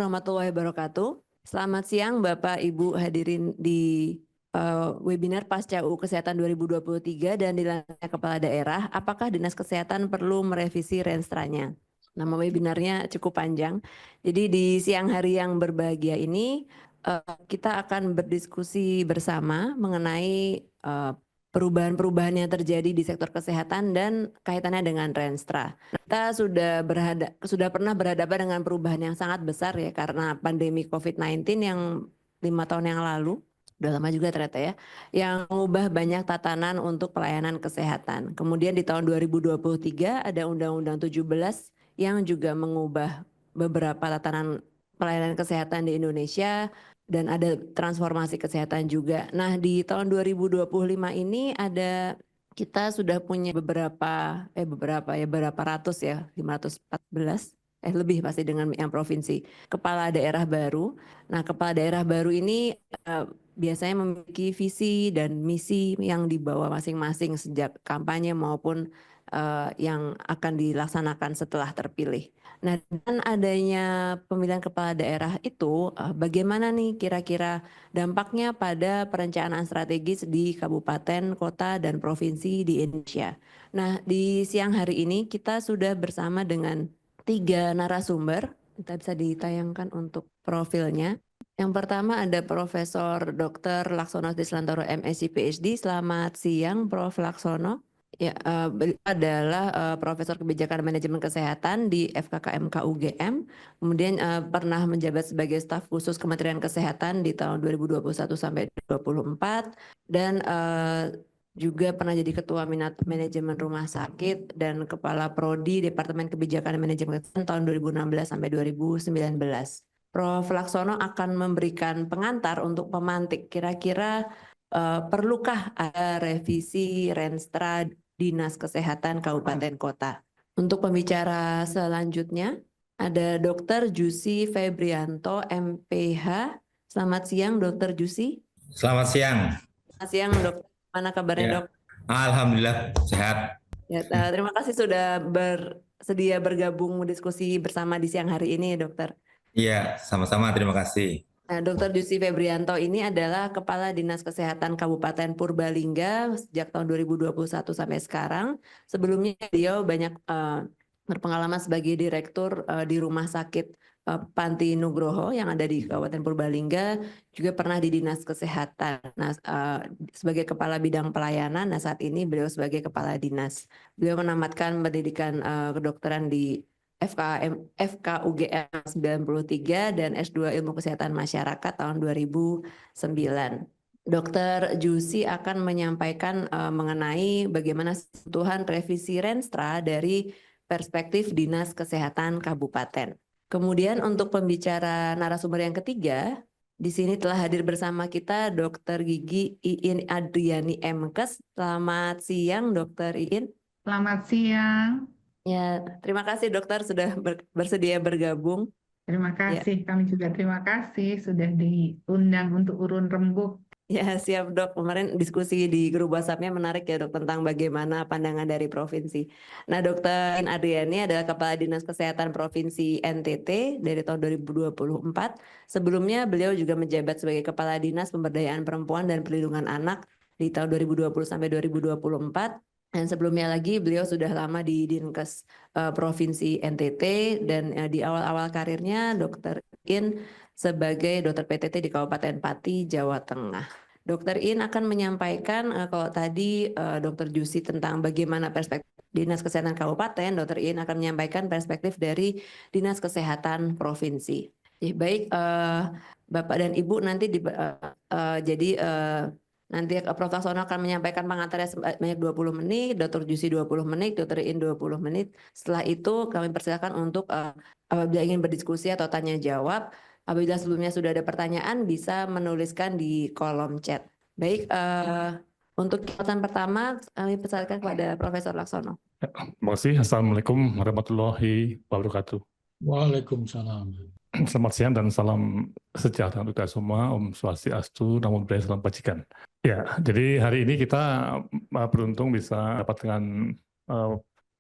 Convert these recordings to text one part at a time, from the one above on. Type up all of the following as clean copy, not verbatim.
warahmatullahi wabarakatuh. Selamat siang Bapak Ibu hadirin di webinar Pasca UU Kesehatan 2023 dan dilantik Kepala Daerah. Apakah Dinas Kesehatan perlu merevisi Renstra-nya? Nama webinarnya cukup panjang. Jadi di siang hari yang berbahagia ini kita akan berdiskusi bersama mengenai perubahan-perubahan yang terjadi di sektor kesehatan dan kaitannya dengan Renstra. Kita sudah pernah berhadapan dengan perubahan yang sangat besar ya karena pandemi COVID-19 yang 5 tahun yang lalu, udah lama juga ternyata ya, yang mengubah banyak tatanan untuk pelayanan kesehatan. Kemudian di tahun 2023 ada Undang-Undang 17 yang juga mengubah beberapa tatanan pelayanan kesehatan di Indonesia dan ada transformasi kesehatan juga. Nah, di tahun 2025 ini kita sudah punya beberapa ratus ya, 514 lebih pasti dengan yang provinsi kepala daerah baru. Nah, kepala daerah baru ini biasanya memiliki visi dan misi yang dibawa masing-masing sejak kampanye maupun yang akan dilaksanakan setelah terpilih. Nah, dengan adanya pemilihan kepala daerah itu, bagaimana nih kira-kira dampaknya pada perencanaan strategis di kabupaten, kota, dan provinsi di Indonesia. Nah, di siang hari ini kita sudah bersama dengan 3 narasumber. Kita bisa ditayangkan untuk profilnya. Yang pertama ada Profesor Dr. Laksono Dislantoro MSc PhD. Selamat siang Prof. Laksono. Ya, beliau adalah Profesor Kebijakan Manajemen Kesehatan di FKKMK UGM. Kemudian pernah menjabat sebagai staf khusus Kementerian Kesehatan di tahun 2021 sampai 2024 dan juga pernah jadi Ketua Manajemen Rumah Sakit dan Kepala Prodi Departemen Kebijakan Manajemen Kesehatan tahun 2016 sampai 2019. Prof. Laksono akan memberikan pengantar untuk pemantik. Kira-kira perlukah ada revisi Renstra Dinas Kesehatan Kabupaten Kota? Untuk pembicara selanjutnya ada Dr. Jusi Febrianto MPH. Selamat siang Dr. Jusi. Selamat siang. Selamat siang Dok. Mana kabarnya Ya. Dok? Alhamdulillah sehat. Ya, terima kasih sudah bersedia bergabung diskusi bersama di siang hari ini Dokter. Iya, sama-sama terima kasih. Nah, Dr. Jusi Febrianto ini adalah Kepala Dinas Kesehatan Kabupaten Purbalingga sejak tahun 2021 sampai sekarang. Sebelumnya beliau banyak berpengalaman sebagai direktur di Rumah Sakit Panti Nugroho yang ada di Kabupaten Purbalingga, juga pernah di Dinas Kesehatan. Nah, sebagai Kepala Bidang Pelayanan, nah saat ini beliau sebagai Kepala Dinas. Beliau menamatkan pendidikan kedokteran di FKUGM 93 dan S2 Ilmu Kesehatan Masyarakat tahun 2009. Dr. Jusi akan menyampaikan mengenai bagaimana kebutuhan revisi Renstra dari perspektif Dinas Kesehatan Kabupaten. Kemudian untuk pembicara narasumber yang ketiga, di sini telah hadir bersama kita Dr. Gigi Iin Adriani Mkes. Selamat siang Dr. Iin. Selamat siang. Ya, terima kasih dokter sudah bersedia bergabung. Terima kasih, kami juga terima kasih sudah diundang untuk urun rembuk. Ya, siap dok. Kemarin diskusi di grup WhatsApp-nya menarik ya dok tentang bagaimana pandangan dari provinsi. Nah, Dr. Adriani adalah Kepala Dinas Kesehatan Provinsi NTT dari tahun 2024. Sebelumnya beliau juga menjabat sebagai Kepala Dinas Pemberdayaan Perempuan dan Perlindungan Anak di tahun 2020 sampai 2024. Dan sebelumnya lagi beliau sudah lama di Dinkes Provinsi NTT dan di awal-awal karirnya Dr. In sebagai dokter PTT di Kabupaten Pati, Jawa Tengah. Dr. In akan menyampaikan kalau tadi Dr. Jusi tentang bagaimana perspektif Dinas Kesehatan Kabupaten, Dr. In akan menyampaikan perspektif dari Dinas Kesehatan Provinsi. Baik, Bapak dan Ibu nanti nanti Prof. Laksono akan menyampaikan pengantarnya sebanyak 20 menit, Dr. Jusi 20 menit, Dr. In 20 menit. Setelah itu kami persilakan untuk apabila ingin berdiskusi atau tanya jawab. Apabila sebelumnya sudah ada pertanyaan bisa menuliskan di kolom chat. Baik, untuk kesempatan pertama kami persilakan kepada Profesor Laksono. Terima kasih. Assalamualaikum warahmatullahi wabarakatuh. Waalaikumsalam. Selamat siang dan salam sejahtera untuk kita semua. Om Swastiastu, Namo Buddhaya, Salam Kebajikan. Ya, jadi hari ini kita beruntung bisa dapat dengan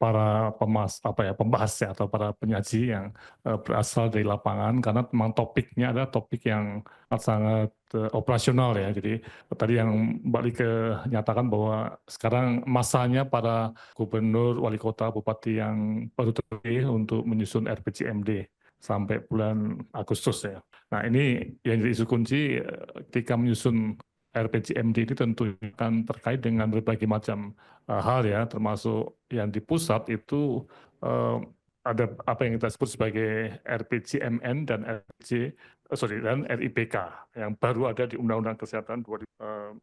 para pembahas ya, atau para penyaji yang berasal dari lapangan, karena memang topiknya adalah topik yang sangat operasional ya. Jadi tadi yang Mbak Like nyatakan bahwa sekarang masanya para gubernur, wali kota, bupati yang baru terpilih untuk menyusun RPJMD sampai bulan Agustus ya. Nah ini yang jadi isu kunci ketika menyusun RPJMD ini tentu akan terkait dengan berbagai macam hal ya, termasuk yang di pusat itu ada apa yang kita sebut sebagai RPJMN dan dan RIPK yang baru ada di Undang-Undang Kesehatan 2023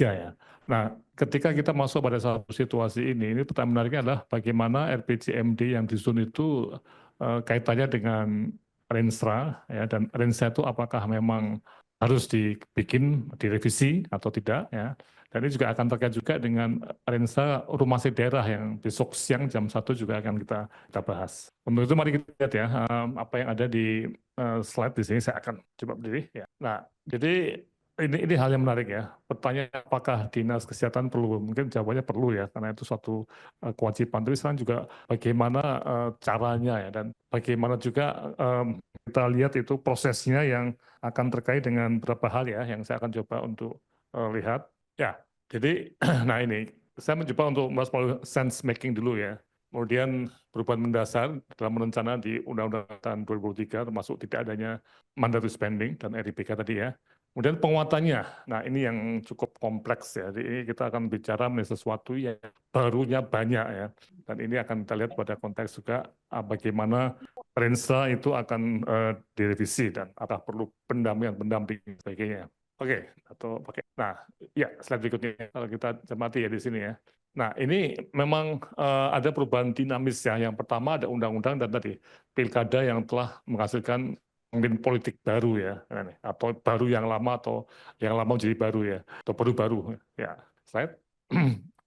ya. Nah, ketika kita masuk pada satu situasi ini pertanyaan menariknya adalah bagaimana RPJMD yang disusun itu kaitannya dengan Renstra ya, dan Renstra itu apakah memang harus dibikin, direvisi atau tidak ya. Dan ini juga akan terkait juga dengan Renstra rumah sakit daerah yang besok siang jam 1 juga akan kita bahas. Untuk itu mari kita lihat ya apa yang ada di slide di sini, saya akan coba berdiri ya. Nah, jadi ini hal yang menarik ya. Pertanyaan apakah Dinas Kesehatan perlu? Mungkin jawabannya perlu ya, karena itu suatu kewajiban. Tapi sekarang juga bagaimana caranya ya, dan bagaimana juga kita lihat itu prosesnya yang akan terkait dengan beberapa hal ya, yang saya akan coba untuk lihat. Ya, jadi nah ini saya mencoba untuk membahas sense making dulu ya. Kemudian perubahan mendasar dalam rencana di Undang-Undang 2003 termasuk tidak adanya mandatory spending dan RIPK tadi ya. Kemudian penguatannya, nah ini yang cukup kompleks ya. Jadi kita akan bicara mengenai sesuatu yang barunya banyak ya. Dan ini akan kita lihat pada konteks juga bagaimana Renstra itu akan direvisi dan apakah perlu pendampingan dan sebagainya. Oke, atau pakai. Nah, ya slide berikutnya kalau kita cermati ya di sini ya. Nah, ini memang ada perubahan dinamis ya. Yang pertama ada undang-undang dan tadi pilkada yang telah menghasilkan pemimpin politik baru ya, atau baru yang lama atau yang lama menjadi baru ya, atau baru-baru ya. Slide.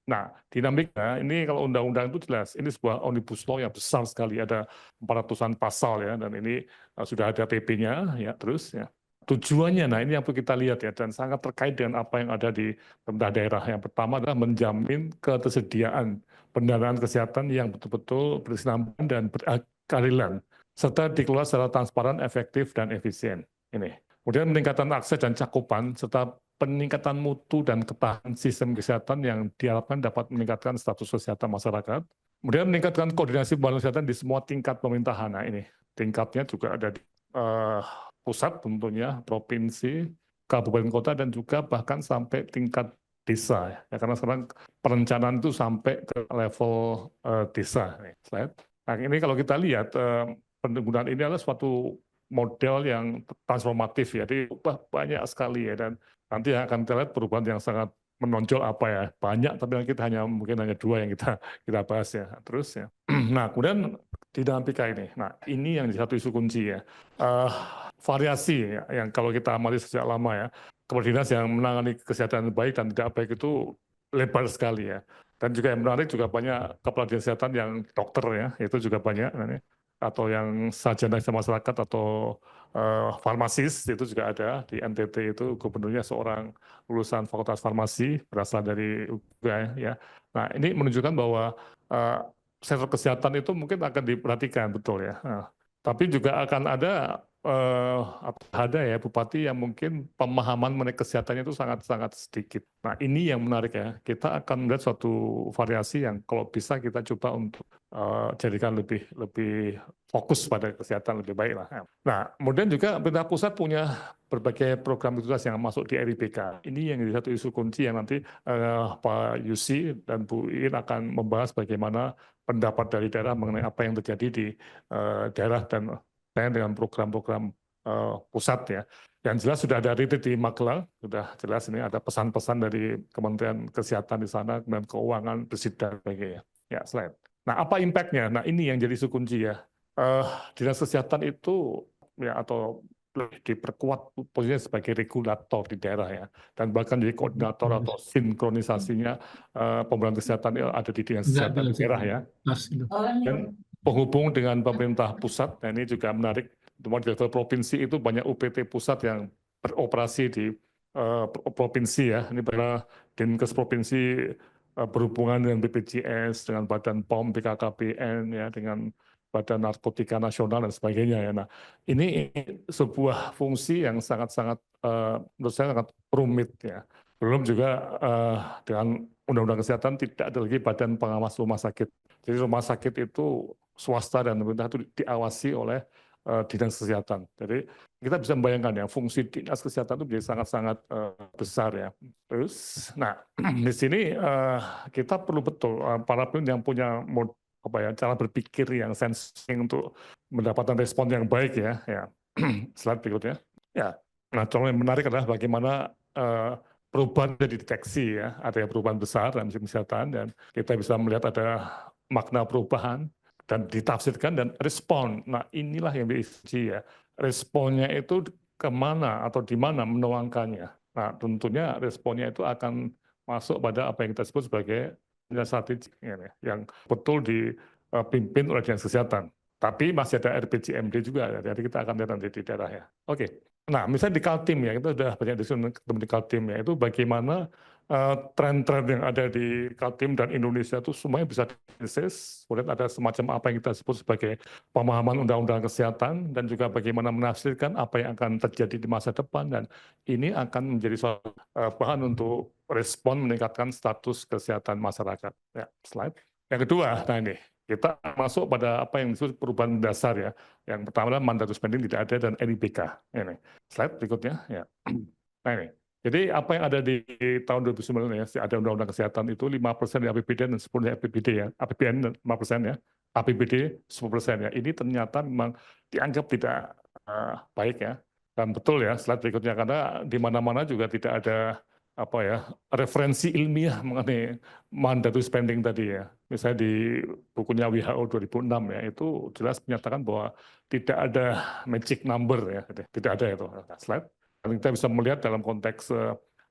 Nah, dinamika ini kalau undang-undang itu jelas, ini sebuah omnibus law yang besar sekali, ada 400-an pasal ya, dan ini sudah ada PP-nya ya, terus ya. Tujuannya, nah ini yang perlu kita lihat ya, dan sangat terkait dengan apa yang ada di pemerintah daerah. Yang pertama adalah menjamin ketersediaan pendanaan kesehatan yang betul-betul berkesinambungan dan berkeadilan, serta dikelola secara transparan, efektif, dan efisien. Ini. Kemudian peningkatan akses dan cakupan, serta peningkatan mutu dan ketahanan sistem kesehatan yang diharapkan dapat meningkatkan status kesehatan masyarakat. Kemudian meningkatkan koordinasi pembangunan kesehatan di semua tingkat pemerintahan. Nah ini, tingkatnya juga ada di pusat tentunya, provinsi, kabupaten kota, dan juga bahkan sampai tingkat desa. Ya, karena sekarang perencanaan itu sampai ke level desa. Nih, slide. Nah ini kalau kita lihat, penggunaan ini adalah suatu model yang transformatif ya, jadi banyak sekali ya, dan nanti akan kita lihat perubahan yang sangat menonjol apa ya, banyak, tapi kita mungkin hanya 2 yang kita bahas ya. Terus ya. Nah kemudian dinamika ini, nah ini yang satu isu kunci ya. Variasi ya, yang kalau kita amati sejak lama ya, kepala dinas yang menangani kesehatan baik dan tidak baik itu lebar sekali ya. Dan juga yang menarik juga banyak kepala dinas kesehatan yang dokter ya, itu juga banyak. Atau yang sarjana masyarakat atau farmasis itu juga ada. Di NTT itu gubernurnya seorang lulusan Fakultas Farmasi berasal dari UGM ya. Nah ini menunjukkan bahwa sektor kesehatan itu mungkin akan diperhatikan betul ya. Tapi juga akan ada ya bupati yang mungkin pemahaman mengenai kesehatannya itu sangat-sangat sedikit. Nah ini yang menarik ya, kita akan melihat suatu variasi yang kalau bisa kita coba untuk jadikan lebih fokus pada kesehatan lebih baik lah. Nah kemudian juga pemerintah pusat punya berbagai program prioritas yang masuk di RIPK. Ini yang jadi satu isu kunci yang nanti Pak Yusi dan Bu Iin akan membahas bagaimana pendapat dari daerah mengenai apa yang terjadi di daerah dan dengan program-program pusat ya. Yang jelas sudah ada retreat di Magelang, sudah jelas ini ada pesan-pesan dari Kementerian Kesehatan di sana, Kementerian Keuangan, Presiden dan sebagainya. Ya, slide. Nah, apa impact-nya? Nah, ini yang jadi isu kunci ya. Dinas Kesehatan itu ya atau lebih diperkuat posisinya sebagai regulator di daerah ya, dan bahkan jadi koordinator atau sinkronisasinya pembangunan kesehatan ada di Dinas Kesehatan daerah ya. Dan penghubung dengan pemerintah pusat, nah ini juga menarik, di level provinsi itu banyak UPT pusat yang beroperasi di provinsi ya, ini pada Dinkes Provinsi berhubungan dengan BPJS, dengan Badan POM, BKKBN, ya, dengan Badan Narkotika Nasional dan sebagainya. Ya. Nah, ini sebuah fungsi yang sangat-sangat menurut saya sangat rumit, ya. Belum juga dengan Undang-Undang Kesehatan tidak ada lagi Badan Pengawas Rumah Sakit. Jadi rumah sakit itu swasta dan pemerintah itu diawasi oleh dinas kesehatan. Jadi kita bisa membayangkan ya fungsi dinas kesehatan itu menjadi sangat-sangat besar ya. Terus, nah di sini kita perlu betul para pemimpin yang punya cara berpikir yang sensing untuk mendapatkan respon yang baik ya. Ya. Slide berikutnya. Ya. Nah, contoh yang menarik adalah bagaimana perubahan dideteksi ya, ada yang perubahan besar dalam sistem kesehatan dan kita bisa melihat ada makna perubahan dan ditafsirkan dan respon. Nah, inilah yang diuji ya. Responnya itu kemana atau di mana menuangkannya. Nah, tentunya responnya itu akan masuk pada apa yang kita sebut sebagai strategik ya, yang betul dipimpin oleh dinas kesehatan. Tapi masih ada RPJMD juga, jadi kita akan lihat nanti di daerah ya. Oke. Nah, misalnya di Kaltim ya, kita sudah banyak diskusi ketemu di Kaltim ya, itu bagaimana tren-tren yang ada di Kaltim dan Indonesia itu semuanya bisa dianalisis, kemudian ada semacam apa yang kita sebut sebagai pemahaman undang-undang kesehatan, dan juga bagaimana menafsirkan apa yang akan terjadi di masa depan, dan ini akan menjadi suatu bahan untuk respon meningkatkan status kesehatan masyarakat. Ya, slide. Yang kedua, nah ini, kita masuk pada apa yang disebut perubahan dasar ya. Yang pertama adalah mandatus spending tidak ada dan NIBK. Ini slide berikutnya ya. Nah ini. Jadi apa yang ada di tahun 2009 ya, ada undang-undang kesehatan itu 5% dari APBD dan 10% dari APBD ya. APBN 5% ya. APBD 10% ya. Ini ternyata memang dianggap tidak baik ya. Dan betul ya, slide berikutnya karena di mana-mana juga tidak ada apa ya referensi ilmiah mengenai mandatory spending tadi ya. Misalnya di bukunya WHO 2006 ya, itu jelas menyatakan bahwa tidak ada magic number ya, tidak ada itu. Slide. Dan kita bisa melihat dalam konteks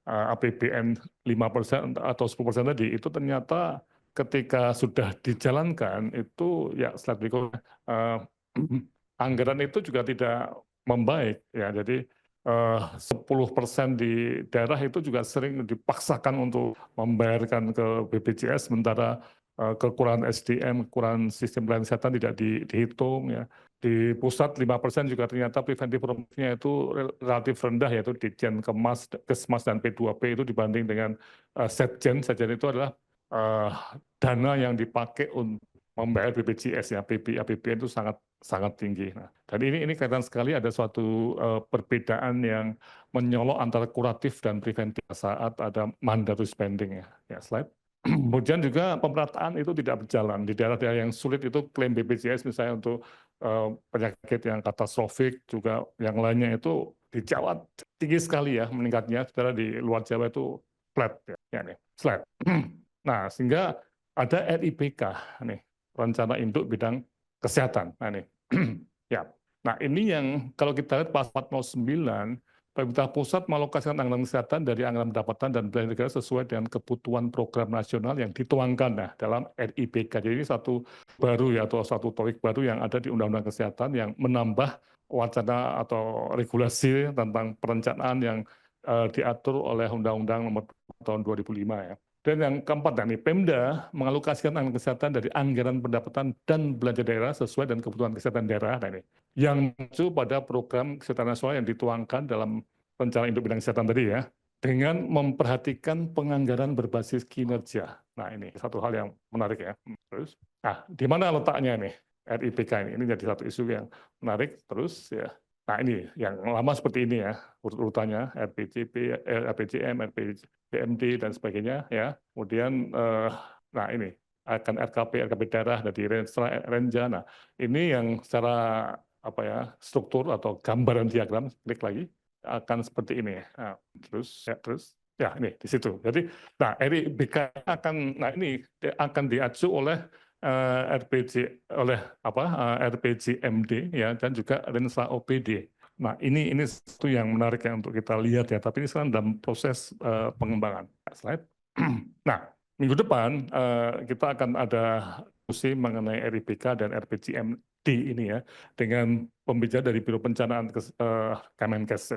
APBN 5% atau 10% tadi, itu ternyata ketika sudah dijalankan itu ya slide berikutnya, anggaran itu juga tidak membaik ya. Jadi 10% di daerah itu juga sering dipaksakan untuk membayarkan ke BPJS, sementara kekurangan SDM, kekurangan sistem pelayanan kesehatan tidak dihitung ya. Di pusat 5% juga ternyata preventif promotifnya itu relatif rendah, yaitu Ditjen Kesmas dan P2P itu dibanding dengan Setjen. Setjen itu adalah dana yang dipakai untuk membayar BPJS ya, APBN itu sangat tinggi. Nah, dan ini kelihatan sekali ada suatu perbedaan yang menyolok antara kuratif dan preventif saat ada mandatory spending ya. Ya, slide. Kemudian juga pemerataan itu tidak berjalan di daerah-daerah yang sulit itu klaim BPJS misalnya untuk penyakit yang katastrofik juga yang lainnya itu di Jawa tinggi sekali ya meningkatnya, sementara di luar Jawa itu flat ya nih. Slide. Nah, sehingga ada RIPK nih, Rencana Induk Bidang Kesehatan. Nah ini, ya. Nah ini yang kalau kita lihat pas 409, pemerintah pusat mengalokasikan anggaran kesehatan dari anggaran pendapatan dan belanja negara sesuai dengan kebutuhan program nasional yang dituangkan dalam RIPK. Jadi ini satu baru ya, atau satu topik baru yang ada di Undang-Undang Kesehatan yang menambah wacana atau regulasi tentang perencanaan yang diatur oleh Undang-Undang Nomor tahun 2005 ya. Dan yang keempat, nih, Pemda mengalokasikan anggaran kesehatan dari anggaran pendapatan dan belanja daerah sesuai dengan kebutuhan kesehatan daerah. Nah, ini yang mengacu pada program kesehatan nasional yang dituangkan dalam rencana induk bidang kesehatan tadi ya, dengan memperhatikan penganggaran berbasis kinerja. Nah, ini satu hal yang menarik ya. Terus, nah, di mana letaknya nih RIPK ini? Ini jadi satu isu yang menarik. Terus ya. Nah ini yang lama seperti ini ya, urutannya RPJP, RPJM, RPJMD dan sebagainya ya. Kemudian, nah ini akan RKP daerah dari Renja. Nah ini yang secara apa ya struktur atau gambaran diagram, klik lagi akan seperti ini. Nah, terus ya ini di situ. Jadi, nah RIPK nah ini akan diacu oleh RPJMD ya, dan juga Rensa OPD. Nah ini satu yang menarik ya untuk kita lihat ya, tapi ini sekarang dalam proses pengembangan. Slide. Nah minggu depan kita akan ada diskusi mengenai RIPK dan RPJMD ini ya, dengan pembicara dari Biro Perencanaan Kemenkes.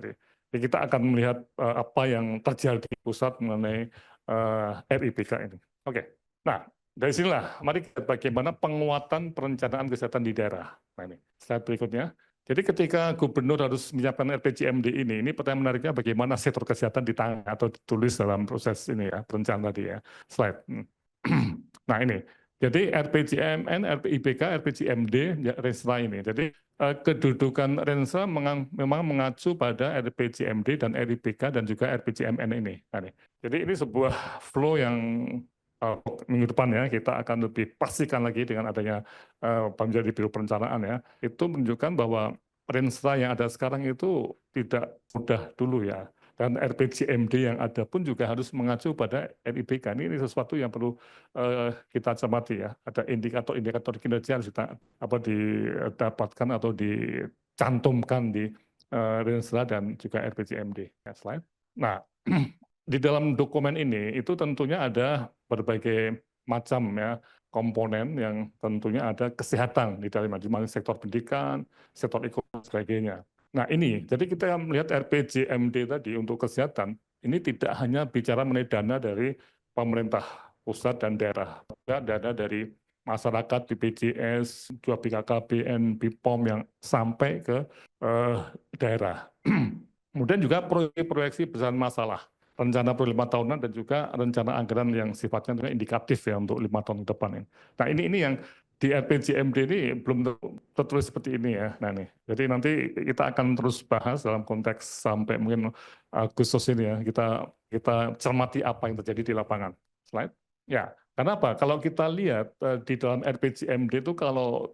Jadi kita akan melihat apa yang terjadi di pusat mengenai RIPK ini. Oke. Nah, dari sinilah mari kita bagaimana penguatan perencanaan kesehatan di daerah. Nah, ini slide berikutnya. Jadi ketika gubernur harus menyiapkan RPJMD ini pertanyaan menariknya bagaimana sektor kesehatan ditangani atau ditulis dalam proses ini ya, perencanaan tadi ya. Slide. Nah, ini. Jadi RPJMN, RPIBK, RPJMD, ya, Renstra ini. Jadi kedudukan Renstra memang mengacu pada RPJMD dan RIBK dan juga RPJMN ini. Nah, ini. Jadi ini sebuah flow yang minggu depan ya kita akan lebih pastikan lagi dengan adanya menjadi Biro Perencanaan ya. Itu menunjukkan bahwa Renstra yang ada sekarang itu tidak mudah dulu ya. Dan RPJMD yang ada pun juga harus mengacu pada RIBK. Ini sesuatu yang perlu kita cermati ya. Ada indikator-indikator kinerja harus didapatkan atau dicantumkan di Renstra dan juga RPJMD. Ya, slide. Nah, di dalam dokumen ini itu tentunya ada berbagai macam ya komponen yang tentunya ada kesehatan di dalamnya, di mana sektor pendidikan, sektor ekonomi dan sebagainya. Nah ini, jadi kita melihat RPJMD tadi untuk kesehatan, ini tidak hanya bicara mengenai dana dari pemerintah pusat dan daerah, juga dana dari masyarakat, BPJS, juga BKKBN, BPOM yang sampai ke daerah. Kemudian juga proyeksi besar masalah, rencana per 5 tahunan dan juga rencana anggaran yang sifatnya indikatif ya untuk 5 tahun ke depan ini. Nah ini yang di RPJMD ini belum tertulis seperti ini ya. Nah nih, jadi nanti kita akan terus bahas dalam konteks sampai mungkin Agustus ini ya. Kita cermati apa yang terjadi di lapangan. Slide. Ya, kenapa? Kalau kita lihat di dalam RPJMD itu kalau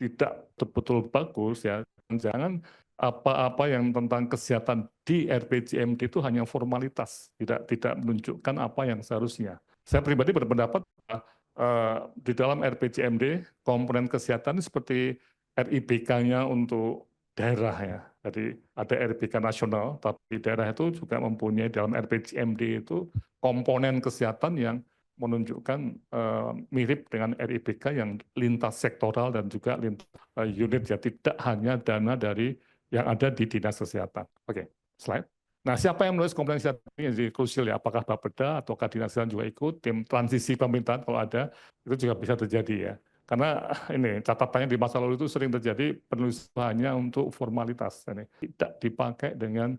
tidak betul-betul bagus ya, jangan apa-apa yang tentang kesehatan di RPJMD itu hanya formalitas, tidak menunjukkan apa yang seharusnya. Saya pribadi berpendapat di dalam RPJMD komponen kesehatan seperti RIBK-nya untuk daerah ya. Jadi ada RIBK nasional, tapi daerah itu juga mempunyai dalam RPJMD itu komponen kesehatan yang menunjukkan mirip dengan RIBK yang lintas sektoral dan juga lintas unit ya, tidak hanya dana dari yang ada di Dinas Kesehatan. Oke, slide. Nah, siapa yang menulis komponen kesehatan ini jadi krusial ya, apakah Bapeda ataukah Dinas Kesehatan juga ikut, tim transisi pemerintahan kalau ada, itu juga bisa terjadi ya. Karena ini catatannya di masa lalu itu sering terjadi penulisannya untuk formalitas, ini tidak dipakai dengan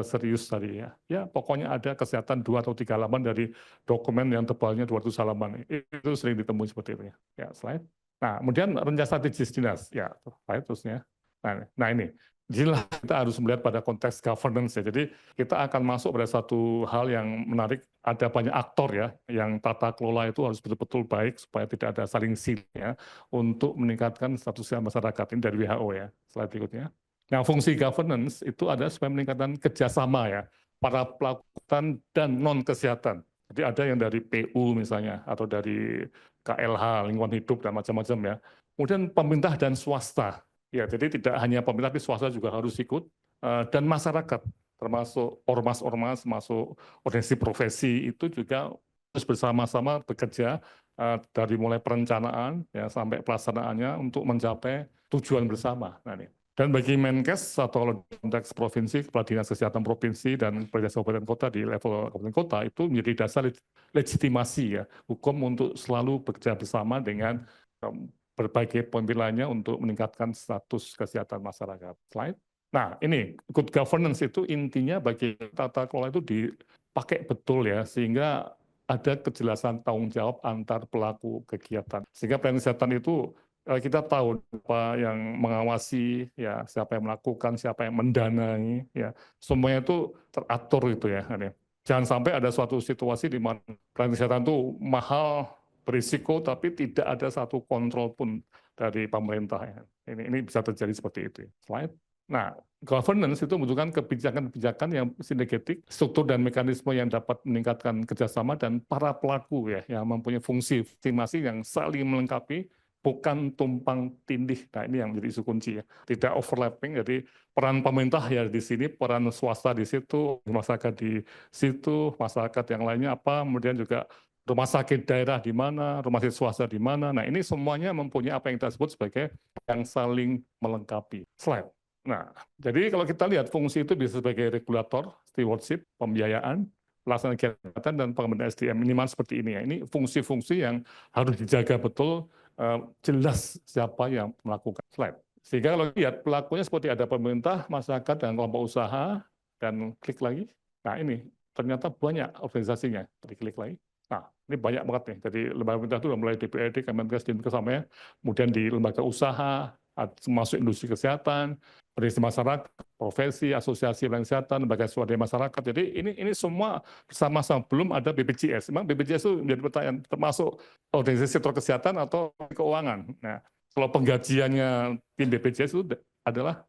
serius tadi ya. Ya, pokoknya ada kesehatan 2 atau 3 halaman dari dokumen yang tebalnya 200 halaman. Itu sering ditemui seperti itu ya. Ya, slide. Nah, kemudian rencana strategis dinas. Ya, slide terusnya. Nah ini. Jadilah kita harus melihat pada konteks governance ya. Jadi kita akan masuk pada satu hal yang menarik. Ada banyak aktor ya, yang tata kelola itu harus betul-betul baik supaya tidak ada saling silih ya, untuk meningkatkan status masyarakat ini dari WHO ya. Slide berikutnya. Nah fungsi governance itu ada supaya meningkatkan kerjasama ya, para pelaku dan non kesehatan. Jadi ada yang dari PU misalnya atau dari KLH lingkungan hidup dan macam-macam ya. Kemudian pemerintah dan swasta. Ya, jadi tidak hanya pemerintah, tapi swasta juga harus ikut, dan masyarakat, termasuk ormas-ormas, masuk organisasi profesi, itu juga harus bersama-sama bekerja dari mulai perencanaan ya, sampai pelaksanaannya untuk mencapai tujuan bersama. Nah, ini. Dan bagi Menkes atau konteks provinsi, Kepala Dinas Kesehatan Provinsi dan Kepala Dinas Kabupaten Kota di level kabupaten kota itu menjadi dasar legitimasi ya, hukum untuk selalu bekerja bersama dengan berbagai pemilihannya untuk meningkatkan status kesehatan masyarakat. Slide. Nah, ini good governance itu intinya bagi tata kelola itu dipakai betul ya, sehingga ada kejelasan tanggung jawab antar pelaku kegiatan. Sehingga pelayanan kesehatan itu kita tahu apa yang mengawasi, ya siapa yang melakukan, siapa yang mendanai, ya semuanya itu teratur itu ya. Jangan sampai ada suatu situasi di mana pelayanan kesehatan itu mahal, berisiko, tapi tidak ada satu kontrol pun dari pemerintah. Ya. Ini bisa terjadi seperti itu. Slide. Nah, governance itu membutuhkan kebijakan-kebijakan yang sinergetik, struktur dan mekanisme yang dapat meningkatkan kerjasama dan para pelaku ya yang mempunyai fungsi masing-masing yang saling melengkapi, bukan tumpang tindih. Nah, ini yang menjadi isu kunci ya. Tidak overlapping, jadi peran pemerintah ya di sini, peran swasta di situ, masyarakat di situ, masyarakat yang lainnya apa, kemudian juga rumah sakit daerah di mana, rumah sakit swasta di mana. Nah, ini semuanya mempunyai apa yang kita sebut sebagai yang saling melengkapi. Slide. Nah, jadi kalau kita lihat fungsi itu bisa sebagai regulator, stewardship, pembiayaan, pelaksanaan kegiatan dan pengembangan SDM minimal seperti ini ya. Ini fungsi-fungsi yang harus dijaga betul, jelas siapa yang melakukan. Slide. Sehingga kalau lihat pelakunya seperti ada pemerintah, masyarakat, dan kelompok usaha, dan klik lagi. Nah ini ternyata banyak organisasinya. Klik lagi. Nah ini banyak banget nih. Jadi lembaga pemerintah itu mulai DPRD, Kemenkes, Dinkes sampai kemudian di lembaga usaha, masuk industri kesehatan, organisasi masyarakat, profesi, asosiasi pelayanan kesehatan, lembaga swadaya masyarakat. Jadi ini semua bersama-sama, belum ada BPJS. Memang BPJS itu menjadi pertanyaan, termasuk organisasi sektor kesehatan atau keuangan. Nah, kalau penggajiannya tim BPJS itu adalah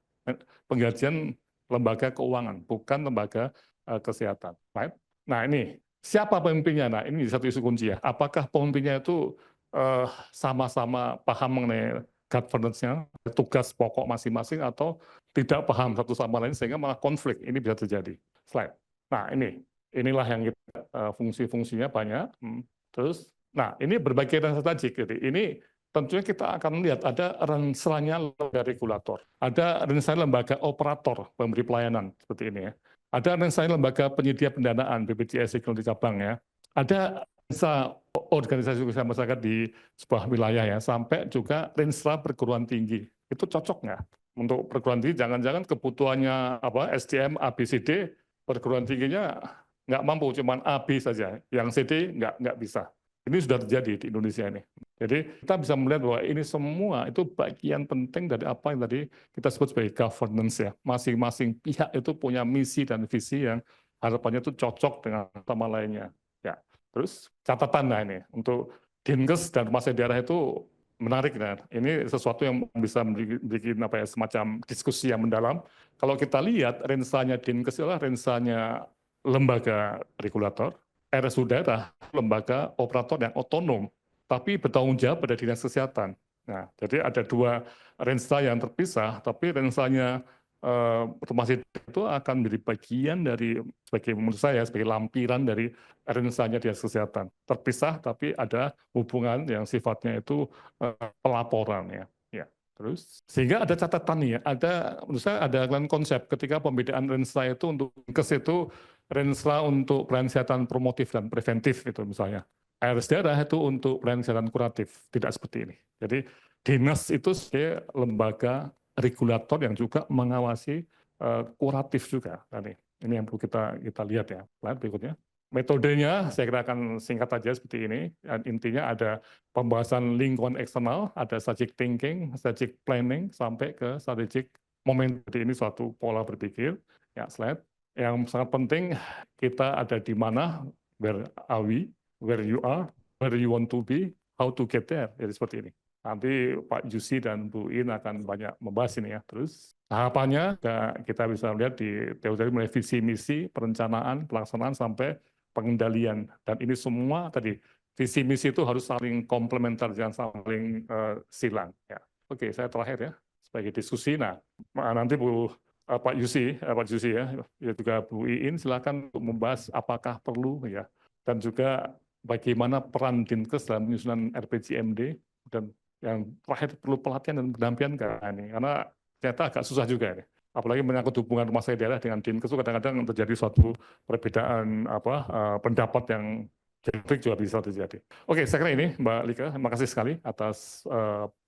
penggajian lembaga keuangan, bukan lembaga kesehatan. Right? Nah ini, siapa pemimpinnya? Nah ini satu isu kunci ya. Apakah pemimpinnya itu sama-sama paham mengenai governance-nya, tugas pokok masing-masing, atau tidak paham satu sama lain sehingga malah konflik. Ini bisa terjadi. Slide. Nah inilah yang kita fungsi-fungsinya banyak. Terus, nah ini berbagai strategik. Jadi ini tentunya kita akan melihat ada renslanya lembaga regulator, ada renslanya lembaga operator pemberi pelayanan seperti ini ya. Ada renslanya lembaga penyedia pendanaan BPJS di cabang ya. Ada organisasi masyarakat di sebuah wilayah ya, sampai juga renstra perguruan tinggi. Itu cocok nggak? Untuk perguruan tinggi, jangan-jangan kebutuhannya SDM, ABCD, perguruan tingginya nggak mampu, cuman AB saja. Yang CD nggak bisa. Ini sudah terjadi di Indonesia ini. Jadi kita bisa melihat bahwa ini semua itu bagian penting dari apa yang tadi kita sebut sebagai governance ya. Masing-masing pihak itu punya misi dan visi yang harapannya itu cocok dengan sama lainnya. Ya. Terus catatan nah ini untuk Dinkes dan rumah sakit daerah itu menarik. Nah, ini sesuatu yang bisa bikin semacam diskusi yang mendalam. Kalau kita lihat rensanya Dinkes adalah rensanya lembaga regulator, RSU daerah lembaga operator yang otonom, tapi bertanggung jawab pada dinas kesehatan. Nah, jadi ada dua rensa yang terpisah, tapi rensanya rumah sakit itu akan menjadi bagian dari, sebagai menurut saya, sebagai lampiran dari rensanya dinas kesehatan. Terpisah, tapi ada hubungan yang sifatnya itu pelaporan ya. Terus sehingga ada catatan nih ya, menurut saya ada konsep ketika pembedaan rensa itu untuk kes itu rensa untuk pelayanan kesehatan promotif dan preventif gitu misalnya. RS daerah itu untuk pelayanan kesehatan kuratif, tidak seperti ini. Jadi dinas itu sebagai lembaga regulator yang juga mengawasi kuratif juga. Nah, ini yang perlu kita lihat ya. Slide berikutnya. Metodenya saya kira akan singkat saja seperti ini. Intinya ada pembahasan lingkungan eksternal, ada strategic thinking, strategic planning, sampai ke strategic momentum. Jadi ini suatu pola berpikir. Ya, slide. Yang sangat penting, kita ada di mana, where are we, where you are, where you want to be, how to get there. Jadi seperti ini. Nanti Pak Yusi dan Bu In akan banyak membahas ini ya. Terus tahapannya kita bisa lihat di teori mulai visi misi, perencanaan, pelaksanaan sampai pengendalian. Dan ini semua tadi visi misi itu harus saling komplementer, jangan saling silang. Ya. Oke, saya terakhir ya sebagai diskusi. Nah, nanti Pak Yusi ya juga Bu Iin silakan untuk membahas apakah perlu ya, dan juga bagaimana peran Dinkes dalam penyusunan RPJMD, dan yang terakhir perlu pelatihan dan pendampingan karena ternyata agak susah juga ini. Apalagi menyangkut hubungan rumah sakit daerah dengan Dinkes itu kadang-kadang terjadi suatu perbedaan pendapat yang konflik juga bisa terjadi. Oke, saya kira ini Mbak Lika, terima kasih sekali atas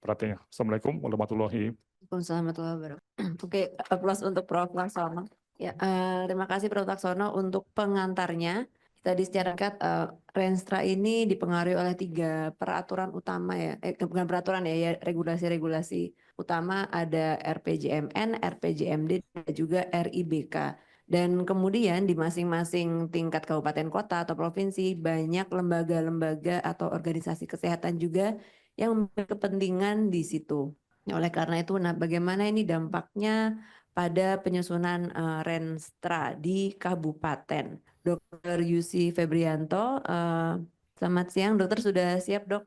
perhatiannya. Assalamualaikum warahmatullahi wabarakatuh. Oke, plus untuk Prof. Laksono. Ya, terima kasih Prof. Laksono untuk pengantarnya. Tadi secara singkat, Renstra ini dipengaruhi oleh 3 peraturan utama ya, bukan peraturan ya, regulasi-regulasi utama, ada RPJMN, RPJMD, dan juga RIBK. Dan kemudian di masing-masing tingkat kabupaten kota atau provinsi banyak lembaga-lembaga atau organisasi kesehatan juga yang berkepentingan di situ. Oleh karena itu, nah bagaimana ini dampaknya pada penyusunan Renstra di kabupaten? Dr. Yusi Febrianto, selamat siang. Dokter sudah siap, Dok?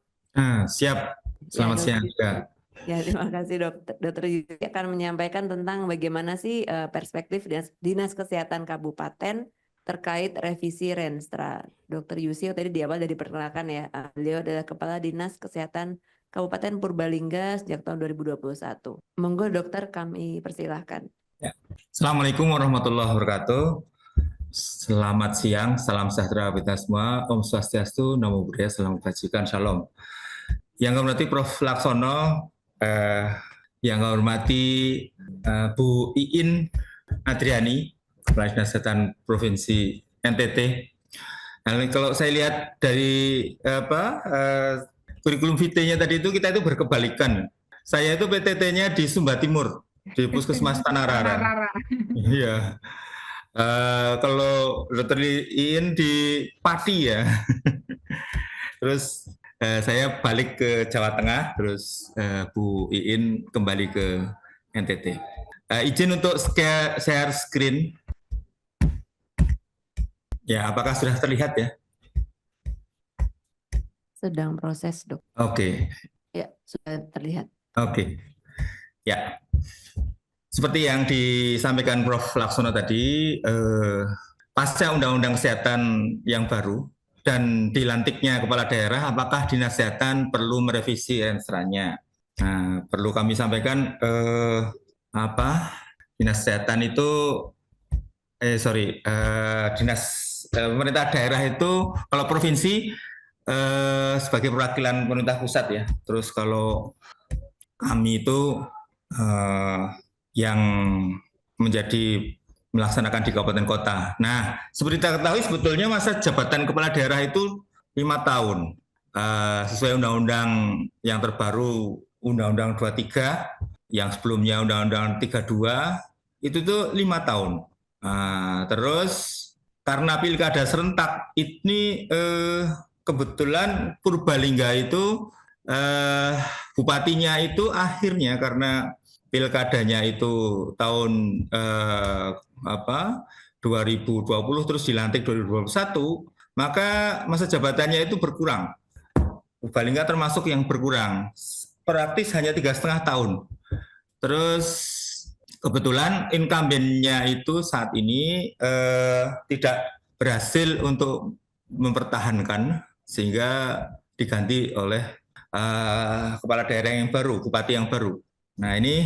Siap. Selamat siang juga. Ya, terima kasih Dr. Yusi akan menyampaikan tentang bagaimana sih perspektif Dinas Kesehatan Kabupaten terkait revisi Renstra. Dr. Yusi tadi di awal dari perkenalkan ya, beliau adalah Kepala Dinas Kesehatan Kabupaten Purbalingga sejak tahun 2021. Monggo dokter, kami persilahkan. Ya. Assalamualaikum warahmatullahi wabarakatuh. Selamat siang, salam sejahtera kita semua. Om Swastiastu, Namo Buddhaya, salam kebajikan, Shalom. Yang kami hormati Prof. Laksono, yang kami hormati Bu Iin Adriani, Kepala Dinas Kesehatan Provinsi NTT. Nah, kalau saya lihat dari kurikulum vitae-nya tadi itu, kita itu berkebalikan. Saya itu PTT-nya di Sumba Timur, di Puskesmas Tanah Rara. Iya. Kalau Dr. Iin di Pati ya. Terus saya balik ke Jawa Tengah, terus Bu Iin kembali ke NTT. Izin untuk share screen. Ya, apakah sudah terlihat ya? Sedang proses, Dok. Oke. Ya, sudah terlihat. Oke. Ya. Seperti yang disampaikan Prof. Laksono tadi, pasca Undang-Undang Kesehatan yang baru dan dilantiknya kepala daerah, apakah Dinas Kesehatan perlu merevisi rensranya? Nah, perlu kami sampaikan Dinas Kesehatan itu Dinas pemerintah daerah itu kalau provinsi sebagai perwakilan pemerintah pusat ya. Terus kalau kami itu yang menjadi melaksanakan di kabupaten kota. Nah, seperti kita ketahui sebetulnya masa jabatan kepala daerah itu 5 tahun. Sesuai undang-undang yang terbaru, Undang-Undang 23, yang sebelumnya Undang-Undang 32, itu tuh 5 tahun. Terus karena pilkada serentak ini kebetulan Purbalingga itu bupatinya itu akhirnya karena pilkadanya itu tahun 2020 terus dilantik 2021, maka masa jabatannya itu berkurang. Purbalingga termasuk yang berkurang, praktis hanya 3,5 tahun. Terus kebetulan incumbent-nya itu saat ini tidak berhasil untuk mempertahankan sehingga diganti oleh kepala daerah yang baru, bupati yang baru. Nah ini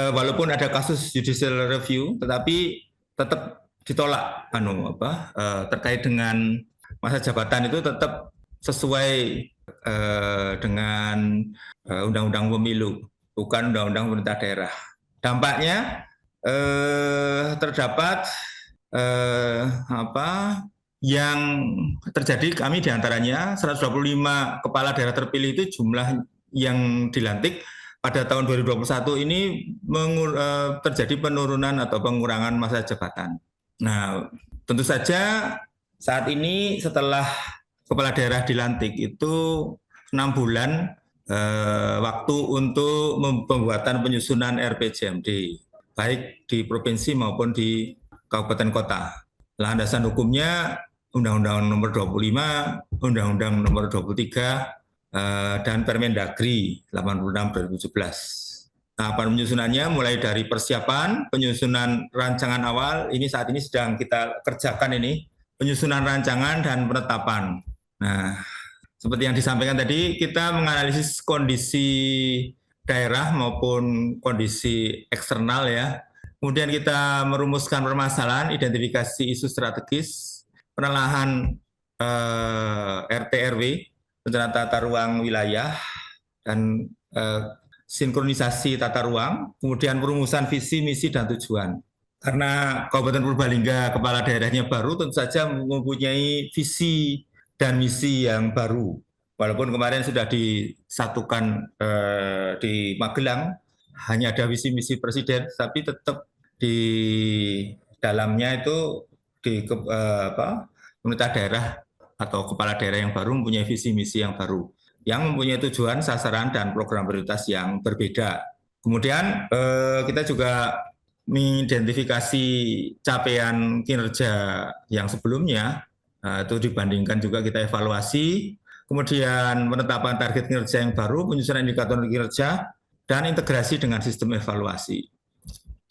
walaupun ada kasus judicial review, tetapi tetap ditolak terkait dengan masa jabatan itu tetap sesuai dengan Undang-Undang Pemilu, bukan Undang-Undang Pemerintah Daerah. Dampaknya terdapat yang terjadi, kami diantaranya 125 kepala daerah terpilih itu jumlah yang dilantik pada tahun 2021 ini terjadi penurunan atau pengurangan masa jabatan. Nah, tentu saja saat ini setelah kepala daerah dilantik itu 6 bulan waktu untuk pembuatan penyusunan RPJMD, baik di provinsi maupun di kabupaten kota. Landasan hukumnya Undang-Undang Nomor 25, Undang-Undang Nomor 23, dan Permendagri 86 2017. Tahapan penyusunannya mulai dari persiapan, penyusunan rancangan awal, ini saat ini sedang kita kerjakan ini, penyusunan rancangan dan penetapan. Nah, seperti yang disampaikan tadi, kita menganalisis kondisi daerah maupun kondisi eksternal ya. Kemudian kita merumuskan permasalahan, identifikasi isu strategis, penelahan RT/RW, rencana tata ruang wilayah, dan sinkronisasi tata ruang, kemudian perumusan visi, misi, dan tujuan. Karena Kabupaten Purbalingga kepala daerahnya baru, tentu saja mempunyai visi dan misi yang baru. Walaupun kemarin sudah disatukan di Magelang, hanya ada visi misi presiden, tapi tetap di dalamnya itu di pemerintah daerah atau kepala daerah yang baru mempunyai visi misi yang baru, yang mempunyai tujuan, sasaran, dan program prioritas yang berbeda. Kemudian kita juga mengidentifikasi capaian kinerja yang sebelumnya, itu dibandingkan juga kita evaluasi, kemudian penetapan target kinerja yang baru, penyusunan indikator kinerja, dan integrasi dengan sistem evaluasi.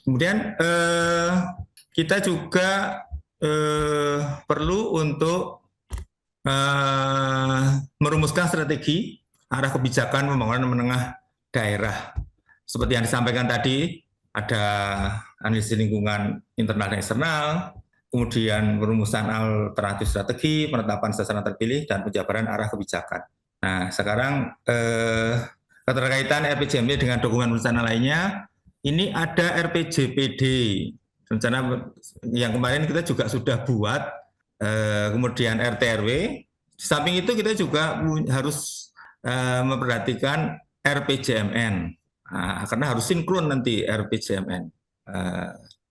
Kemudian kita juga perlu untuk merumuskan strategi arah kebijakan pembangunan menengah daerah. Seperti yang disampaikan tadi, ada analisis lingkungan internal dan eksternal, kemudian perumusan alternatif strategi, penetapan sasaran terpilih, dan penjabaran arah kebijakan. Nah, sekarang keterkaitan RPJMD dengan dokumen rencana lainnya, ini ada RPJPD, rencana yang kemarin kita juga sudah buat, kemudian RT/RW. Di samping itu kita juga harus memperhatikan RPJMN, karena harus sinkron nanti RPJMN.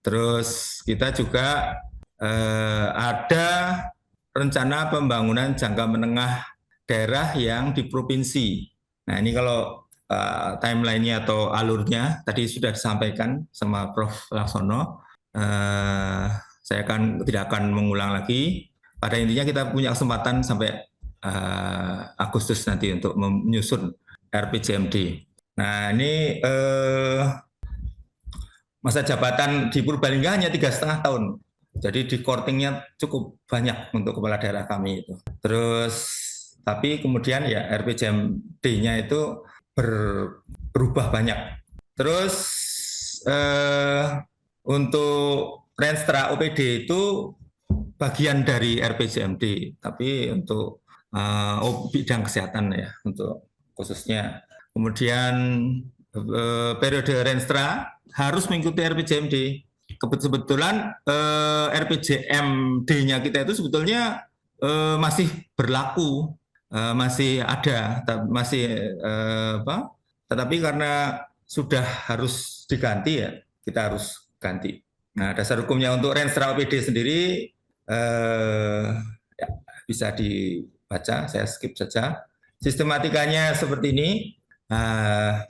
Terus kita juga ada rencana pembangunan jangka menengah daerah yang di provinsi. Nah, ini kalau timeline-nya atau alurnya tadi sudah disampaikan sama Prof. Laksono. Saya tidak akan mengulang lagi. Pada intinya kita punya kesempatan sampai Agustus nanti untuk menyusun RPJMD. Nah, ini masa jabatan di Purbalingga hanya 3,5 tahun. Jadi di kortingnya cukup banyak untuk kepala daerah kami itu. Terus tapi kemudian ya RPJMD-nya itu berubah banyak. Terus untuk Renstra OPD itu bagian dari RPJMD, tapi untuk bidang kesehatan ya, untuk khususnya. Kemudian periode Renstra harus mengikuti RPJMD. Kebetulan RPJMD-nya kita itu sebetulnya masih berlaku, masih ada, tetapi karena sudah harus diganti ya, kita harus ganti. Nah, dasar hukumnya untuk Renstra OPD sendiri ya, bisa dibaca, saya skip saja. Sistematikanya seperti ini.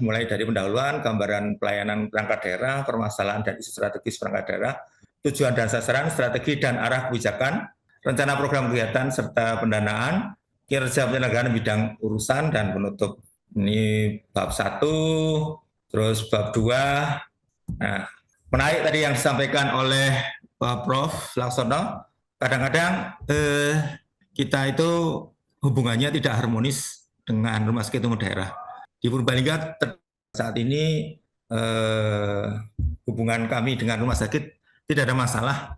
Mulai dari pendahuluan, gambaran pelayanan perangkat daerah, permasalahan dan isu strategis perangkat daerah, tujuan dan sasaran, strategi dan arah kebijakan, rencana program kegiatan serta pendanaan, kinerja penyelenggaraan bidang urusan dan penutup. Ini bab 1, terus bab 2. Nah, menarik tadi yang disampaikan oleh Prof. Laksono, kadang-kadang kita itu hubungannya tidak harmonis dengan rumah sakit umum daerah. Di Purbalingga saat ini hubungan kami dengan rumah sakit tidak ada masalah.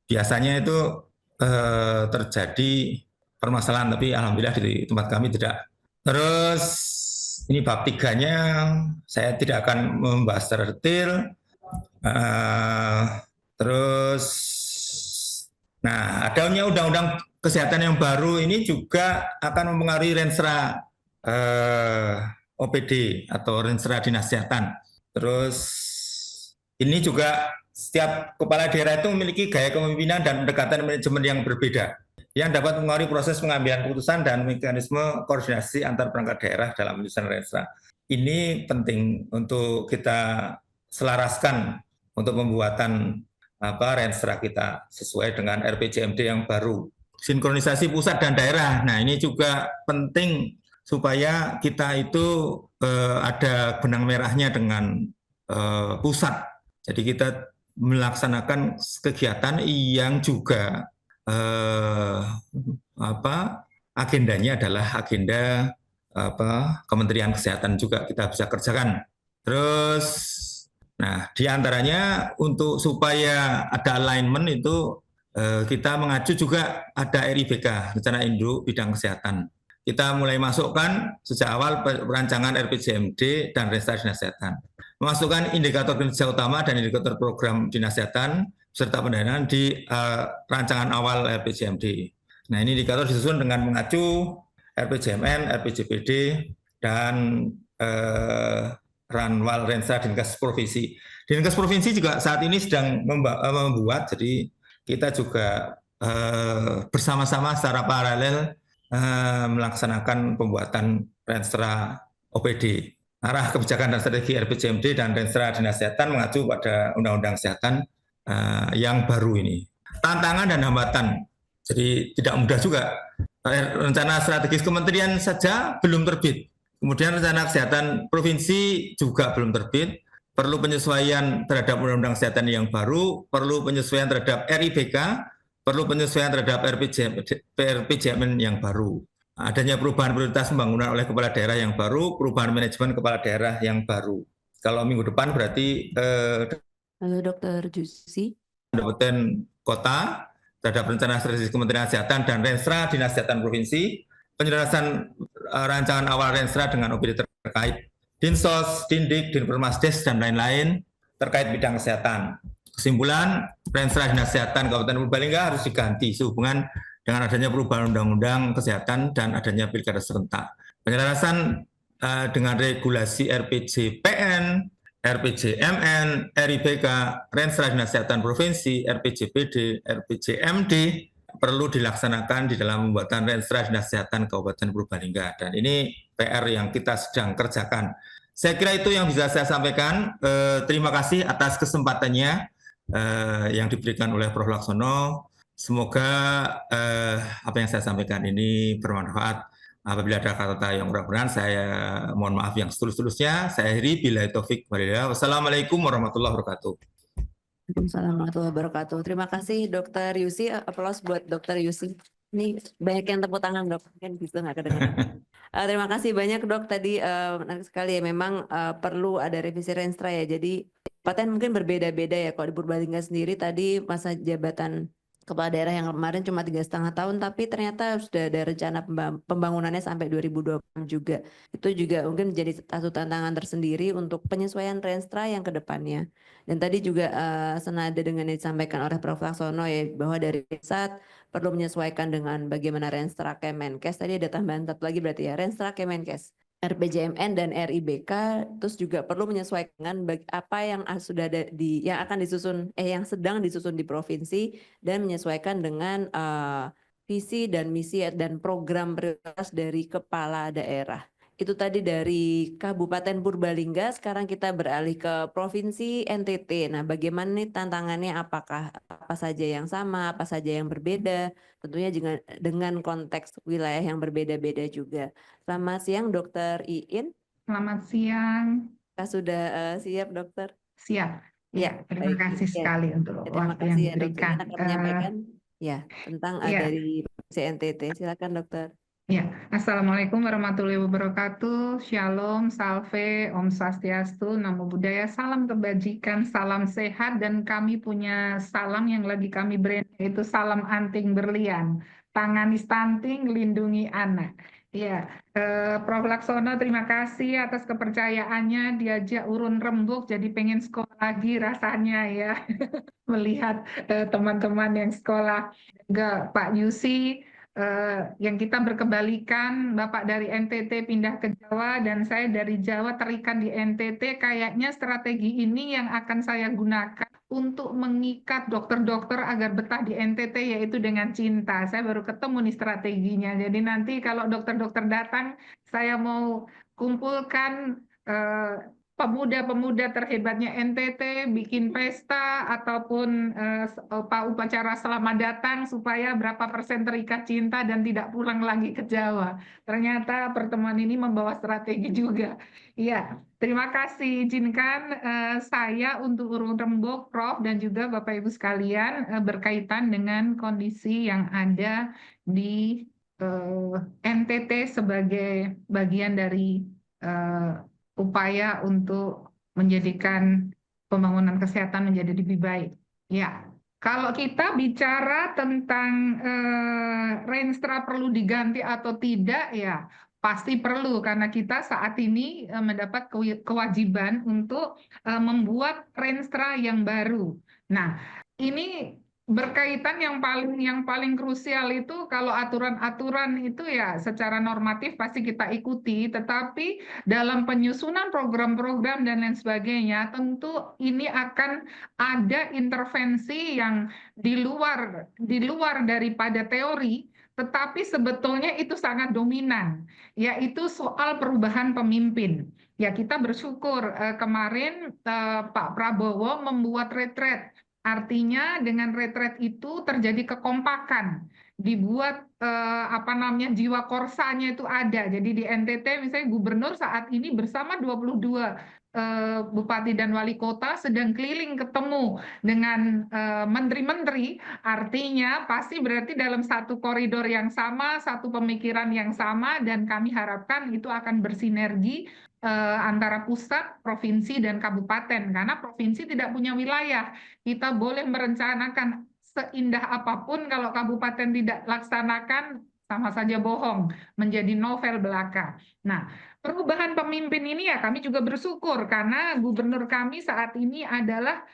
Biasanya itu terjadi permasalahan, tapi alhamdulillah di tempat kami tidak. Terus ini bab 3-nya saya tidak akan membahas secara detail. Terus, nah adanya undang-undang kesehatan yang baru ini juga akan mempengaruhi Renstra OPD atau Renstra Dinas Kesehatan. Terus ini juga setiap kepala daerah itu memiliki gaya kepemimpinan dan pendekatan manajemen yang berbeda yang dapat mengaruhi proses pengambilan keputusan dan mekanisme koordinasi antar perangkat daerah dalam menyusun Renstra. Ini penting untuk kita selaraskan untuk pembuatan Renstra kita sesuai dengan RPJMD yang baru. Sinkronisasi pusat dan daerah. Nah, ini juga penting supaya kita itu ada benang merahnya dengan pusat. Jadi kita melaksanakan kegiatan yang juga agendanya adalah agenda Kementerian Kesehatan juga kita bisa kerjakan. Terus, nah diantaranya untuk supaya ada alignment itu kita mengacu juga ada RIBK, Rencana Induk Bidang Kesehatan. Kita mulai masukkan sejak awal perancangan RPJMD dan Renstra Dinas Kesehatan. Memasukkan indikator kinerja utama dan indikator program Dinas Kesehatan serta pendanaan di rancangan awal RPJMD. Nah, ini indikator disusun dengan mengacu RPJMN, RPJPD, dan Ranwal Renstra Dinkes Provinsi. Dinkes Provinsi juga saat ini sedang membuat, jadi kita juga bersama-sama secara paralel melaksanakan pembuatan Renstra OPD. Arah kebijakan dan strategi RPJMD dan Renstra Dinas Kesehatan mengacu pada Undang-Undang Kesehatan yang baru ini. Tantangan dan hambatan, jadi tidak mudah juga. Rencana strategis kementerian saja belum terbit. Kemudian rencana kesehatan provinsi juga belum terbit. Perlu penyesuaian terhadap Undang-Undang Kesehatan yang baru, perlu penyesuaian terhadap RIBK, perlu penyesuaian terhadap RPJMN yang baru. Adanya perubahan prioritas pembangunan oleh kepala daerah yang baru, perubahan manajemen kepala daerah yang baru. Kalau minggu depan berarti Halo Dr. Jusi. Kabupaten kota terhadap rencana strategis Kementerian Kesehatan dan Renstra Dinas Kesehatan Provinsi, penyelesaian rancangan awal Renstra dengan OPD terkait, Dinsos, Dindik, Dinpermasdes, dan lain-lain terkait bidang kesehatan. Kesimpulan, Renstra Dinas Kesehatan Kabupaten Purbalingga harus diganti sehubungan dengan adanya perubahan Undang-Undang Kesehatan dan adanya pilkada serentak. Penyelesaian dengan regulasi RPJPN, RPJMN, RIBK, Renstra Dinas Kesehatan Provinsi, RPJPD, RPJMD perlu dilaksanakan di dalam pembuatan Renstra Dinas Kesehatan Kabupaten Purbalingga. Dan ini PR yang kita sedang kerjakan. Saya kira itu yang bisa saya sampaikan. Terima kasih atas kesempatannya yang diberikan oleh Prof. Laksono. Semoga apa yang saya sampaikan ini bermanfaat. Apabila ada kata-kata yang kurang-kurang, saya mohon maaf yang setulus-tulusnya. Saya akhiri, billahi taufik walhidayah. Wassalamualaikum warahmatullahi wabarakatuh. Waalaikumsalam warahmatullahi wabarakatuh. Terima kasih Dokter Yusi. Aplaus buat Dokter Yusi. Ini banyak yang tepuk tangan, Dok. Mungkin bisa nggak kedengaran. Terima kasih banyak, Dok. Tadi menarik sekali ya. Memang perlu ada revisi Renstra ya. Jadi paten mungkin berbeda-beda ya. Kalau di Purbalingga sendiri tadi masa jabatan kepala daerah yang kemarin cuma 3,5 tahun, tapi ternyata sudah ada rencana pembangunannya sampai 2026 juga. Itu juga mungkin menjadi satu tantangan tersendiri untuk penyesuaian Renstra yang ke depannya. Dan tadi juga senada dengan yang disampaikan oleh Prof. Laksono ya, bahwa dari pusat perlu menyesuaikan dengan bagaimana Renstra Kemenkes. Tadi ada tambahan satu lagi berarti ya, Renstra Kemenkes, RPJMN dan RIBK, terus juga perlu menyesuaikan apa yang sudah ada yang akan disusun yang sedang disusun di provinsi dan menyesuaikan dengan visi dan misi dan program prioritas dari kepala daerah. Itu tadi dari Kabupaten Purbalingga. Sekarang kita beralih ke Provinsi NTT. Nah, bagaimana nih tantangannya? Apakah apa saja yang sama, apa saja yang berbeda? Tentunya dengan konteks wilayah yang berbeda-beda juga. Selamat siang, Dokter Iin. Selamat siang. Kita sudah siap, Dokter? Siap. Ya, terima kasih ya. sekali untuk Terima waktu kasih yang ya, Dokter diberikan. Iin akan menyampaikan ya tentang dari Provinsi NTT. Silakan, Dokter. Ya, Assalamualaikum warahmatullahi wabarakatuh. Shalom, salve, Om Swastiastu, Namo Buddhaya, salam kebajikan, salam sehat, dan kami punya salam yang lagi kami beri, yaitu salam anting berlian. Tangani stunting, lindungi anak. Ya, Prof. Laksono, terima kasih atas kepercayaannya, diajak urun rembuk, jadi pengen sekolah lagi rasanya ya, melihat teman-teman yang sekolah. Juga Pak Yusi, yang kita berkebalikan, Bapak dari NTT pindah ke Jawa dan saya dari Jawa terikat di NTT. Kayaknya strategi ini yang akan saya gunakan untuk mengikat dokter-dokter agar betah di NTT, yaitu dengan cinta. Saya baru ketemu nih strateginya. Jadi nanti kalau dokter-dokter datang, saya mau kumpulkan pemuda-pemuda terhebatnya NTT, bikin pesta ataupun upacara selamat datang supaya berapa persen terikat cinta dan tidak pulang lagi ke Jawa. Ternyata pertemuan ini membawa strategi juga. Iya, terima kasih. Izinkan saya untuk urun rembuk, Prof, dan juga Bapak Ibu sekalian berkaitan dengan kondisi yang ada di NTT sebagai bagian dari upaya untuk menjadikan pembangunan kesehatan menjadi lebih baik. Ya, kalau kita bicara tentang Renstra perlu diganti atau tidak, ya pasti perlu karena kita saat ini mendapat kewajiban untuk membuat Renstra yang baru. Nah, ini berkaitan yang paling krusial itu kalau aturan-aturan itu ya secara normatif pasti kita ikuti, tetapi dalam penyusunan program-program dan lain sebagainya tentu ini akan ada intervensi yang di luar daripada teori, tetapi sebetulnya itu sangat dominan, yaitu soal perubahan pemimpin. Ya, kita bersyukur kemarin Pak Prabowo membuat retret. Artinya dengan retret itu terjadi kekompakan, dibuat jiwa korsanya itu ada. Jadi di NTT misalnya gubernur saat ini bersama 22 bupati dan wali kota sedang keliling ketemu dengan menteri-menteri, artinya pasti berarti dalam satu koridor yang sama, satu pemikiran yang sama, dan kami harapkan itu akan bersinergi antara pusat, provinsi, dan kabupaten, karena provinsi tidak punya wilayah. Kita boleh merencanakan seindah apapun kalau kabupaten tidak laksanakan sama saja bohong, menjadi novel belaka. Nah, perubahan pemimpin ini ya kami juga bersyukur karena gubernur kami saat ini adalah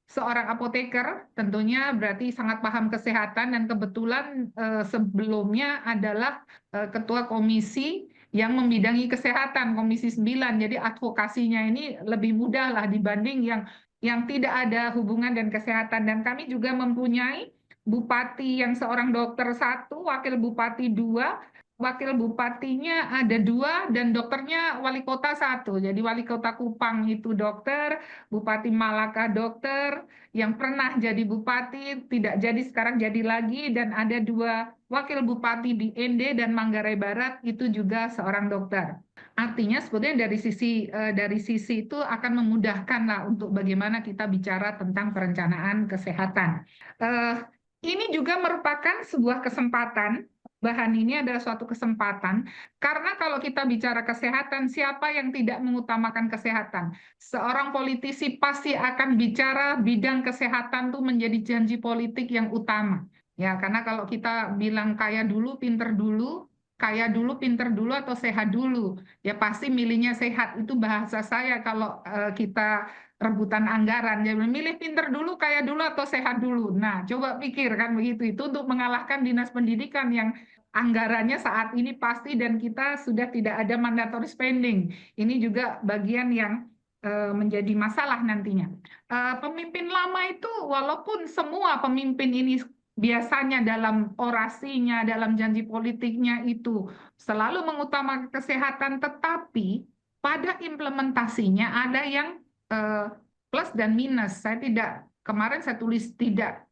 seorang apoteker, tentunya berarti sangat paham kesehatan dan kebetulan sebelumnya adalah ketua komisi yang membidangi kesehatan, Komisi 9. Jadi advokasinya ini lebih mudah lah dibanding yang tidak ada hubungan dan kesehatan. Dan kami juga mempunyai bupati yang seorang dokter 1, wakil bupati 2, wakil bupatinya ada 2, dan dokternya wali kota 1. Jadi wali kota Kupang itu dokter, bupati Malaka dokter, yang pernah jadi bupati, tidak jadi sekarang jadi lagi, dan ada 2 wakil bupati di Ende dan Manggarai Barat itu juga seorang dokter. Artinya sebetulnya dari sisi itu akan memudahkan lah untuk bagaimana kita bicara tentang perencanaan kesehatan. Ini juga merupakan sebuah kesempatan, bahan ini adalah suatu kesempatan, karena kalau kita bicara kesehatan, siapa yang tidak mengutamakan kesehatan? Seorang politisi pasti akan bicara bidang kesehatan itu menjadi janji politik yang utama. Ya, karena kalau kita bilang kaya dulu, pinter dulu, kaya dulu, pinter dulu, atau sehat dulu, ya pasti milihnya sehat. Itu bahasa saya kalau kita rebutan anggaran, jadi milih pinter dulu, kaya dulu, atau sehat dulu. Nah, coba pikir kan begitu, itu untuk mengalahkan dinas pendidikan yang anggarannya saat ini pasti dan kita sudah tidak ada mandatory spending. Ini juga bagian yang menjadi masalah nantinya. Pemimpin lama itu walaupun semua pemimpin ini biasanya dalam orasinya, dalam janji politiknya itu selalu mengutamakan kesehatan, tetapi pada implementasinya ada yang plus dan minus. Kemarin saya tulis tidak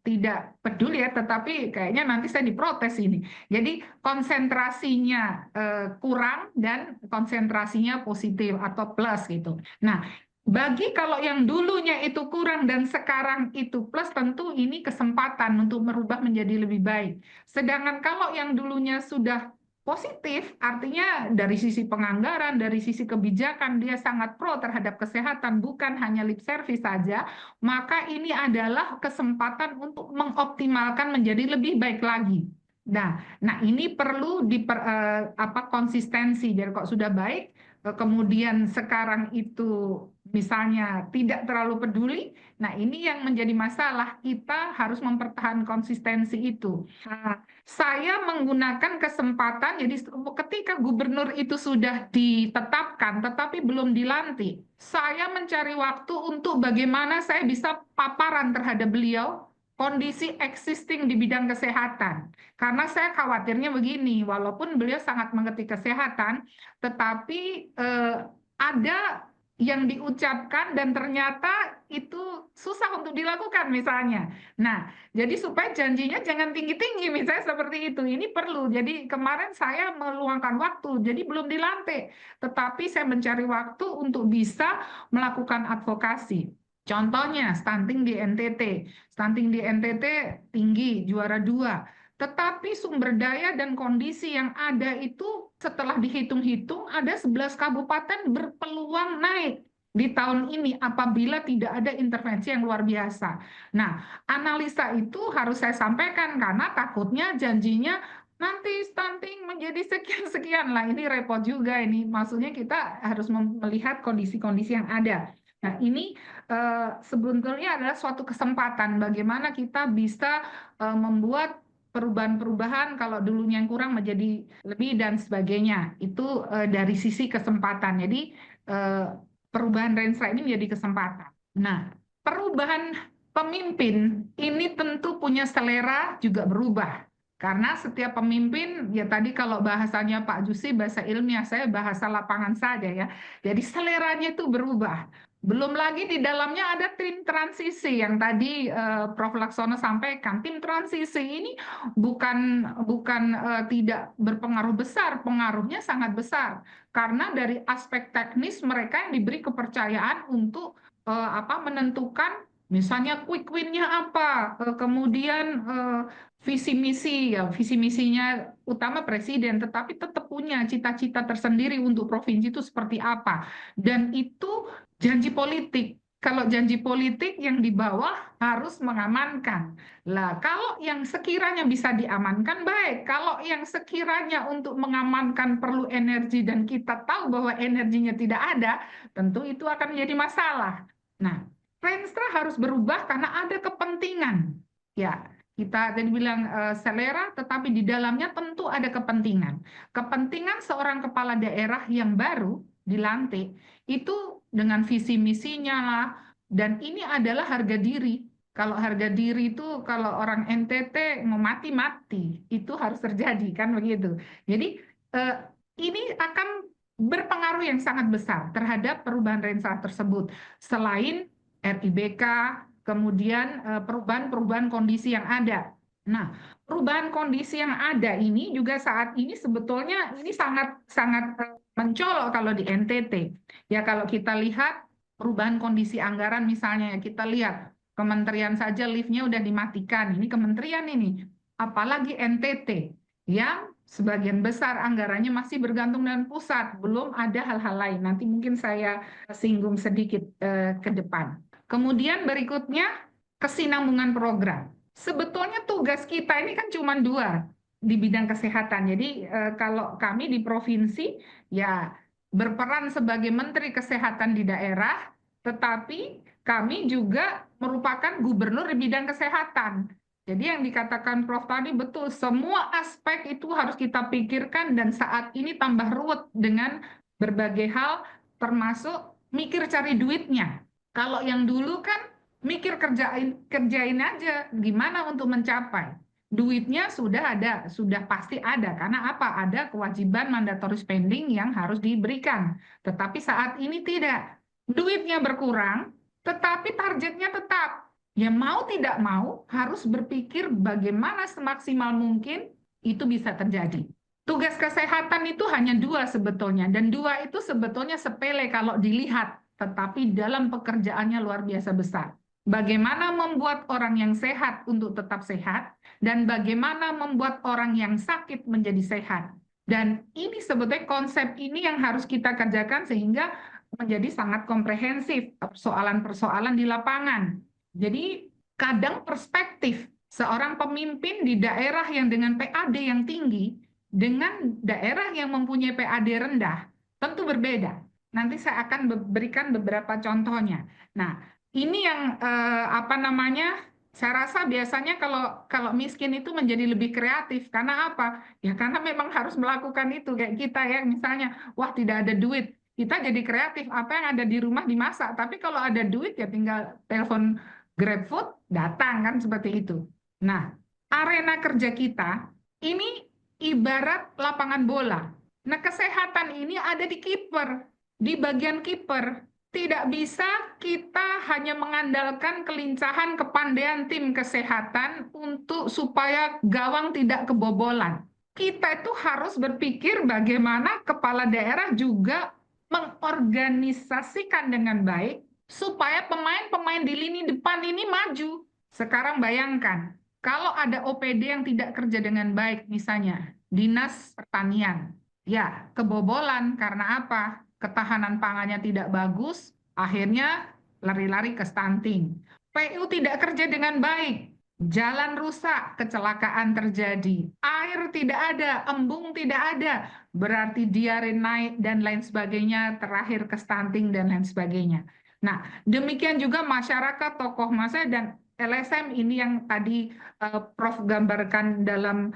peduli ya, tetapi kayaknya nanti saya diprotes ini. Jadi konsentrasinya kurang dan konsentrasinya positif atau plus gitu. Nah, bagi kalau yang dulunya itu kurang dan sekarang itu plus, tentu ini kesempatan untuk merubah menjadi lebih baik. Sedangkan kalau yang dulunya sudah positif, artinya dari sisi penganggaran, dari sisi kebijakan, dia sangat pro terhadap kesehatan, bukan hanya lip service saja, maka ini adalah kesempatan untuk mengoptimalkan menjadi lebih baik lagi. Nah ini perlu konsistensi, jadi kok sudah baik, kemudian sekarang itu misalnya tidak terlalu peduli, nah ini yang menjadi masalah, kita harus mempertahankan konsistensi itu. Nah, saya menggunakan kesempatan, jadi ketika gubernur itu sudah ditetapkan tetapi belum dilantik, saya mencari waktu untuk bagaimana saya bisa paparan terhadap beliau kondisi existing di bidang kesehatan. Karena saya khawatirnya begini, walaupun beliau sangat mengerti kesehatan, tetapi ada yang diucapkan dan ternyata itu susah untuk dilakukan misalnya. Nah, jadi supaya janjinya jangan tinggi-tinggi misalnya seperti itu. Ini perlu. Jadi kemarin saya meluangkan waktu, jadi belum dilantik. Tetapi saya mencari waktu untuk bisa melakukan advokasi. Contohnya stunting di NTT. Stunting di NTT tinggi, juara 2. Tetapi sumber daya dan kondisi yang ada itu setelah dihitung-hitung ada 11 kabupaten berpeluang naik di tahun ini apabila tidak ada intervensi yang luar biasa. Nah, analisa itu harus saya sampaikan karena takutnya janjinya nanti stunting menjadi sekian-sekian lah. Ini repot juga ini. Maksudnya kita harus melihat kondisi-kondisi yang ada. Nah, ini sebetulnya adalah suatu kesempatan bagaimana kita bisa membuat perubahan-perubahan kalau dulunya yang kurang menjadi lebih dan sebagainya. Itu dari sisi kesempatan. Jadi perubahan Renstra ini menjadi kesempatan. Nah, perubahan pemimpin ini tentu punya selera juga berubah. Karena setiap pemimpin, ya tadi kalau bahasanya Pak Jussi, bahasa ilmiah, saya bahasa lapangan saja ya. Jadi seleranya itu berubah. Belum lagi di dalamnya ada tim transisi yang tadi Prof. Laksono sampaikan. Tim transisi ini bukan tidak berpengaruh besar, pengaruhnya sangat besar. Karena dari aspek teknis mereka yang diberi kepercayaan untuk menentukan misalnya quick win-nya apa, kemudian visi misi, ya visi misinya utama presiden, tetapi tetap punya cita-cita tersendiri untuk provinsi itu seperti apa. Dan itu janji politik. Kalau janji politik yang di bawah harus mengamankan. Lah, kalau yang sekiranya bisa diamankan, baik. Kalau yang sekiranya untuk mengamankan perlu energi dan kita tahu bahwa energinya tidak ada, tentu itu akan menjadi masalah. Nah, Renstra harus berubah karena ada kepentingan. Ya, kita tadi bilang selera, tetapi di dalamnya tentu ada kepentingan. Kepentingan seorang kepala daerah yang baru dilantik itu dengan visi misinya lah, dan ini adalah harga diri. Kalau harga diri itu kalau orang NTT mau mati-mati, itu harus terjadi kan begitu. Jadi ini akan berpengaruh yang sangat besar terhadap perubahan Renstra tersebut. Selain RIBK, kemudian perubahan-perubahan kondisi yang ada. Nah, perubahan kondisi yang ada ini juga saat ini sebetulnya ini sangat mencolok kalau di NTT. Ya kalau kita lihat perubahan kondisi anggaran misalnya, ya kita lihat kementerian saja liftnya udah dimatikan. Ini kementerian ini, apalagi NTT yang sebagian besar anggarannya masih bergantung dengan pusat, belum ada hal-hal lain. Nanti mungkin saya singgung sedikit ke depan. Kemudian berikutnya kesinambungan program. Sebetulnya tugas kita ini kan cuma dua di bidang kesehatan. Jadi kalau kami di provinsi ya berperan sebagai Menteri Kesehatan di daerah, tetapi kami juga merupakan gubernur di bidang kesehatan. Jadi yang dikatakan Prof tadi betul, semua aspek itu harus kita pikirkan dan saat ini tambah ruwet dengan berbagai hal termasuk mikir cari duitnya. Kalau yang dulu kan mikir kerjain aja gimana untuk mencapai. Duitnya sudah ada, sudah pasti ada. Karena apa? Ada kewajiban mandatory spending yang harus diberikan. Tetapi saat ini tidak. Duitnya berkurang, tetapi targetnya tetap. Ya mau tidak mau harus berpikir bagaimana semaksimal mungkin itu bisa terjadi. Tugas kesehatan itu hanya dua sebetulnya. Dan dua itu sebetulnya sepele kalau dilihat. Tetapi dalam pekerjaannya luar biasa besar. Bagaimana membuat orang yang sehat untuk tetap sehat, dan bagaimana membuat orang yang sakit menjadi sehat. Dan ini sebetulnya konsep ini yang harus kita kerjakan sehingga menjadi sangat komprehensif persoalan-persoalan di lapangan. Jadi kadang perspektif seorang pemimpin di daerah yang dengan PAD yang tinggi dengan daerah yang mempunyai PAD rendah tentu berbeda. Nanti saya akan berikan beberapa contohnya. Nah, ini yang saya rasa biasanya kalau miskin itu menjadi lebih kreatif. Karena apa? Ya karena memang harus melakukan itu. Kayak kita ya misalnya, wah tidak ada duit. Kita jadi kreatif, apa yang ada di rumah dimasak. Tapi kalau ada duit ya tinggal telepon GrabFood, datang kan seperti itu. Nah, arena kerja kita ini ibarat lapangan bola. Nah, kesehatan ini ada di kiper, di bagian kiper. Tidak bisa kita hanya mengandalkan kelincahan kepandaian tim kesehatan untuk supaya gawang tidak kebobolan. Kita itu harus berpikir bagaimana kepala daerah juga mengorganisasikan dengan baik supaya pemain-pemain di lini depan ini maju. Sekarang bayangkan, kalau ada OPD yang tidak kerja dengan baik, misalnya Dinas Pertanian, ya kebobolan karena apa? Ketahanan pangannya tidak bagus, akhirnya lari-lari ke stunting. PU tidak kerja dengan baik, jalan rusak, kecelakaan terjadi, air tidak ada, embung tidak ada, berarti diare naik dan lain sebagainya, terakhir ke stunting dan lain sebagainya. Nah, demikian juga masyarakat, tokoh massa dan LSM ini yang tadi Prof gambarkan dalam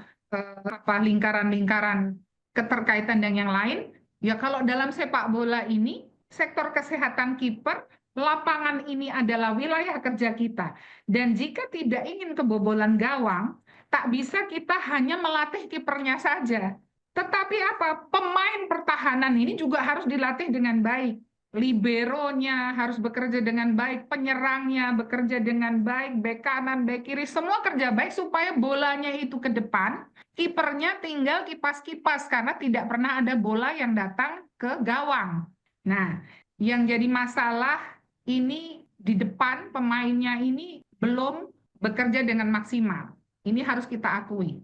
lingkaran-lingkaran keterkaitan dan yang lain. Ya kalau dalam sepak bola ini, sektor kesehatan kiper, lapangan ini adalah wilayah kerja kita. Dan jika tidak ingin kebobolan gawang, tak bisa kita hanya melatih kipernya saja. Tetapi apa? Pemain pertahanan ini juga harus dilatih dengan baik. Liberonya harus bekerja dengan baik, penyerangnya bekerja dengan baik, bek kanan, bek kiri, semua kerja baik supaya bolanya itu ke depan, kipernya tinggal kipas-kipas karena tidak pernah ada bola yang datang ke gawang. Nah, yang jadi masalah ini di depan pemainnya ini belum bekerja dengan maksimal. Ini harus kita akui.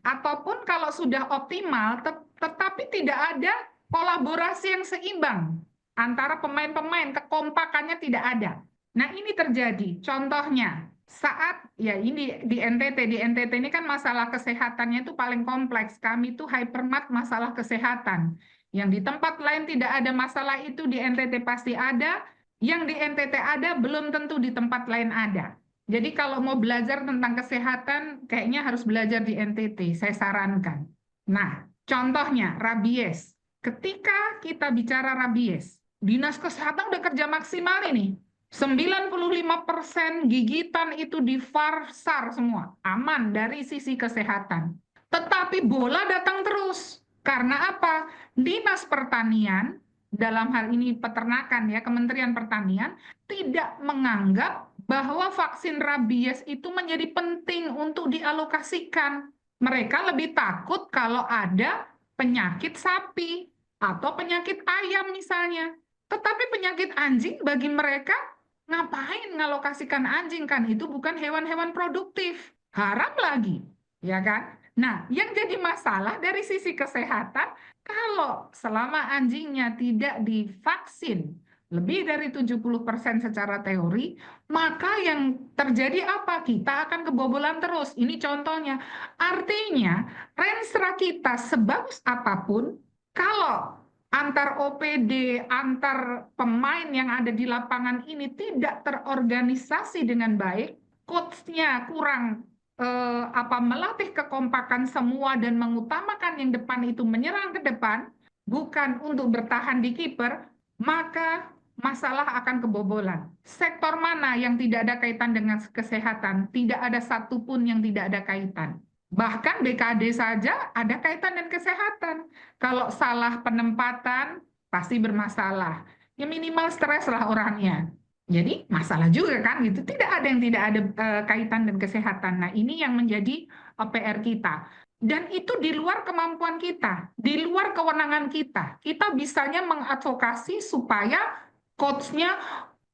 Ataupun kalau sudah optimal, tetapi tidak ada kolaborasi yang seimbang antara pemain-pemain, kekompakannya tidak ada. Nah, ini terjadi. Contohnya, saat ya ini di NTT ini kan masalah kesehatannya itu paling kompleks. Kami itu hypermat masalah kesehatan. Yang di tempat lain tidak ada masalah itu, di NTT pasti ada. Yang di NTT ada belum tentu di tempat lain ada. Jadi kalau mau belajar tentang kesehatan, kayaknya harus belajar di NTT, saya sarankan. Nah, contohnya rabies. Ketika kita bicara rabies, Dinas Kesehatan udah kerja maksimal ini. 95% gigitan itu di FAR-SAR semua, aman dari sisi kesehatan. Tetapi bola datang terus. Karena apa? Dinas Pertanian, dalam hal ini peternakan ya, Kementerian Pertanian, tidak menganggap bahwa vaksin rabies itu menjadi penting untuk dialokasikan. Mereka lebih takut kalau ada penyakit sapi atau penyakit ayam misalnya. Tetapi penyakit anjing bagi mereka, ngapain ngalokasikan anjing, kan itu bukan hewan-hewan produktif, haram lagi, ya kan? Nah, yang jadi masalah dari sisi kesehatan, kalau selama anjingnya tidak divaksin lebih dari 70% secara teori, maka yang terjadi apa? Kita akan kebobolan terus. Ini contohnya. Artinya, renstra kita sebagus apapun, kalau antar OPD, antar pemain yang ada di lapangan ini tidak terorganisasi dengan baik, coach-nya kurang melatih kekompakan semua dan mengutamakan yang depan itu menyerang ke depan, bukan untuk bertahan di kiper, maka masalah akan kebobolan. Sektor mana yang tidak ada kaitan dengan kesehatan? Tidak ada satupun yang tidak ada kaitan. Bahkan BKD saja ada kaitan dengan kesehatan. Kalau salah penempatan, pasti bermasalah. Ya minimal stres lah orangnya. Jadi masalah juga kan gitu. Tidak ada yang tidak ada kaitan dengan kesehatan. Nah, ini yang menjadi PR kita. Dan itu di luar kemampuan kita, di luar kewenangan kita. Kita bisanya mengadvokasi supaya coach-nya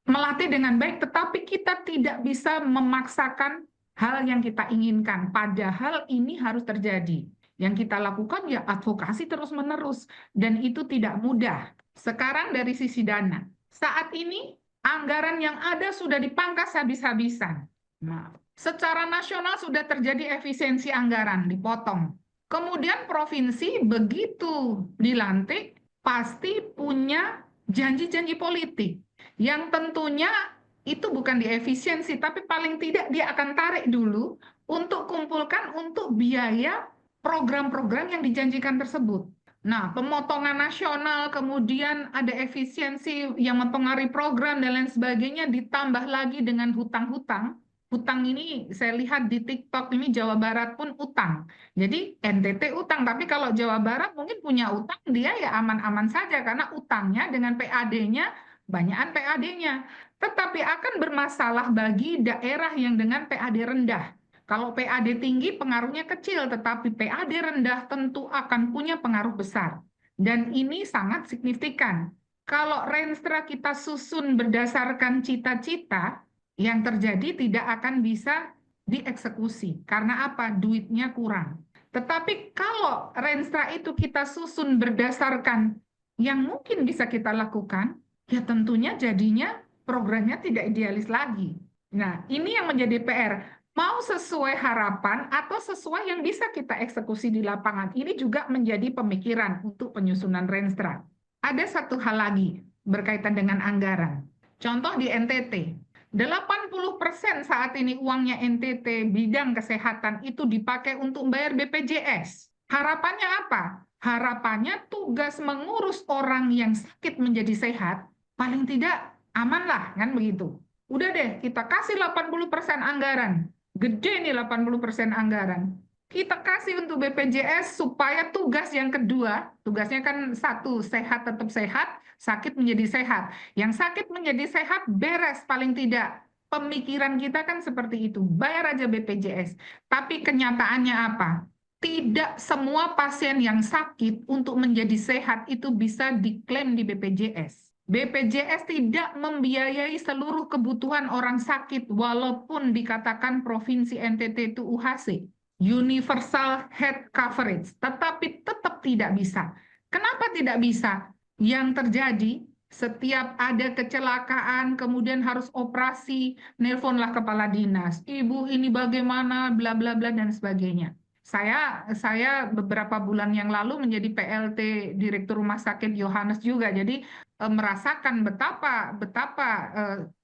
melatih dengan baik, tetapi kita tidak bisa memaksakan hal yang kita inginkan. Padahal ini harus terjadi. Yang kita lakukan ya advokasi terus-menerus. Dan itu tidak mudah. Sekarang dari sisi dana. Saat ini anggaran yang ada sudah dipangkas habis-habisan. Nah, secara nasional sudah terjadi efisiensi anggaran, dipotong. Kemudian provinsi begitu dilantik, pasti punya janji-janji politik. Yang tentunya itu bukan di efisiensi, tapi paling tidak dia akan tarik dulu untuk kumpulkan untuk biaya program-program yang dijanjikan tersebut. Nah, pemotongan nasional, kemudian ada efisiensi yang mempengaruhi program dan lain sebagainya, ditambah lagi dengan hutang-hutang. Hutang ini saya lihat di TikTok ini Jawa Barat pun utang. Jadi NTT utang, tapi kalau Jawa Barat mungkin punya utang, dia ya aman-aman saja karena utangnya dengan PAD-nya, banyakan PAD-nya. Tetapi akan bermasalah bagi daerah yang dengan PAD rendah. Kalau PAD tinggi pengaruhnya kecil, tetapi PAD rendah tentu akan punya pengaruh besar. Dan ini sangat signifikan. Kalau renstra kita susun berdasarkan cita-cita, yang terjadi tidak akan bisa dieksekusi. Karena apa? Duitnya kurang. Tetapi kalau renstra itu kita susun berdasarkan yang mungkin bisa kita lakukan, ya tentunya jadinya programnya tidak idealis lagi. Nah, ini yang menjadi PR. Mau sesuai harapan atau sesuai yang bisa kita eksekusi di lapangan. Ini juga menjadi pemikiran untuk penyusunan renstra. Ada satu hal lagi berkaitan dengan anggaran. Contoh di NTT, 80% saat ini uangnya NTT bidang kesehatan itu dipakai untuk bayar BPJS. Harapannya apa? Harapannya tugas mengurus orang yang sakit menjadi sehat, paling tidak aman lah, kan begitu. Udah deh, kita kasih 80% anggaran. Gede nih 80% anggaran. Kita kasih untuk BPJS supaya tugas yang kedua, tugasnya kan satu, sehat tetap sehat, sakit menjadi sehat. Yang sakit menjadi sehat beres paling tidak. Pemikiran kita kan seperti itu, bayar aja BPJS. Tapi kenyataannya apa? Tidak semua pasien yang sakit untuk menjadi sehat itu bisa diklaim di BPJS. BPJS tidak membiayai seluruh kebutuhan orang sakit walaupun dikatakan provinsi NTT itu UHC. Universal Health Coverage, tetapi tetap tidak bisa. Kenapa tidak bisa? Yang terjadi, Setiap ada kecelakaan, kemudian harus operasi, nelponlah kepala dinas. Ibu ini bagaimana, bla bla bla dan sebagainya. Saya beberapa bulan yang lalu menjadi PLT Direktur Rumah Sakit Yohanes juga, jadi merasakan betapa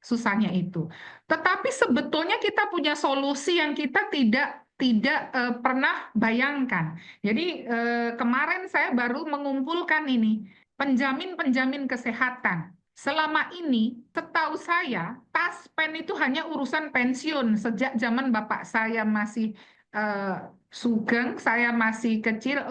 susahnya itu. Tetapi sebetulnya kita punya solusi yang kita tidak pernah bayangkan. Jadi kemarin saya baru mengumpulkan ini penjamin kesehatan. Selama ini, setahu saya, taspen itu hanya urusan pensiun. Sejak zaman bapak saya masih sugeng, saya masih kecil,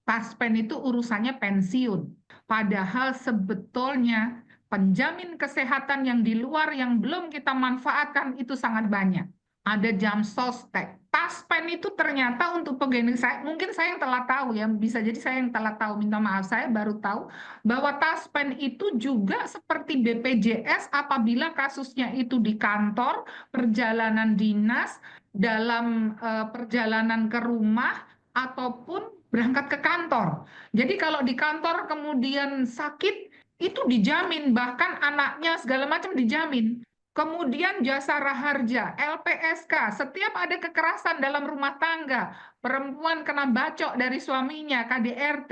taspen itu urusannya pensiun. Padahal sebetulnya penjamin kesehatan yang di luar yang belum kita manfaatkan itu sangat banyak. Ada jam sostek. Taspen itu ternyata untuk pegawai saya, mungkin saya yang telah tahu ya, bisa jadi saya yang telah tahu, minta maaf, saya baru tahu bahwa taspen itu juga seperti BPJS apabila kasusnya itu di kantor, perjalanan dinas, dalam perjalanan ke rumah, ataupun berangkat ke kantor. Jadi kalau di kantor kemudian sakit, itu dijamin, bahkan anaknya segala macam dijamin. Kemudian jasa raharja, LPSK, setiap ada kekerasan dalam rumah tangga, perempuan kena bacok dari suaminya, KDRT,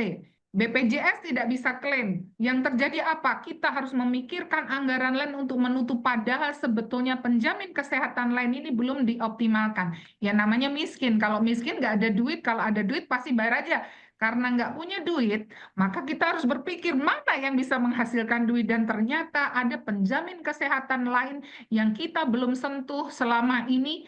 BPJS tidak bisa klaim. Yang terjadi apa? Kita harus memikirkan anggaran lain untuk menutup, padahal sebetulnya penjamin kesehatan lain ini belum dioptimalkan. Ya namanya miskin, kalau miskin nggak ada duit, kalau ada duit pasti bayar aja. Karena nggak punya duit, maka kita harus berpikir mana yang bisa menghasilkan duit, dan ternyata ada penjamin kesehatan lain yang kita belum sentuh selama ini.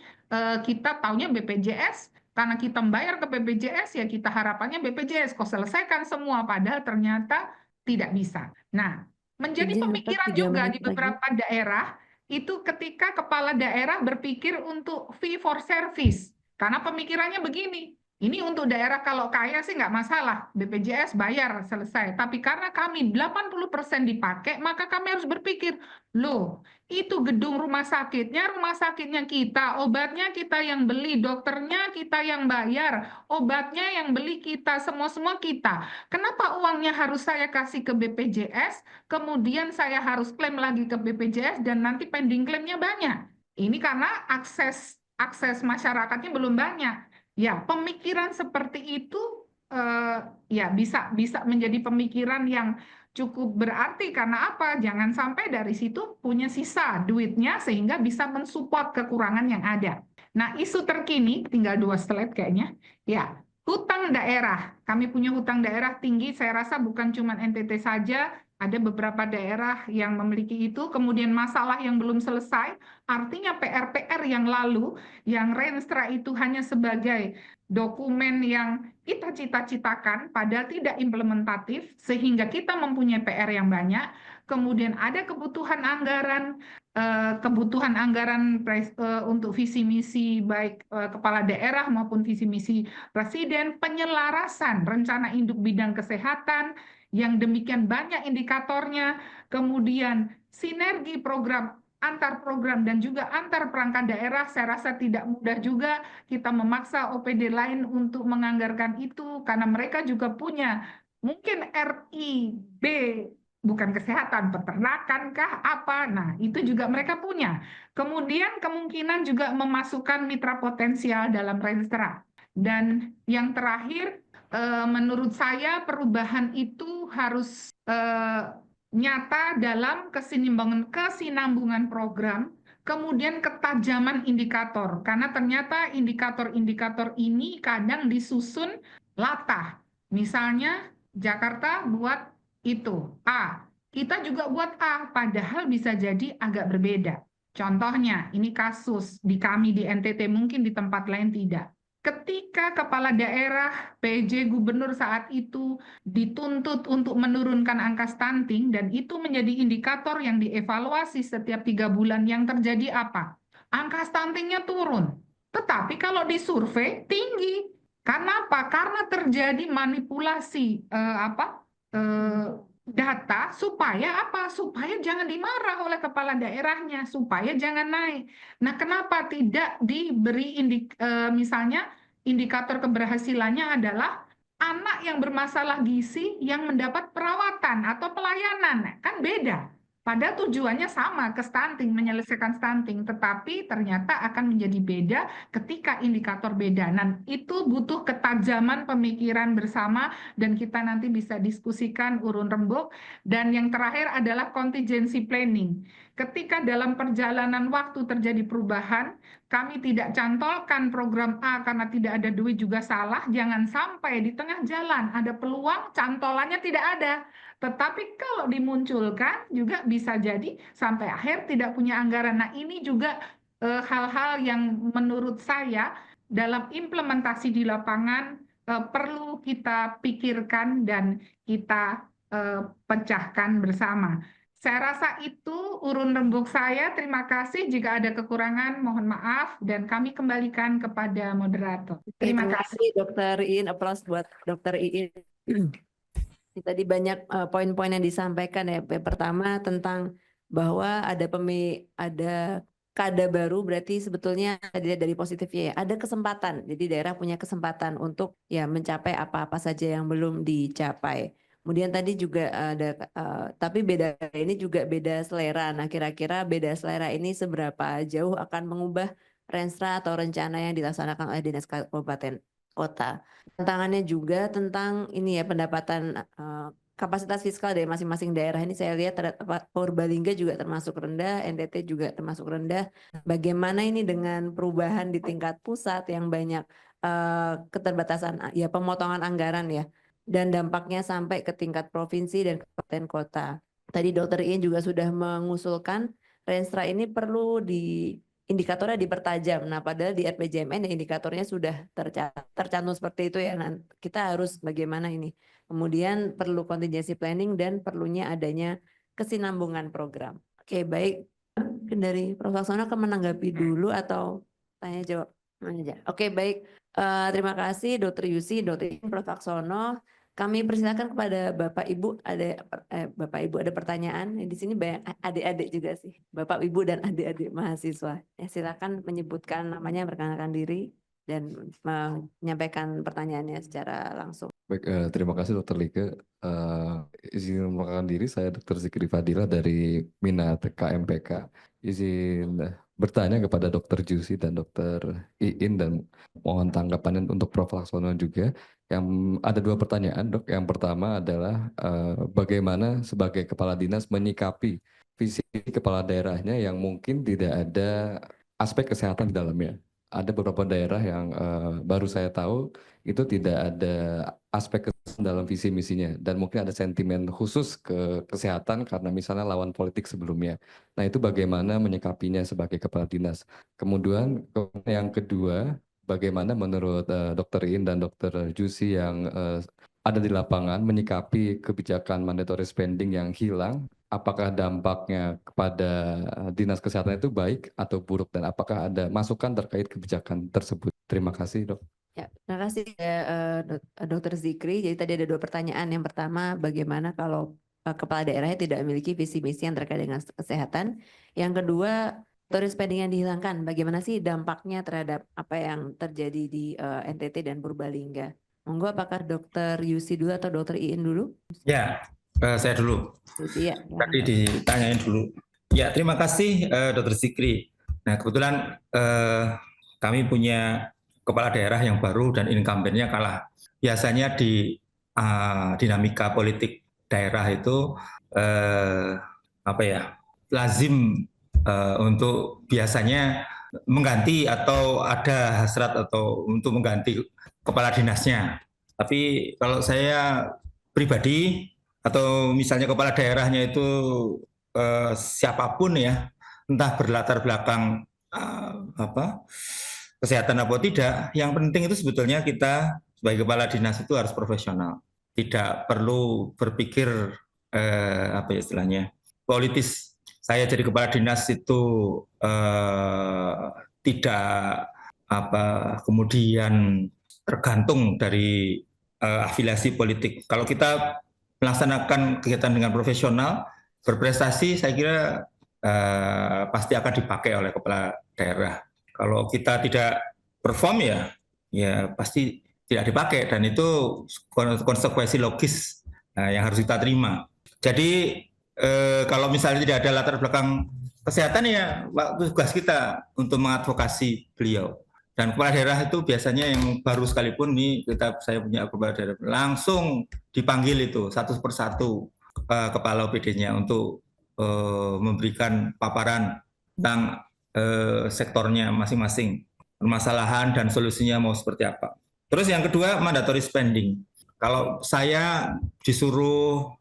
Kita taunya BPJS, karena kita membayar ke BPJS, ya kita harapannya BPJS kok selesaikan semua, padahal ternyata tidak bisa. Nah, menjadi Izin dapat pemikiran 3 juga menit di lagi. beberapa daerah, itu ketika kepala daerah berpikir untuk fee for service. Karena pemikirannya begini, ini untuk daerah kalau kaya sih nggak masalah, BPJS bayar selesai. Tapi karena kami 80% dipakai, maka kami harus berpikir, loh, itu gedung rumah sakitnya kita, obatnya kita yang beli, dokternya kita yang bayar, obatnya yang beli kita, semua kita. Kenapa uangnya harus saya kasih ke BPJS, kemudian saya harus klaim lagi ke BPJS, dan nanti pending klaimnya banyak? Ini karena akses masyarakatnya belum banyak. Ya, pemikiran seperti itu ya bisa menjadi pemikiran yang cukup berarti. Karena apa? Jangan sampai dari situ punya sisa duitnya sehingga bisa mensupport kekurangan yang ada. Nah, isu terkini, tinggal 2 slide kayaknya. Ya, hutang daerah. Kami punya hutang daerah tinggi, saya rasa bukan cuma NTT saja, ada beberapa daerah yang memiliki itu. Kemudian masalah yang belum selesai, artinya PR-PR yang lalu, yang Renstra itu hanya sebagai dokumen yang kita cita-citakan, padahal tidak implementatif, sehingga kita mempunyai PR yang banyak. Kemudian ada kebutuhan anggaran untuk visi misi baik kepala daerah maupun visi misi presiden, penyelarasan rencana induk bidang kesehatan yang demikian banyak indikatornya, kemudian sinergi program antar program dan juga antar perangkat daerah. Saya rasa tidak mudah juga kita memaksa OPD lain untuk menganggarkan itu, karena mereka juga punya mungkin RIB, bukan kesehatan, peternakan kah apa, nah itu juga mereka punya. Kemudian kemungkinan juga memasukkan mitra potensial dalam Renstra. Dan yang terakhir, menurut saya perubahan itu harus nyata dalam kesinambungan program, kemudian ketajaman indikator. Karena ternyata indikator-indikator ini kadang disusun latah. Misalnya Jakarta buat itu A, kita juga buat A, padahal bisa jadi agak berbeda. Contohnya, ini kasus di kami di NTT, mungkin di tempat lain tidak. Ketika kepala daerah, PJ gubernur saat itu dituntut untuk menurunkan angka stunting, dan itu menjadi indikator yang dievaluasi setiap 3 bulan, yang terjadi apa? Angka stuntingnya turun. Tetapi kalau disurvei tinggi. Karena apa? Karena terjadi manipulasi data supaya apa? Supaya jangan dimarah oleh kepala daerahnya, supaya jangan naik. Nah, kenapa tidak diberi misalnya indikator keberhasilannya adalah anak yang bermasalah gizi yang mendapat perawatan atau pelayanan, kan beda. Pada tujuannya sama, ke stunting, menyelesaikan stunting, tetapi ternyata akan menjadi beda ketika indikator beda. Dan itu butuh ketajaman pemikiran bersama, dan kita nanti bisa diskusikan urun rembuk. Dan yang terakhir adalah contingency planning. Ketika dalam perjalanan waktu terjadi perubahan, kami tidak cantolkan program A karena tidak ada duit juga salah. Jangan sampai di tengah jalan ada peluang, cantolannya tidak ada. Tetapi kalau dimunculkan juga bisa jadi sampai akhir tidak punya anggaran. Nah, ini juga hal-hal yang menurut saya dalam implementasi di lapangan perlu kita pikirkan dan kita pecahkan bersama. Saya rasa itu urun rembuk saya. Terima kasih. Jika ada kekurangan, mohon maaf. Dan kami kembalikan kepada moderator. Terima kasih. Dr. Iin, aplaus buat Dr. Iin. Tadi banyak poin-poin yang disampaikan ya. Pertama tentang bahwa ada kada baru, berarti sebetulnya dari positifnya ya, ada kesempatan. Jadi daerah punya kesempatan untuk ya mencapai apa-apa saja yang belum dicapai. Kemudian tadi juga ada, tapi beda ini juga beda selera. Nah, kira-kira beda selera ini seberapa jauh akan mengubah renstra atau rencana yang dilaksanakan oleh Dinas Kabupaten Kota. Tantangannya juga tentang ini ya, pendapatan kapasitas fiskal dari masing-masing daerah. Ini saya lihat Purbalingga juga termasuk rendah, NTT juga termasuk rendah. Bagaimana ini dengan perubahan di tingkat pusat yang banyak keterbatasan ya, pemotongan anggaran ya, dan dampaknya sampai ke tingkat provinsi dan kabupaten kota. Tadi Dr. Iin juga sudah mengusulkan renstra ini perlu indikatornya dipertajam. Nah, padahal di RPJMN indikatornya sudah tercantum seperti itu ya. Nah, kita harus bagaimana ini. Kemudian perlu contingency planning dan perlunya adanya kesinambungan program. Oke, baik. Mungkin dari Prof. Laksono akan menanggapi dulu atau tanya jawab aja. Oke, baik. Terima kasih Dr. Yusi, Dr. Prof. Laksono. Kami persilakan kepada Bapak Ibu, Bapak Ibu ada pertanyaan. Di sini banyak adik-adik juga sih, Bapak Ibu dan adik-adik mahasiswa. Ya, silakan menyebutkan namanya, perkenalkan diri dan menyampaikan pertanyaannya secara langsung. Baik, terima kasih Dr. Like. Izin memperkenalkan diri, saya Dr. Zikri Fadila dari Minat KMPK. Izin bertanya kepada Dr. Jusi dan Dr. Iin dan mohon tanggapannya untuk Prof. Laksono juga. Yang ada dua pertanyaan, Dok. Yang pertama adalah bagaimana sebagai kepala dinas menyikapi visi kepala daerahnya yang mungkin tidak ada aspek kesehatan di dalamnya. Ada beberapa daerah yang baru saya tahu itu tidak ada aspek kesehatan dalam visi misinya dan mungkin ada sentimen khusus ke kesehatan karena misalnya lawan politik sebelumnya. Nah, itu bagaimana menyikapinya sebagai kepala dinas. Kemudian yang kedua, bagaimana menurut Dr. Iin dan Dr. Jusi yang ada di lapangan menyikapi kebijakan mandatory spending yang hilang? Apakah dampaknya kepada dinas kesehatan itu baik atau buruk dan apakah ada masukan terkait kebijakan tersebut? Terima kasih, Dok. Ya, terima kasih Dr. Zikri. Jadi tadi ada dua pertanyaan. Yang pertama, bagaimana kalau kepala daerahnya tidak memiliki visi misi yang terkait dengan kesehatan? Yang kedua, mandatory spending yang dihilangkan, bagaimana sih dampaknya terhadap apa yang terjadi di NTT dan Purbalingga? Monggo, apakah Dr. Yusi dulu atau Dr. Iin dulu? Ya, saya dulu. Ya, tadi ditanyain dulu. Ya, terima kasih Dr. Zikri. Nah, kebetulan kami punya kepala daerah yang baru dan incumbent-nya kalah. Biasanya di dinamika politik daerah itu lazim untuk biasanya mengganti atau ada hasrat atau untuk mengganti kepala dinasnya. Tapi kalau saya pribadi atau misalnya kepala daerahnya itu siapapun ya, entah berlatar belakang kesehatan atau tidak, yang penting itu sebetulnya kita sebagai kepala dinas itu harus profesional, tidak perlu berpikir istilahnya politis. Saya jadi kepala dinas itu tidak kemudian tergantung dari afiliasi politik. Kalau kita melaksanakan kegiatan dengan profesional, berprestasi, saya kira pasti akan dipakai oleh kepala daerah. Kalau kita tidak perform ya pasti tidak dipakai, dan itu konsekuensi logis yang harus kita terima. Jadi kalau misalnya tidak ada latar belakang kesehatan, ya tugas kita untuk mengadvokasi beliau. Dan kepala daerah itu biasanya yang baru sekalipun nih, saya punya kepala daerah langsung dipanggil itu satu persatu kepala OPD-nya untuk memberikan paparan tentang sektornya masing-masing, permasalahan dan solusinya mau seperti apa. Terus yang kedua, mandatory spending. Kalau saya disuruh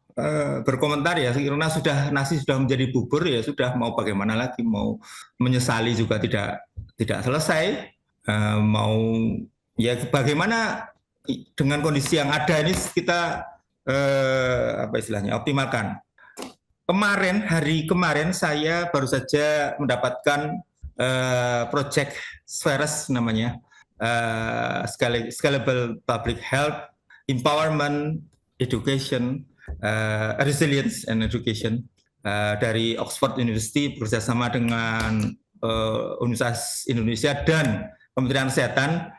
berkomentar, ya karena nasi sudah menjadi bubur, ya sudah, mau bagaimana lagi, mau menyesali juga tidak selesai. Mau ya bagaimana dengan kondisi yang ada ini kita optimalkan. Hari kemarin saya baru saja mendapatkan project SPHERES namanya, Scalable Public Health, Empowerment, Education, Resilience and Education, dari Oxford University bekerjasama dengan Universitas Indonesia dan Kementerian Kesehatan.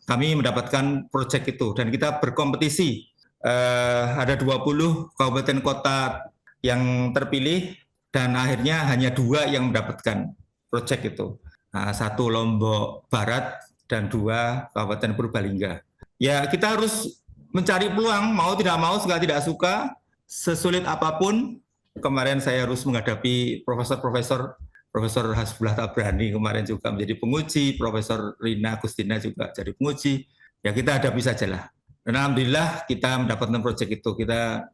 Kami mendapatkan proyek itu dan kita berkompetisi. Ada 20 kabupaten kota yang terpilih dan akhirnya hanya 2 yang mendapatkan proyek itu. Satu Lombok Barat dan 2 Kabupaten Purbalingga. Ya, kita harus mencari peluang, mau tidak mau, suka tidak suka, sesulit apapun. Kemarin saya harus menghadapi Profesor Hasbullah Tabrani kemarin juga menjadi penguji, Profesor Rina Agustina juga jadi penguji. Ya kita hadapi sajalah. Dan alhamdulillah kita mendapatkan proyek itu. Kita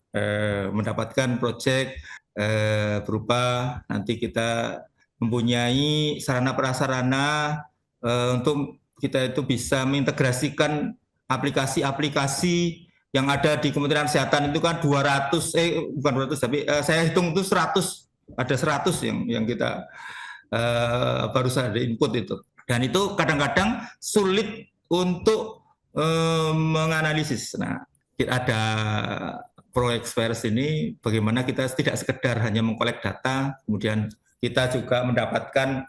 mendapatkan proyek berupa nanti kita mempunyai sarana prasarana untuk kita itu bisa mengintegrasikan aplikasi-aplikasi yang ada di Kementerian Kesehatan. Itu kan 200, tapi saya hitung itu 100. Ada 100 yang kita baru saja input itu. Dan itu kadang-kadang sulit untuk menganalisis. Nah, ada proyek SPHERES ini bagaimana kita tidak sekedar hanya mengkolek data, kemudian kita juga mendapatkan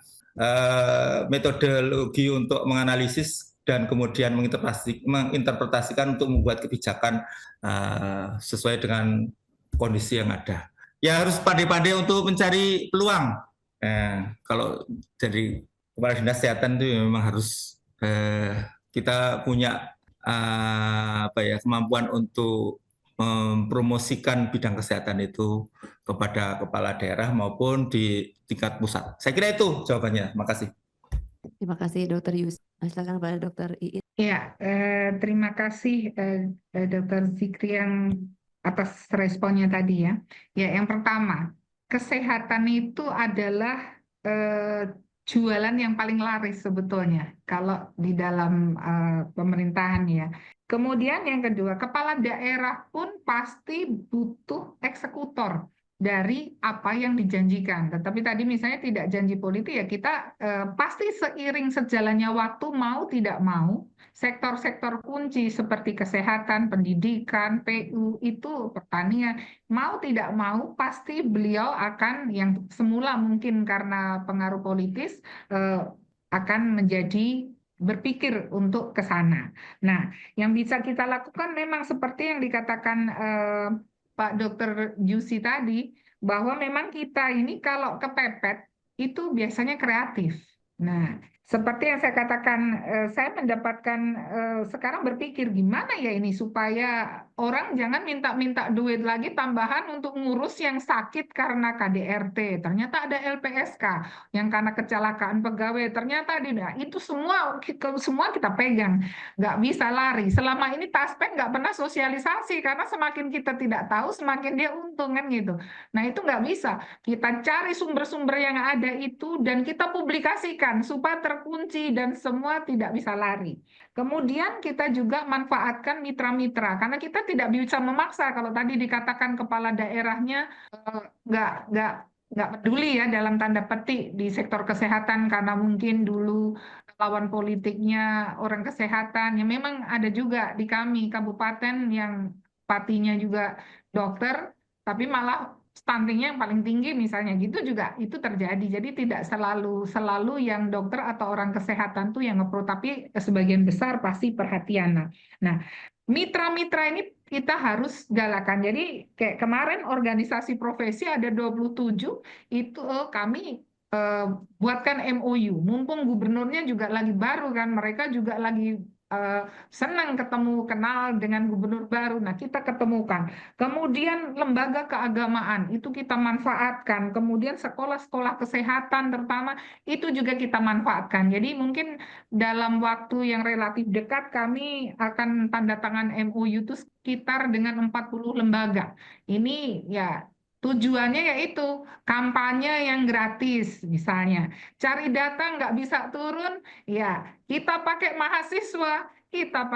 metodologi untuk menganalisis dan kemudian menginterpretasikan untuk membuat kebijakan sesuai dengan kondisi yang ada. Ya harus pandai-pandai untuk mencari peluang. Kalau jadi kepala dinas kesehatan itu memang harus kita punya kemampuan untuk mempromosikan bidang kesehatan itu kepada kepala daerah maupun di tingkat pusat. Saya kira itu jawabannya. Terima kasih. Terima kasih Dr. Yus. Silakan kepada Dr. Iin. Ya, terima kasih Dr. Zikri yang atas responnya tadi ya. Ya, yang pertama, kesehatan itu adalah jualan yang paling laris sebetulnya kalau di dalam pemerintahan ya. Kemudian yang kedua, kepala daerah pun pasti butuh eksekutor dari apa yang dijanjikan. Tetapi tadi misalnya tidak janji politik, ya kita pasti seiring sejalannya waktu, mau tidak mau, sektor-sektor kunci seperti kesehatan, pendidikan, PU, itu pertanian, mau tidak mau pasti beliau akan, yang semula mungkin karena pengaruh politis, akan menjadi berpikir untuk ke sana. Nah, yang bisa kita lakukan memang seperti yang dikatakan Pak Dr. Jusi tadi, bahwa memang kita ini kalau kepepet itu biasanya kreatif. Nah, seperti yang saya katakan, saya mendapatkan sekarang berpikir gimana ya ini supaya orang jangan minta-minta duit lagi tambahan untuk ngurus yang sakit karena KDRT. Ternyata ada LPSK yang karena kecelakaan pegawai. Ternyata itu semua kita pegang, nggak bisa lari. Selama ini Taspen nggak pernah sosialisasi karena semakin kita tidak tahu semakin dia untung kan gitu. Nah itu nggak bisa. Kita cari sumber-sumber yang ada itu dan kita publikasikan supaya terkunci dan semua tidak bisa lari. Kemudian kita juga manfaatkan mitra-mitra karena kita tidak bisa memaksa. Kalau tadi dikatakan kepala daerahnya nggak peduli ya dalam tanda petik di sektor kesehatan karena mungkin dulu lawan politiknya orang kesehatan. Ya memang ada juga di kami kabupaten yang patinya juga dokter, tapi malah stuntingnya yang paling tinggi misalnya gitu juga itu terjadi. Jadi tidak selalu yang dokter atau orang kesehatan tuh yang nge-pro, tapi sebagian besar pasti perhatian. Nah, mitra-mitra ini kita harus galakan. Jadi kayak kemarin organisasi profesi ada 27 itu kami buatkan MOU. Mumpung gubernurnya juga lagi baru kan, mereka juga lagi senang ketemu kenal dengan gubernur baru. Nah, kita ketemukan. Kemudian lembaga keagamaan itu kita manfaatkan. Kemudian sekolah-sekolah kesehatan terutama itu juga kita manfaatkan. Jadi mungkin dalam waktu yang relatif dekat kami akan tanda tangan MOU itu sekitar dengan 40 lembaga. Ini ya tujuannya yaitu kampanye yang gratis misalnya. Cari data nggak bisa turun, ya kita pakai mahasiswa. Kita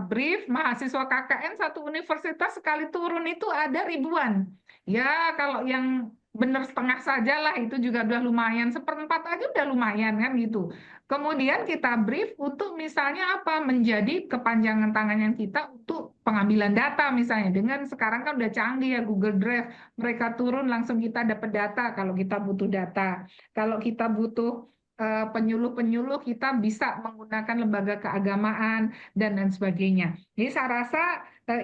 brief mahasiswa KKN satu universitas sekali turun itu ada ribuan. Ya kalau yang benar setengah saja lah itu juga udah lumayan, seperempat aja udah lumayan kan gitu. Kemudian kita brief untuk misalnya apa menjadi kepanjangan tangan kita untuk pengambilan data misalnya. Dengan sekarang kan udah canggih ya Google Drive, mereka turun langsung kita dapat data kalau kita butuh data. Kalau kita butuh penyuluh-penyuluh kita bisa menggunakan lembaga keagamaan dan lain sebagainya. Jadi saya rasa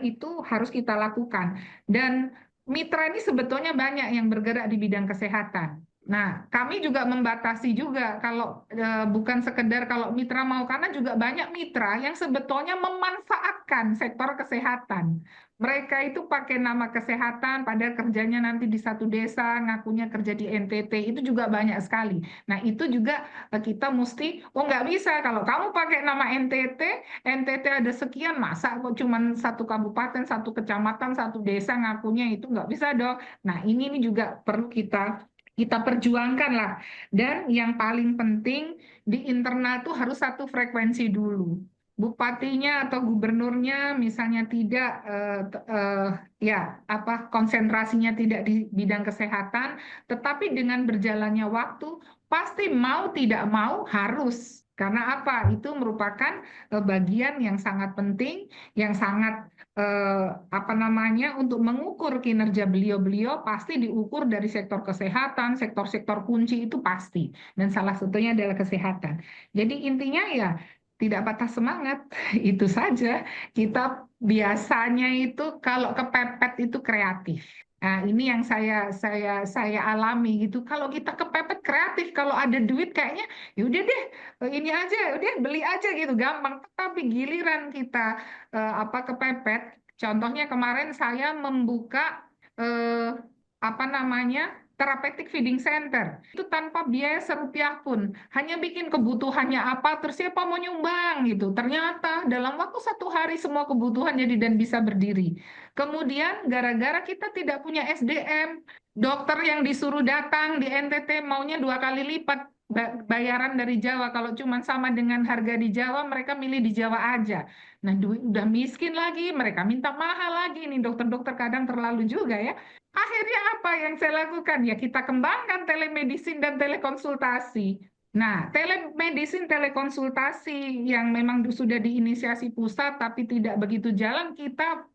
itu harus kita lakukan. Dan mitra ini sebetulnya banyak yang bergerak di bidang kesehatan. Nah, kami juga membatasi juga kalau bukan sekedar kalau mitra mau, karena juga banyak mitra yang sebetulnya memanfaatkan sektor kesehatan. Mereka itu pakai nama kesehatan, padahal kerjanya nanti di satu desa, ngakunya kerja di NTT, itu juga banyak sekali. Nah, itu juga kita mesti, oh nggak bisa, kalau kamu pakai nama NTT ada sekian, masa kok cuma satu kabupaten, satu kecamatan, satu desa ngakunya, itu nggak bisa dong. Nah, ini juga perlu kita perjuangkan lah. Dan yang paling penting di internal tuh harus satu frekuensi dulu. Bupatinya atau gubernurnya misalnya tidak konsentrasinya tidak di bidang kesehatan, tetapi dengan berjalannya waktu pasti mau tidak mau harus. Karena apa? Itu merupakan bagian yang sangat penting, yang sangat untuk mengukur kinerja beliau-beliau pasti diukur dari sektor kesehatan, sektor-sektor kunci itu pasti. Dan salah satunya adalah kesehatan. Jadi intinya ya tidak patah semangat, itu saja. Kita biasanya itu kalau kepepet itu kreatif. Nah, ini yang saya alami gitu. Kalau kita kepepet kreatif, kalau ada duit kayaknya ya udah deh ini aja, udah beli aja gitu gampang. Tapi giliran kita kepepet. Contohnya kemarin saya membuka therapeutic feeding center itu tanpa biaya serupiah pun, hanya bikin kebutuhannya apa, terus siapa mau nyumbang gitu. Ternyata dalam waktu 1 hari semua kebutuhan jadi dan bisa berdiri. Kemudian gara-gara kita tidak punya SDM, dokter yang disuruh datang di NTT maunya 2 kali lipat bayaran dari Jawa. Kalau cuma sama dengan harga di Jawa, mereka milih di Jawa aja. Nah, udah miskin lagi, mereka minta mahal lagi. Nih dokter-dokter kadang terlalu juga ya. Akhirnya apa yang saya lakukan? Ya kita kembangkan telemedicine dan telekonsultasi. Nah, telemedicine, telekonsultasi yang memang sudah diinisiasi pusat tapi tidak begitu jalan, kita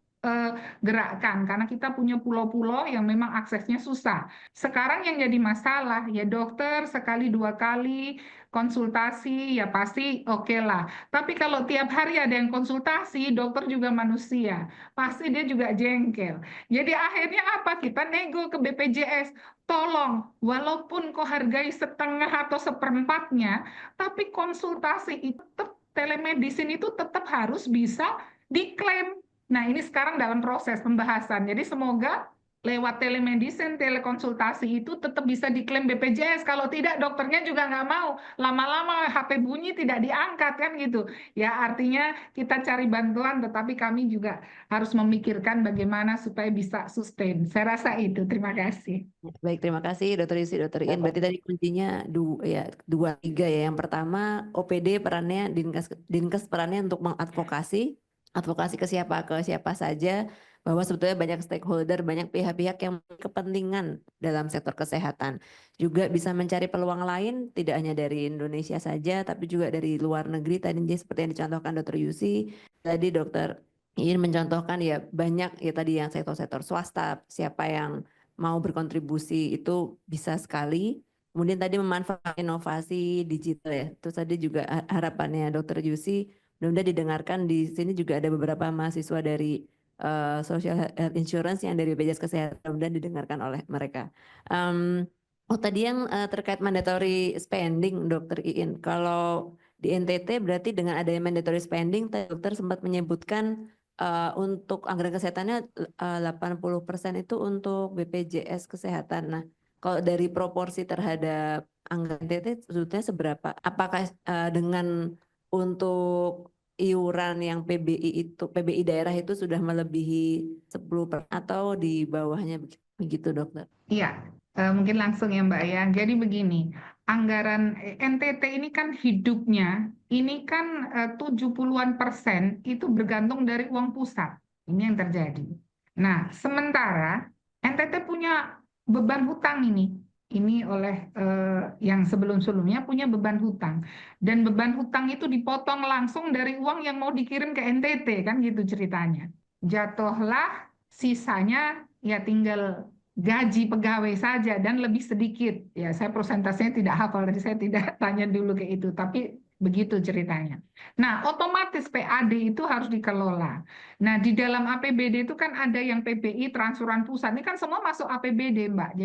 gerakkan karena kita punya pulau-pulau yang memang aksesnya susah. Sekarang yang jadi masalah ya dokter sekali 2 kali konsultasi ya pasti oke lah. Tapi kalau tiap hari ada yang konsultasi, dokter juga manusia, pasti dia juga jengkel. Jadi akhirnya apa? Kita nego ke BPJS. Tolong, walaupun kau hargai setengah atau seperempatnya, tapi konsultasi itu tetap, telemedicine itu tetap harus bisa diklaim. Nah, ini sekarang dalam proses pembahasan. Jadi semoga lewat telemedicine, telekonsultasi itu tetap bisa diklaim BPJS. Kalau tidak, dokternya juga nggak mau. Lama-lama HP bunyi tidak diangkat kan gitu. Ya artinya kita cari bantuan, tetapi kami juga harus memikirkan bagaimana supaya bisa sustain. Saya rasa itu. Terima kasih. Baik, terima kasih Dr. Yusi, Dr. Ian. Berarti tadi kuncinya 2-3 ya. Yang pertama OPD perannya, Dinkes perannya untuk mengadvokasi ke siapa saja, bahwa sebetulnya banyak stakeholder, banyak pihak-pihak yang kepentingan dalam sektor kesehatan. Juga bisa mencari peluang lain, tidak hanya dari Indonesia saja, tapi juga dari luar negeri. Tadi seperti yang dicontohkan Dr. Yusi, tadi Dr. ingin mencontohkan ya banyak ya tadi yang sektor-sektor swasta, siapa yang mau berkontribusi itu bisa sekali. Kemudian tadi memanfaatkan inovasi digital ya. Terus tadi juga harapannya Dr. Yusi, mudah-mudahan didengarkan di sini juga ada beberapa mahasiswa dari Social Health Insurance yang dari BPJS Kesehatan dan didengarkan oleh mereka. Tadi yang terkait mandatory spending, Dr. Iin. Kalau di NTT berarti dengan adanya mandatory spending, dokter sempat menyebutkan untuk anggaran kesehatannya 80% itu untuk BPJS Kesehatan. Nah, kalau dari proporsi terhadap anggaran NTT sebetulnya seberapa? Apakah dengan untuk iuran yang PBI daerah itu sudah melebihi 10% atau di bawahnya begitu, dokter? Iya, mungkin langsung ya Mbak ya. Jadi begini, anggaran NTT ini kan hidupnya, ini kan 70-an% itu bergantung dari uang pusat. Ini yang terjadi. Nah, sementara NTT punya beban hutang ini. Ini oleh yang sebelum-sebelumnya punya beban hutang. Dan beban hutang itu dipotong langsung dari uang yang mau dikirim ke NTT, kan gitu ceritanya. Jatuhlah sisanya ya tinggal gaji pegawai saja dan lebih sedikit. Ya, saya persentasenya tidak hafal, jadi saya tidak tanya dulu ke itu, tapi begitu ceritanya. Nah, otomatis PAD itu harus dikelola. Nah, di dalam APBD itu kan ada yang PBI, transferan pusat. Ini kan semua masuk APBD, Mbak.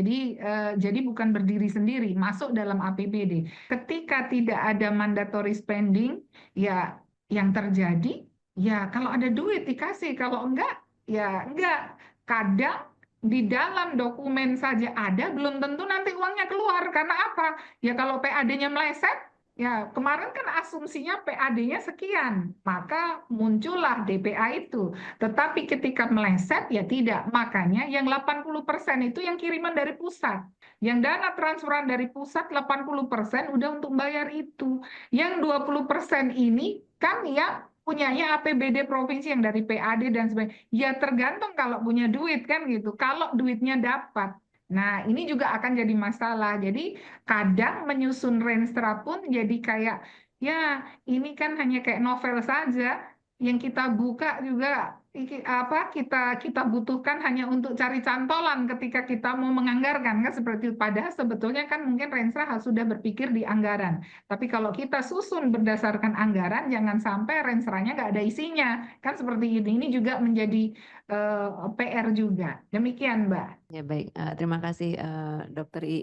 Jadi bukan berdiri sendiri, masuk dalam APBD. Ketika tidak ada mandatory spending, ya yang terjadi, ya kalau ada duit dikasih, kalau enggak, ya enggak. Kadang di dalam dokumen saja ada, belum tentu nanti uangnya keluar. Karena apa? Ya kalau PAD-nya meleset, ya kemarin kan asumsinya PAD-nya sekian, maka muncullah DPA itu. Tetapi ketika meleset, ya tidak. Makanya yang 80% itu yang kiriman dari pusat. Yang dana transferan dari pusat 80% udah untuk bayar itu. Yang 20% ini kan ya punyanya APBD provinsi yang dari PAD dan sebagainya. Ya tergantung kalau punya duit kan gitu. Kalau duitnya dapat. Nah, ini juga akan jadi masalah. Jadi kadang menyusun renstra pun jadi kayak ya ini kan hanya kayak novel saja yang kita buka juga kita butuhkan hanya untuk cari cantolan ketika kita mau menganggarkan kan seperti itu. Padahal sebetulnya kan mungkin renstra sudah berpikir di anggaran. Tapi kalau kita susun berdasarkan anggaran, jangan sampai rensranya nggak ada isinya. Kan seperti ini. Ini juga menjadi PR juga. Demikian, Mbak. Ya baik, terima kasih Dokter I.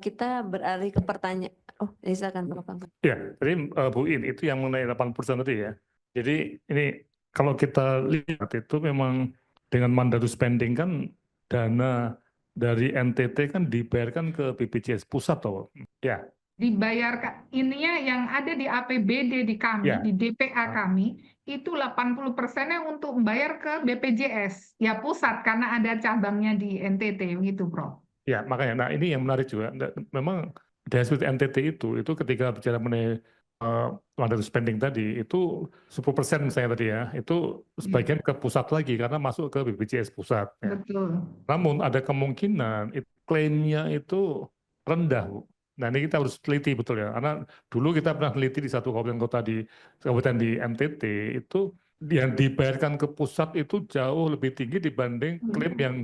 Kita beralih ke pertanyaan. Oh, silakan Bapak. Ya, tadi Bu In itu yang mengenai 80% tadi ya. Jadi ini kalau kita lihat itu memang dengan mandatory spending kan dana dari NTT kan dibayarkan ke BPJS pusat toh. Ya. Dibayarkan ininya yang ada di APBD di kami, Ya. di DPA kami, itu 80%-nya untuk membayar ke BPJS, ya pusat karena ada cabangnya di NTT, gitu, Bro. Ya, makanya. Nah, ini yang menarik juga. Memang dari sudut NTT itu ketika bicara mengenai mandatory spending tadi, itu 10% misalnya tadi ya, itu sebagian ke pusat lagi karena masuk ke BPJS pusat. Ya. Betul. Namun ada kemungkinan klaimnya itu rendah, Bu. Nah, ini kita harus teliti betul ya, karena dulu kita pernah teliti di satu kabupaten kota di kabupaten di NTT itu yang dibayarkan ke pusat itu jauh lebih tinggi dibanding klaim yang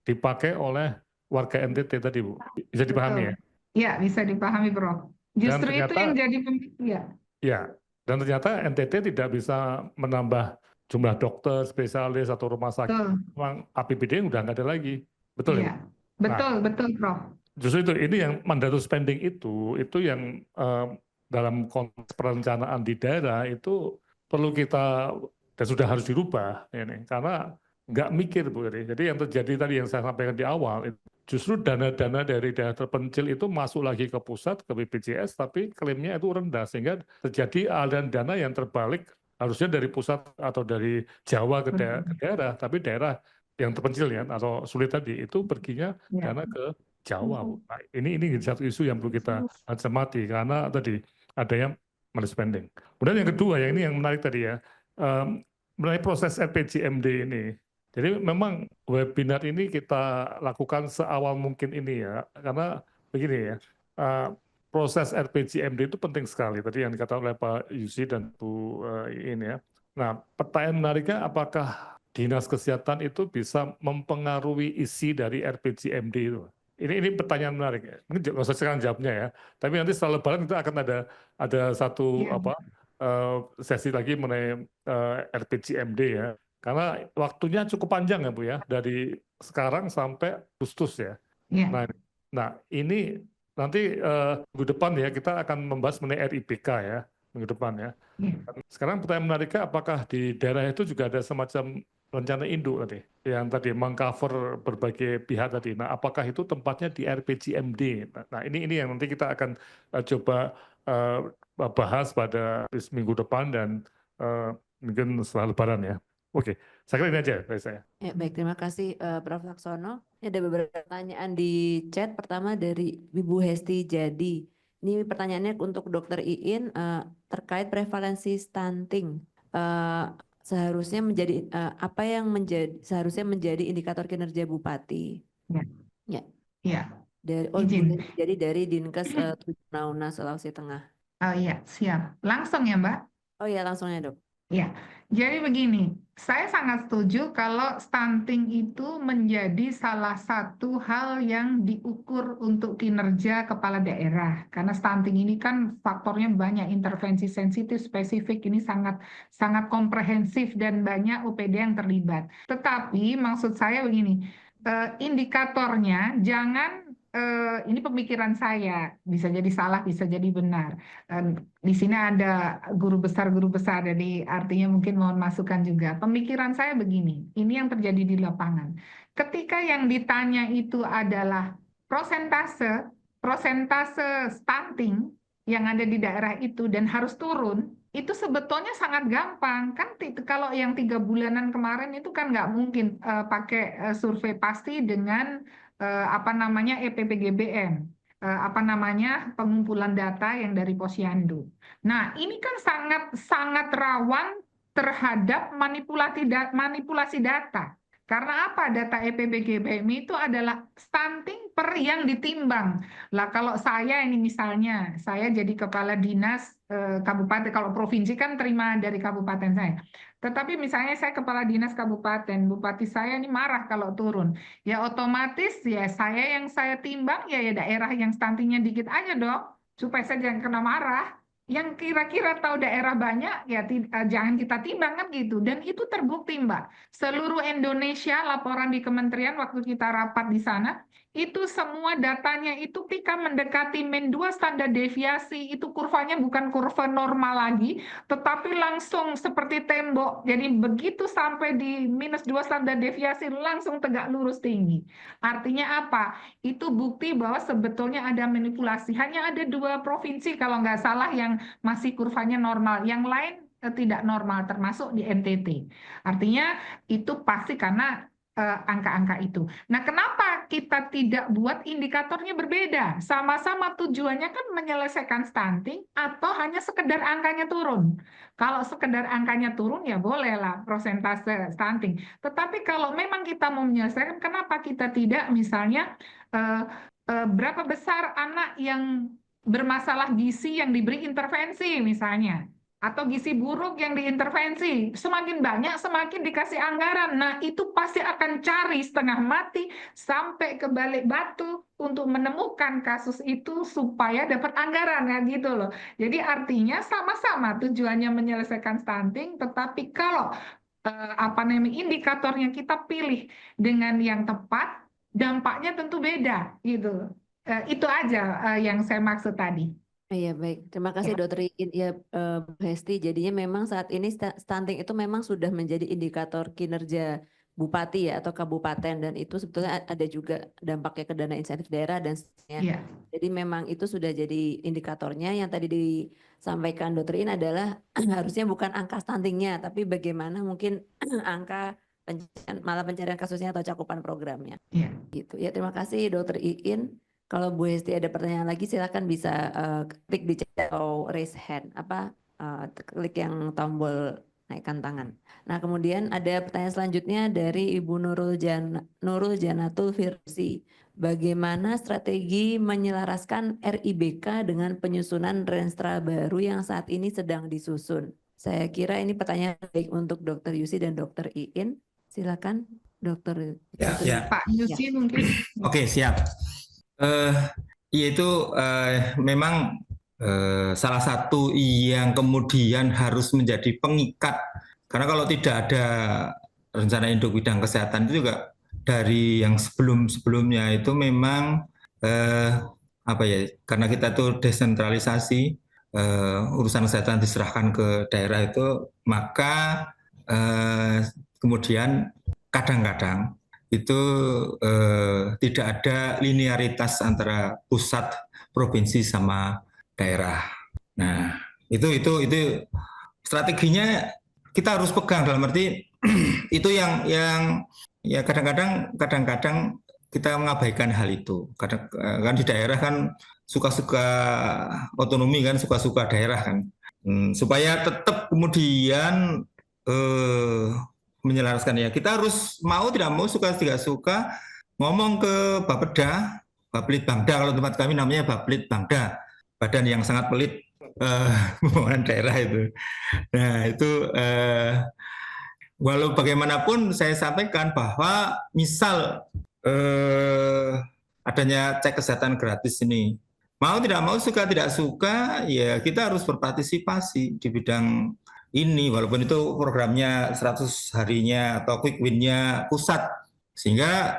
dipakai oleh warga NTT tadi, Bu. Bisa dipahami ya? Ya, bisa dipahami, Bro. Justru ternyata, itu yang jadi ya. Ya, dan ternyata NTT tidak bisa menambah jumlah dokter, spesialis atau rumah sakit. Memang APBD udah nggak ada lagi, betul ya? Betul, betul, Prof. Justru itu, ini yang mandatory spending itu yang dalam konteks perencanaan di daerah itu perlu kita dan sudah harus dirubah ini karena nggak mikir Bu. Jadi yang terjadi tadi yang saya sampaikan di awal justru dana-dana dari daerah terpencil itu masuk lagi ke pusat ke BPJS tapi klaimnya itu rendah sehingga terjadi aliran dana yang terbalik harusnya dari pusat atau dari Jawa ke daerah tapi daerah yang terpencil ya atau sulit tadi itu perginya dana ke Jawa. Nah, ini satu isu yang perlu kita cermati karena tadi adanya mandatory spending. Kemudian yang kedua yang ini yang menarik tadi ya mengenai proses RPJMD ini. Jadi memang webinar ini kita lakukan seawal mungkin ini ya karena begini ya proses RPJMD itu penting sekali tadi yang dikatakan oleh Pak Yusi dan Bu ini ya Nah, pertanyaan menariknya apakah Dinas Kesehatan itu bisa mempengaruhi isi dari RPJMD itu? Ini pertanyaan menarik. Ini nggak usah sekarang jawabnya ya. Tapi nanti setelah Lebaran itu akan ada satu Iya. sesi lagi mengenai RPJMD ya. Karena waktunya cukup panjang ya Bu ya, dari sekarang sampai Agustus ya. Iya. Nah ini nanti minggu depan ya kita akan membahas mengenai RIPK ya minggu depan ya. Iya. Sekarang pertanyaan menariknya apakah di daerah itu juga ada semacam rencana induk tadi yang tadi mengcover berbagai pihak tadi. Nah, apakah itu tempatnya di RPJMD? Nah, ini yang nanti kita akan coba bahas pada minggu depan dan mungkin setelah Lebaran ya. Oke, saya kira ini aja dari saya. Ya, baik, terima kasih Prof. Laksono. Ini ada beberapa pertanyaan di chat. Pertama dari Ibu Hesti Jadi. Ini pertanyaannya untuk Dr. Iin terkait prevalensi stunting. Seharusnya menjadi apa yang seharusnya menjadi indikator kinerja bupati? Ya. Ya. Iya. Izin. Jadi dari Dinkes Nauna Sulawesi Tengah. Oh iya, siap. Langsung ya, Mbak? Oh iya, langsung ya, Dok. Ya, jadi begini, saya sangat setuju kalau stunting itu menjadi salah satu hal yang diukur untuk kinerja kepala daerah. Karena stunting ini kan faktornya banyak, intervensi sensitif, spesifik, ini sangat sangat komprehensif dan banyak OPD yang terlibat. Tetapi maksud saya begini, indikatornya jangan ini pemikiran saya, bisa jadi salah, bisa jadi benar. Di sini ada guru besar, jadi artinya mungkin mohon masukan juga. Pemikiran saya begini, ini yang terjadi di lapangan. Ketika yang ditanya itu adalah persentase stunting yang ada di daerah itu dan harus turun, itu sebetulnya sangat gampang. Kan kalau yang 3 bulanan kemarin itu kan nggak mungkin pakai survei pasti dengan EPPGBM, pengumpulan data yang dari Posyandu. Nah, ini kan sangat rawan terhadap manipulasi data. Karena apa? Data EPPGBM itu adalah stunting per yang ditimbang. Lah kalau saya ini misalnya, saya jadi kepala dinas kabupaten, kalau provinsi kan terima dari kabupaten saya. Tetapi misalnya saya kepala dinas kabupaten, bupati saya ini marah kalau turun. Ya otomatis ya saya timbang ya daerah yang stuntingnya dikit aja dong, supaya saya jangan kena marah. Yang kira-kira tahu daerah banyak ya jangan kita timbang kan gitu. Dan itu terbukti Mbak. Seluruh Indonesia laporan di kementerian waktu kita rapat di sana, itu semua datanya itu ketika mendekati min 2 standar deviasi, itu kurvanya bukan kurva normal lagi, tetapi langsung seperti tembok. Jadi begitu sampai di minus 2 standar deviasi langsung tegak lurus tinggi. Artinya apa? Itu bukti bahwa sebetulnya ada manipulasi. Hanya ada 2 provinsi kalau nggak salah yang masih kurvanya normal. Yang lain tidak normal, termasuk di NTT. Artinya itu pasti karena angka-angka itu. Nah, kenapa kita tidak buat indikatornya berbeda? Sama-sama tujuannya kan menyelesaikan stunting atau hanya sekedar angkanya turun. Kalau sekedar angkanya turun ya bolehlah persentase stunting. Tetapi kalau memang kita mau menyelesaikan, kenapa kita tidak misalnya berapa besar anak yang bermasalah gizi yang diberi intervensi misalnya, atau gizi buruk yang diintervensi, semakin banyak semakin dikasih anggaran. Nah, itu pasti akan cari setengah mati sampai ke balik batu untuk menemukan kasus itu supaya dapat anggaran ya gitu loh. Jadi artinya sama-sama tujuannya menyelesaikan stunting, tetapi kalau indikatornya kita pilih dengan yang tepat, dampaknya tentu beda gitu. Itu aja yang saya maksud tadi. Iya baik, terima kasih Dr. Iin. Ya Bu Hesti, jadinya memang saat ini stunting itu memang sudah menjadi indikator kinerja bupati ya atau kabupaten, dan itu sebetulnya ada juga dampaknya ke dana insentif daerah dan seterusnya. Iya. Jadi memang itu sudah jadi indikatornya. Yang tadi disampaikan Dr. Iin adalah harusnya bukan angka stuntingnya, tapi bagaimana mungkin angka malah pencarian kasusnya atau cakupan programnya. Iya. Gitu ya, terima kasih Dr. Iin. Kalau Bu Hesti ada pertanyaan lagi silakan bisa klik di chat atau raise hand, klik yang tombol naikkan tangan. Nah kemudian ada pertanyaan selanjutnya dari Ibu Nurul Janatul Firsi. Bagaimana strategi menyelaraskan RIBK dengan penyusunan renstra baru yang saat ini sedang disusun? Saya kira ini pertanyaan baik untuk Dr. Yusi dan Dr. Iin. Silakan Dr. Ya, Dr. ya. Pak Yusi mungkin. Oke, siap. Yaitu memang salah satu yang kemudian harus menjadi pengikat, karena kalau tidak ada rencana induk bidang kesehatan itu juga dari yang sebelum-sebelumnya itu memang apa ya, karena kita tuh desentralisasi, urusan kesehatan diserahkan ke daerah itu, maka kemudian kadang-kadang itu tidak ada linearitas antara pusat, provinsi sama daerah. Nah, itu strateginya kita harus pegang, dalam arti itu yang ya kadang-kadang kita mengabaikan hal itu. Kadang kan di daerah kan suka-suka otonomi kan, suka-suka daerah kan. Supaya tetap kemudian menyelaraskan ya, kita harus mau tidak mau, suka tidak suka, ngomong ke Bapeda, Bapelitbangda, kalau tempat kami namanya Bapelitbangda, badan yang sangat pelit pembangunan daerah itu. Nah itu walau bagaimanapun saya sampaikan bahwa misal adanya cek kesehatan gratis ini, mau tidak mau, suka tidak suka, ya kita harus berpartisipasi di bidang ini, walaupun itu programnya 100 harinya atau quick win-nya pusat, sehingga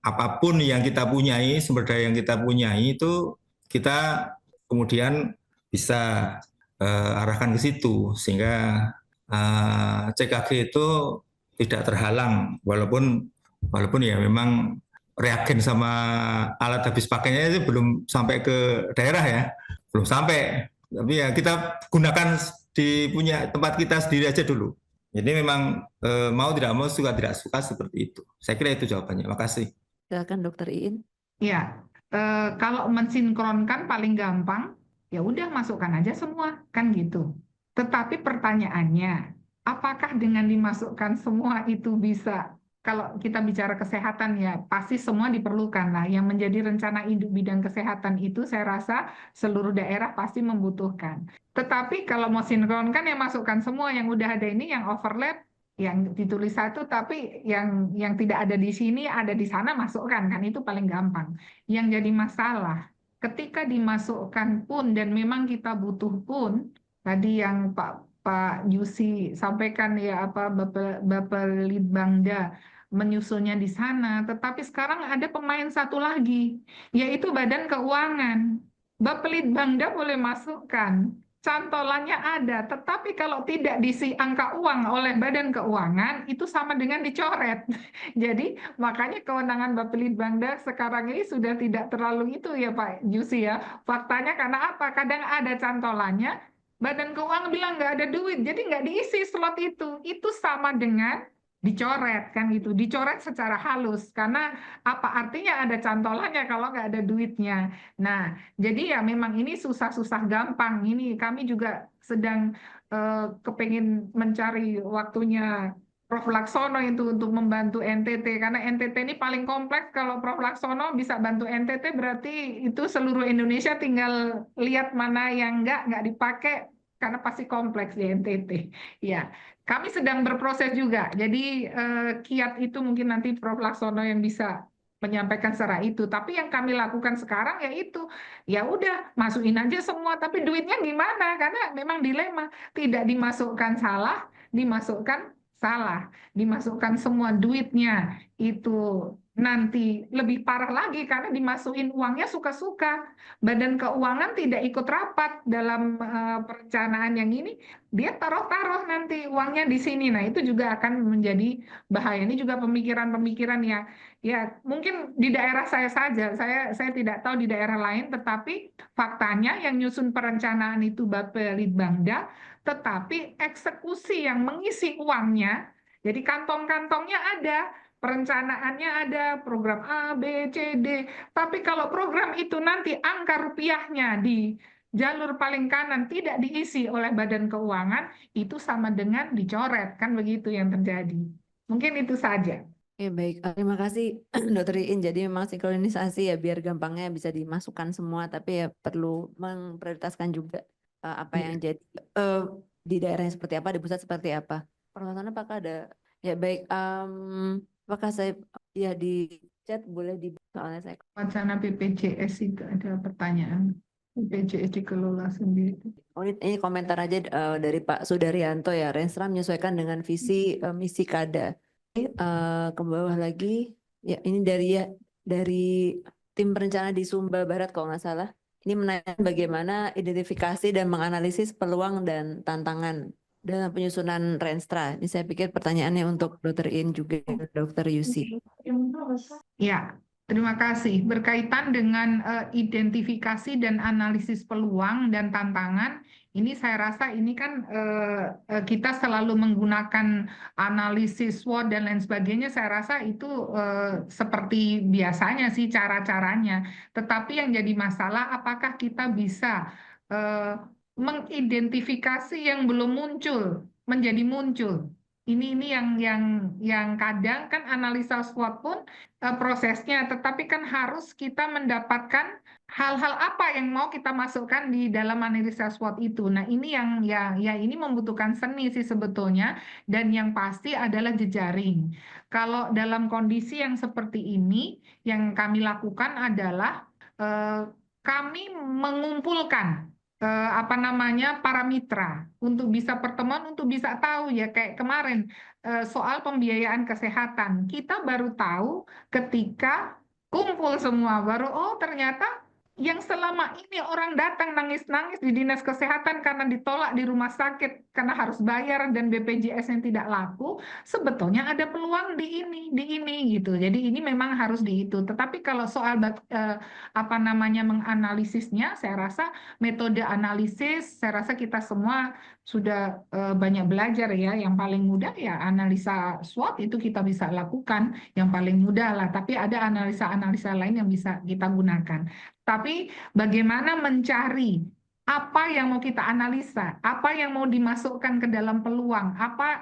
apapun yang kita punyai, sumber daya yang kita punyai itu kita kemudian bisa arahkan ke situ, sehingga CKG itu tidak terhalang, walaupun ya memang reagen sama alat habis pakainya itu belum sampai ke daerah ya, belum sampai, tapi ya kita gunakan di punya tempat kita sendiri aja dulu. Jadi memang mau tidak mau, suka tidak suka, seperti itu. Saya kira itu jawabannya. Makasih. Silakan Dr. Iin. Ya, kalau mensinkronkan paling gampang, ya udah masukkan aja semua, kan gitu. Tetapi pertanyaannya, apakah dengan dimasukkan semua itu bisa, kalau kita bicara kesehatan ya, pasti semua diperlukan lah. Yang menjadi rencana induk bidang kesehatan itu saya rasa seluruh daerah pasti membutuhkan. Tetapi kalau mau sinkronkan ya masukkan semua yang udah ada ini, yang overlap, yang ditulis satu tapi yang tidak ada di sini ada di sana, masukkan, kan itu paling gampang. Yang jadi masalah ketika dimasukkan pun dan memang kita butuh pun, tadi yang Pak Yusi sampaikan ya, apa Bapelitbangda menyusulnya di sana, tetapi sekarang ada pemain satu lagi yaitu Badan Keuangan. Bapelitbangda boleh masukkan, cantolannya ada, tetapi kalau tidak diisi angka uang oleh Badan Keuangan, itu sama dengan dicoret. Jadi makanya kewenangan Bapelitbangda sekarang ini sudah tidak terlalu itu ya Pak Yusi ya. Faktanya karena apa? Kadang ada cantolannya, Badan Keuangan bilang nggak ada duit, jadi nggak diisi slot itu. Itu sama dengan dicoret, kan gitu, dicoret secara halus. Karena apa artinya ada cantolannya kalau nggak ada duitnya. Nah, jadi ya memang ini susah-susah gampang. Ini kami juga sedang kepengen mencari waktunya Prof. Laksono itu untuk membantu NTT, karena NTT ini paling kompleks. Kalau Prof. Laksono bisa bantu NTT berarti itu seluruh Indonesia tinggal lihat mana yang nggak dipakai, karena pasti kompleks di NTT. Ya, kami sedang berproses juga. Jadi kiat itu mungkin nanti Prof. Laksono yang bisa menyampaikan secara itu. Tapi yang kami lakukan sekarang yaitu ya udah masukin aja semua, tapi duitnya gimana? Karena memang dilema, tidak dimasukkan salah, dimasukkan salah, dimasukkan semua duitnya itu nanti lebih parah lagi karena dimasukin uangnya suka-suka. Badan Keuangan tidak ikut rapat dalam perencanaan yang ini, dia taruh-taruh nanti uangnya di sini. Nah, itu juga akan menjadi bahaya. Ini juga pemikiran-pemikiran yang ya mungkin di daerah saya saja, saya tidak tahu di daerah lain, tetapi faktanya yang nyusun perencanaan itu Bapelitbangda, tetapi eksekusi yang mengisi uangnya, jadi kantong-kantongnya ada, perencanaannya ada, program A, B, C, D, tapi kalau program itu nanti angka rupiahnya di jalur paling kanan tidak diisi oleh Badan Keuangan, itu sama dengan dicoret, kan begitu yang terjadi. Mungkin itu saja. Oke, baik. Terima kasih Dr. Iin. Jadi memang sinkronisasi ya biar gampangnya bisa dimasukkan semua, tapi ya perlu memprioritaskan juga apa yang jadi. di daerahnya seperti apa, di pusat seperti apa. Permasalahan apakah ada, ya baik, apakah saya, ya di chat boleh di, soalnya saya. Wacana BPJS itu ada pertanyaan. BPJS dikelola sendiri. Oh, ini komentar aja dari Pak Sudaryanto ya, Renstra menyesuaikan dengan visi misi Kada. Ke bawah lagi, ya ini dari tim perencana di Sumba Barat kalau nggak salah. Ini menanyakan bagaimana identifikasi dan menganalisis peluang dan tantangan dalam penyusunan Renstra. Ini saya pikir pertanyaannya untuk Dr. In juga, Dr. Yusi. Ya, terima kasih. Berkaitan dengan identifikasi dan analisis peluang dan tantangan, ini saya rasa ini kan kita selalu menggunakan analisis SWOT dan lain sebagainya. Saya rasa itu seperti biasanya sih cara-caranya. Tetapi yang jadi masalah, apakah kita bisa mengidentifikasi yang belum muncul menjadi muncul? Ini yang kadang kan analisa SWOT pun prosesnya, tetapi kan harus kita mendapatkan hal-hal apa yang mau kita masukkan di dalam analisa SWOT itu. Nah, ini yang ya ini membutuhkan seni sih sebetulnya, dan yang pasti adalah jejaring. Kalau dalam kondisi yang seperti ini, yang kami lakukan adalah kami mengumpulkan para mitra untuk bisa pertemuan, untuk bisa tahu ya, kayak kemarin soal pembiayaan kesehatan, kita baru tahu ketika kumpul semua, baru oh ternyata yang selama ini orang datang nangis-nangis di dinas kesehatan karena ditolak di rumah sakit karena harus bayar dan BPJS yang tidak laku, sebetulnya ada peluang di ini gitu. Jadi ini memang harus di itu. Tetapi kalau soal menganalisisnya, saya rasa metode analisis, saya rasa kita semua sudah banyak belajar ya. Yang paling mudah ya analisa SWOT itu kita bisa lakukan, yang paling mudah lah. Tapi ada analisa-analisa lain yang bisa kita gunakan. Tapi bagaimana mencari apa yang mau kita analisa, apa yang mau dimasukkan ke dalam peluang,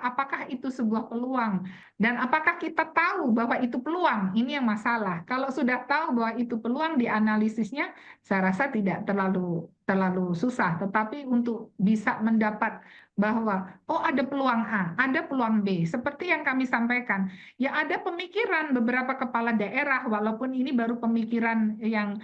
apakah itu sebuah peluang, dan apakah kita tahu bahwa itu peluang, ini yang masalah. Kalau sudah tahu bahwa itu peluang, dianalisisnya saya rasa tidak terlalu susah, tetapi untuk bisa mendapat bahwa oh ada peluang A, ada peluang B, seperti yang kami sampaikan, ya ada pemikiran beberapa kepala daerah, walaupun ini baru pemikiran yang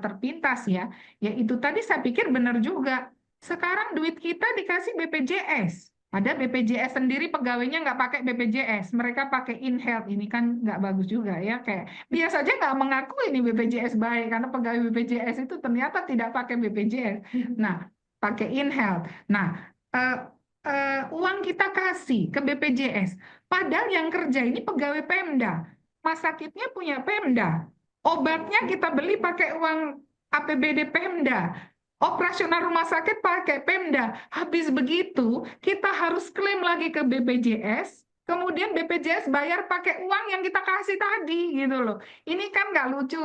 terpintas ya itu tadi saya pikir benar juga. Sekarang duit kita dikasih BPJS. Ada BPJS sendiri, pegawainya nggak pakai BPJS, mereka pakai InHealth. Ini kan nggak bagus juga ya, kayak dia saja nggak mengaku ini BPJS baik karena pegawai BPJS itu ternyata tidak pakai BPJS. Nah, pakai InHealth. Nah, uang kita kasih ke BPJS, padahal yang kerja ini pegawai Pemda, rumah sakitnya punya Pemda, obatnya kita beli pakai uang APBD Pemda, operasional rumah sakit pakai Pemda. Habis begitu, kita harus klaim lagi ke BPJS, kemudian BPJS bayar pakai uang yang kita kasih tadi, gitu loh. Ini kan nggak lucu,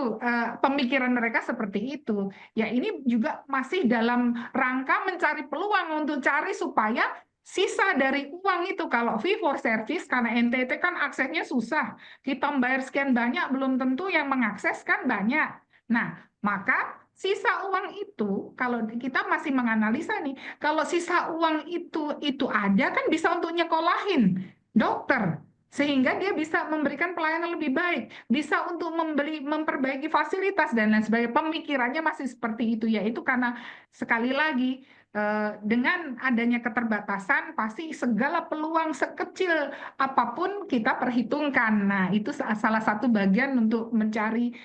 pemikiran mereka seperti itu. Ya ini juga masih dalam rangka mencari peluang untuk cari supaya sisa dari uang itu, kalau fee for service, karena NTT kan aksesnya susah, kita membayar sekian banyak, belum tentu yang mengakses kan banyak. Nah, maka sisa uang itu, kalau kita masih menganalisa nih, kalau sisa uang itu ada kan bisa untuk nyekolahin dokter, sehingga dia bisa memberikan pelayanan lebih baik, bisa untuk memperbaiki fasilitas dan lain sebagainya. Pemikirannya masih seperti itu, yaitu karena sekali lagi dengan adanya keterbatasan, pasti segala peluang sekecil apapun kita perhitungkan. Nah, itu salah satu bagian untuk mencari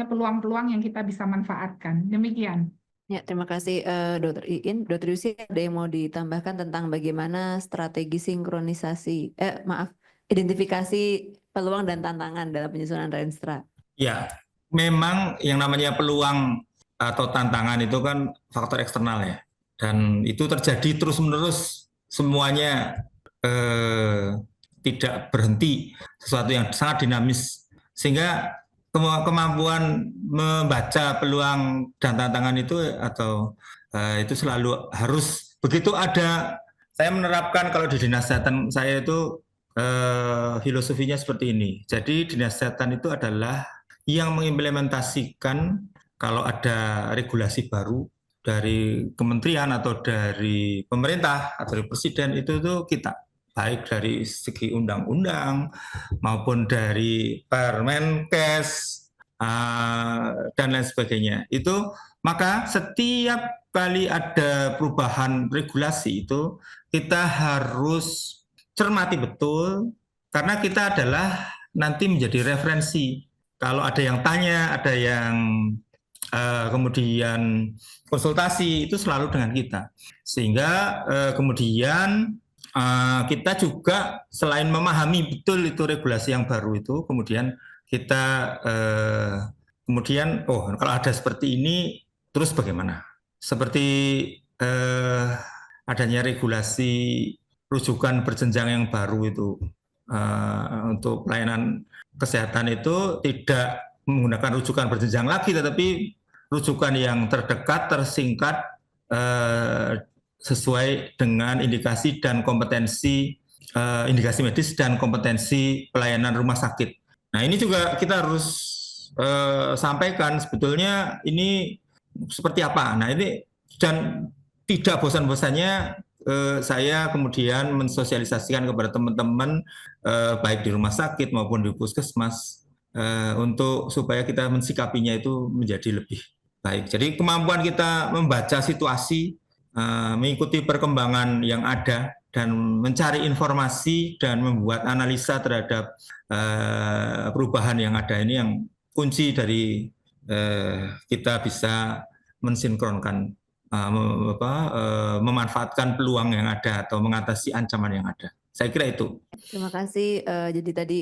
peluang-peluang yang kita bisa manfaatkan. Demikian. Ya, terima kasih Dr. Iin. Dr. Yusi, ada yang mau ditambahkan tentang bagaimana strategi sinkronisasi, identifikasi peluang dan tantangan dalam penyusunan Renstra? Ya, memang yang namanya peluang atau tantangan itu kan faktor eksternal ya, dan itu terjadi terus-menerus, semuanya tidak berhenti, sesuatu yang sangat dinamis, sehingga kemampuan membaca peluang dan tantangan itu itu selalu harus begitu ada. Saya menerapkan kalau di dinas kesehatan saya itu filosofinya seperti ini. Jadi dinas kesehatan itu adalah yang mengimplementasikan kalau ada regulasi baru dari kementerian atau dari pemerintah atau dari presiden itu tuh kita, baik dari segi undang-undang maupun dari Permenkes dan lain sebagainya. Itu maka setiap kali ada perubahan regulasi itu kita harus cermati betul, karena kita adalah nanti menjadi referensi. Kalau ada yang tanya, ada yang kemudian konsultasi, itu selalu dengan kita. Sehingga kemudian kita juga selain memahami betul itu regulasi yang baru itu, kemudian kita kemudian kalau ada seperti ini, terus bagaimana? Seperti adanya regulasi rujukan berjenjang yang baru itu untuk pelayanan kesehatan itu tidak menggunakan rujukan berjenjang lagi, tetapi rujukan yang terdekat, tersingkat, sesuai dengan indikasi dan kompetensi, indikasi medis dan kompetensi pelayanan rumah sakit. Nah, ini juga kita harus sampaikan sebetulnya ini seperti apa. Nah, ini dan tidak bosan-bosannya saya kemudian mensosialisasikan kepada teman-teman baik di rumah sakit maupun di puskesmas untuk supaya kita mensikapinya itu menjadi lebih baik. Jadi kemampuan kita membaca situasi, mengikuti perkembangan yang ada dan mencari informasi dan membuat analisa terhadap perubahan yang ada ini yang kunci dari kita bisa mensinkronkan, memanfaatkan peluang yang ada atau mengatasi ancaman yang ada. Saya kira itu. Terima kasih. Jadi tadi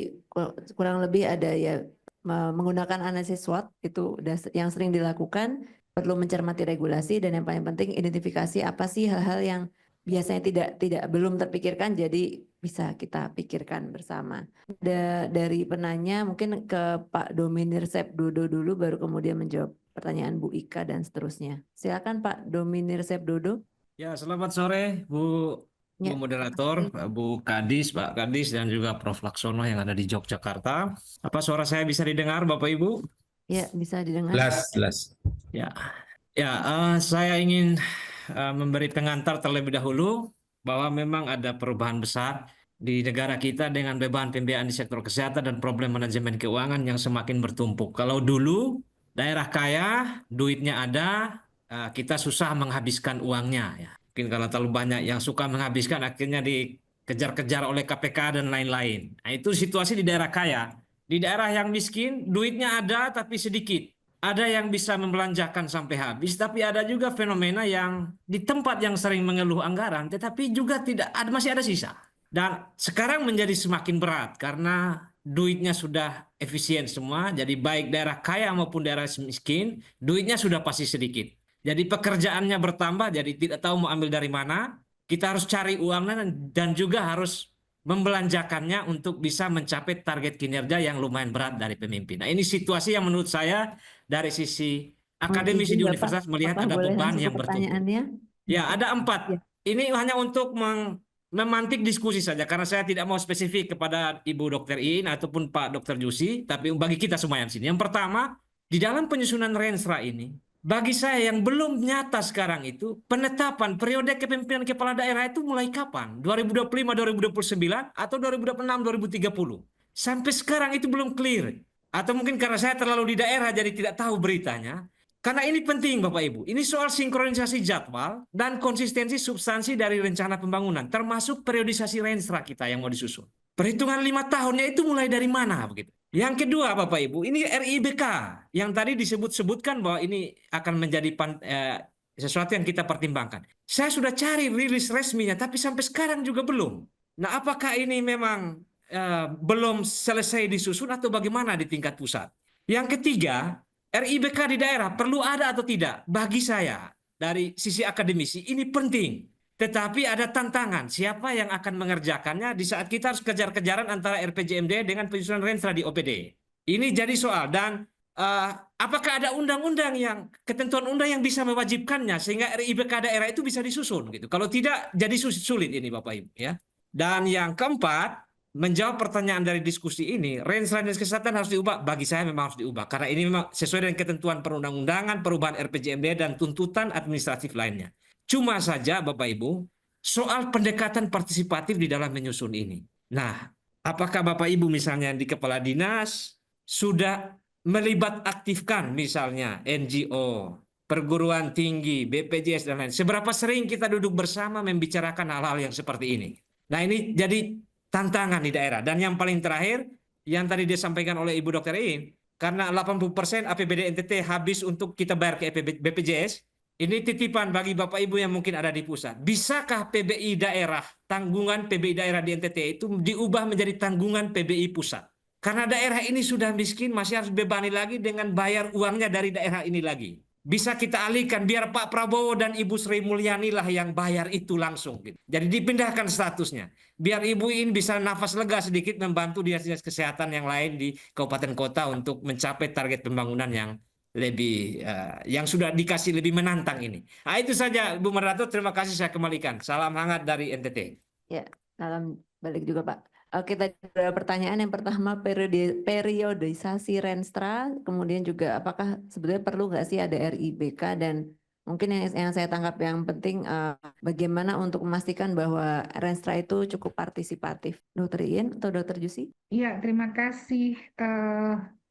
kurang lebih ada ya menggunakan analisis SWOT itu yang sering dilakukan, perlu mencermati regulasi, dan yang paling penting identifikasi apa sih hal-hal yang biasanya belum terpikirkan, jadi bisa kita pikirkan bersama. Dari penanya mungkin ke Pak Dominir Sepdodo dulu, baru kemudian menjawab pertanyaan Bu Ika dan seterusnya. Silakan Pak Dominir Sepdodo. Ya, selamat sore Bu Ya, Moderator, Bu Kadis, Pak Kadis, dan juga Prof. Laksono yang ada di Yogyakarta. Apa suara saya bisa didengar, Bapak Ibu? Ya, bisa didengar. Jelas. Ya, saya ingin memberi pengantar terlebih dahulu bahwa memang ada perubahan besar di negara kita dengan beban pembiayaan di sektor kesehatan dan problem manajemen keuangan yang semakin bertumpuk. Kalau dulu daerah kaya, duitnya ada, kita susah menghabiskan uangnya, ya. Mungkin kalau terlalu banyak yang suka menghabiskan akhirnya dikejar-kejar oleh KPK dan lain-lain. Nah, itu situasi di daerah kaya. Di daerah yang miskin, duitnya ada tapi sedikit. Ada yang bisa membelanjakan sampai habis, tapi ada juga fenomena yang di tempat yang sering mengeluh anggaran, tetapi juga masih ada sisa. Dan sekarang menjadi semakin berat karena duitnya sudah efisien semua. Jadi baik daerah kaya maupun daerah miskin, duitnya sudah pasti sedikit. Jadi pekerjaannya bertambah, jadi tidak tahu mau ambil dari mana. Kita harus cari uangnya dan juga harus membelanjakannya untuk bisa mencapai target kinerja yang lumayan berat dari pemimpin. Nah, ini situasi yang menurut saya dari sisi akademisi di universitas melihat ada beban yang bertumpuk. Ya, ada 4. Ya. Ini hanya untuk memantik diskusi saja, karena saya tidak mau spesifik kepada Ibu Dr. Iin ataupun Pak Dr. Jusi, tapi bagi kita semua yang sini. Yang pertama, di dalam penyusunan Renstra ini, bagi saya yang belum nyata sekarang itu, penetapan periode kepemimpinan kepala daerah itu mulai kapan? 2025-2029 atau 2026-2030? Sampai sekarang itu belum clear. Atau mungkin karena saya terlalu di daerah jadi tidak tahu beritanya. Karena ini penting Bapak Ibu. Ini soal sinkronisasi jadwal dan konsistensi substansi dari rencana pembangunan, termasuk periodisasi Renstra kita yang mau disusun. Perhitungan 5 tahunnya itu mulai dari mana begitu? Yang kedua Bapak Ibu, ini RIBK yang tadi disebut-sebutkan bahwa ini akan menjadi sesuatu yang kita pertimbangkan. Saya sudah cari rilis resminya, tapi sampai sekarang juga belum. Nah, apakah ini memang belum selesai disusun atau bagaimana di tingkat pusat? Yang ketiga, RIBK di daerah perlu ada atau tidak? Bagi saya, dari sisi akademisi, ini penting. Tetapi ada tantangan, siapa yang akan mengerjakannya di saat kita harus kejar-kejaran antara RPJMD dengan penyusunan Renstra di OPD. Ini jadi soal. Dan apakah ada undang-undang ketentuan undang yang bisa mewajibkannya sehingga RIBK daerah itu bisa disusun gitu. Kalau tidak, jadi sulit ini Bapak Ibu, ya. Dan yang keempat, menjawab pertanyaan dari diskusi ini, range dinas kesehatan harus diubah. Bagi saya memang harus diubah karena ini memang sesuai dengan ketentuan perundang-undangan, perubahan RPJMD dan tuntutan administratif lainnya. Cuma saja Bapak Ibu, soal pendekatan partisipatif di dalam menyusun ini. Nah, apakah Bapak Ibu misalnya di kepala dinas sudah melibat aktifkan misalnya NGO, perguruan tinggi, BPJS dan lain. Seberapa sering kita duduk bersama membicarakan hal-hal yang seperti ini. Nah, ini jadi tantangan di daerah. Dan yang paling terakhir, yang tadi disampaikan oleh Ibu Dr. Iin, karena 80% APBD NTT habis untuk kita bayar ke BPJS, ini titipan bagi Bapak Ibu yang mungkin ada di pusat. Bisakah PBI daerah, tanggungan PBI daerah di NTT itu diubah menjadi tanggungan PBI pusat? Karena daerah ini sudah miskin, masih harus bebani lagi dengan bayar uangnya dari daerah ini lagi. Bisa kita alihkan, biar Pak Prabowo dan Ibu Sri Mulyani lah yang bayar itu langsung. Jadi dipindahkan statusnya. Biar Ibu Iin bisa nafas lega sedikit membantu dinas-dinas kesehatan yang lain di kabupaten kota untuk mencapai target pembangunan yang lebih, yang sudah dikasih lebih menantang ini. Nah, itu saja Bu Moderator, terima kasih, saya kembalikan. Salam hangat dari NTT. Ya, salam balik juga Pak. Oke, tadi ada pertanyaan yang pertama, periodisasi Renstra, kemudian juga apakah sebetulnya perlu nggak sih ada RIBK, dan mungkin yang saya tangkap yang penting bagaimana untuk memastikan bahwa Renstra itu cukup partisipatif. Dr. Iin atau Dr. Jusi? Iya, terima kasih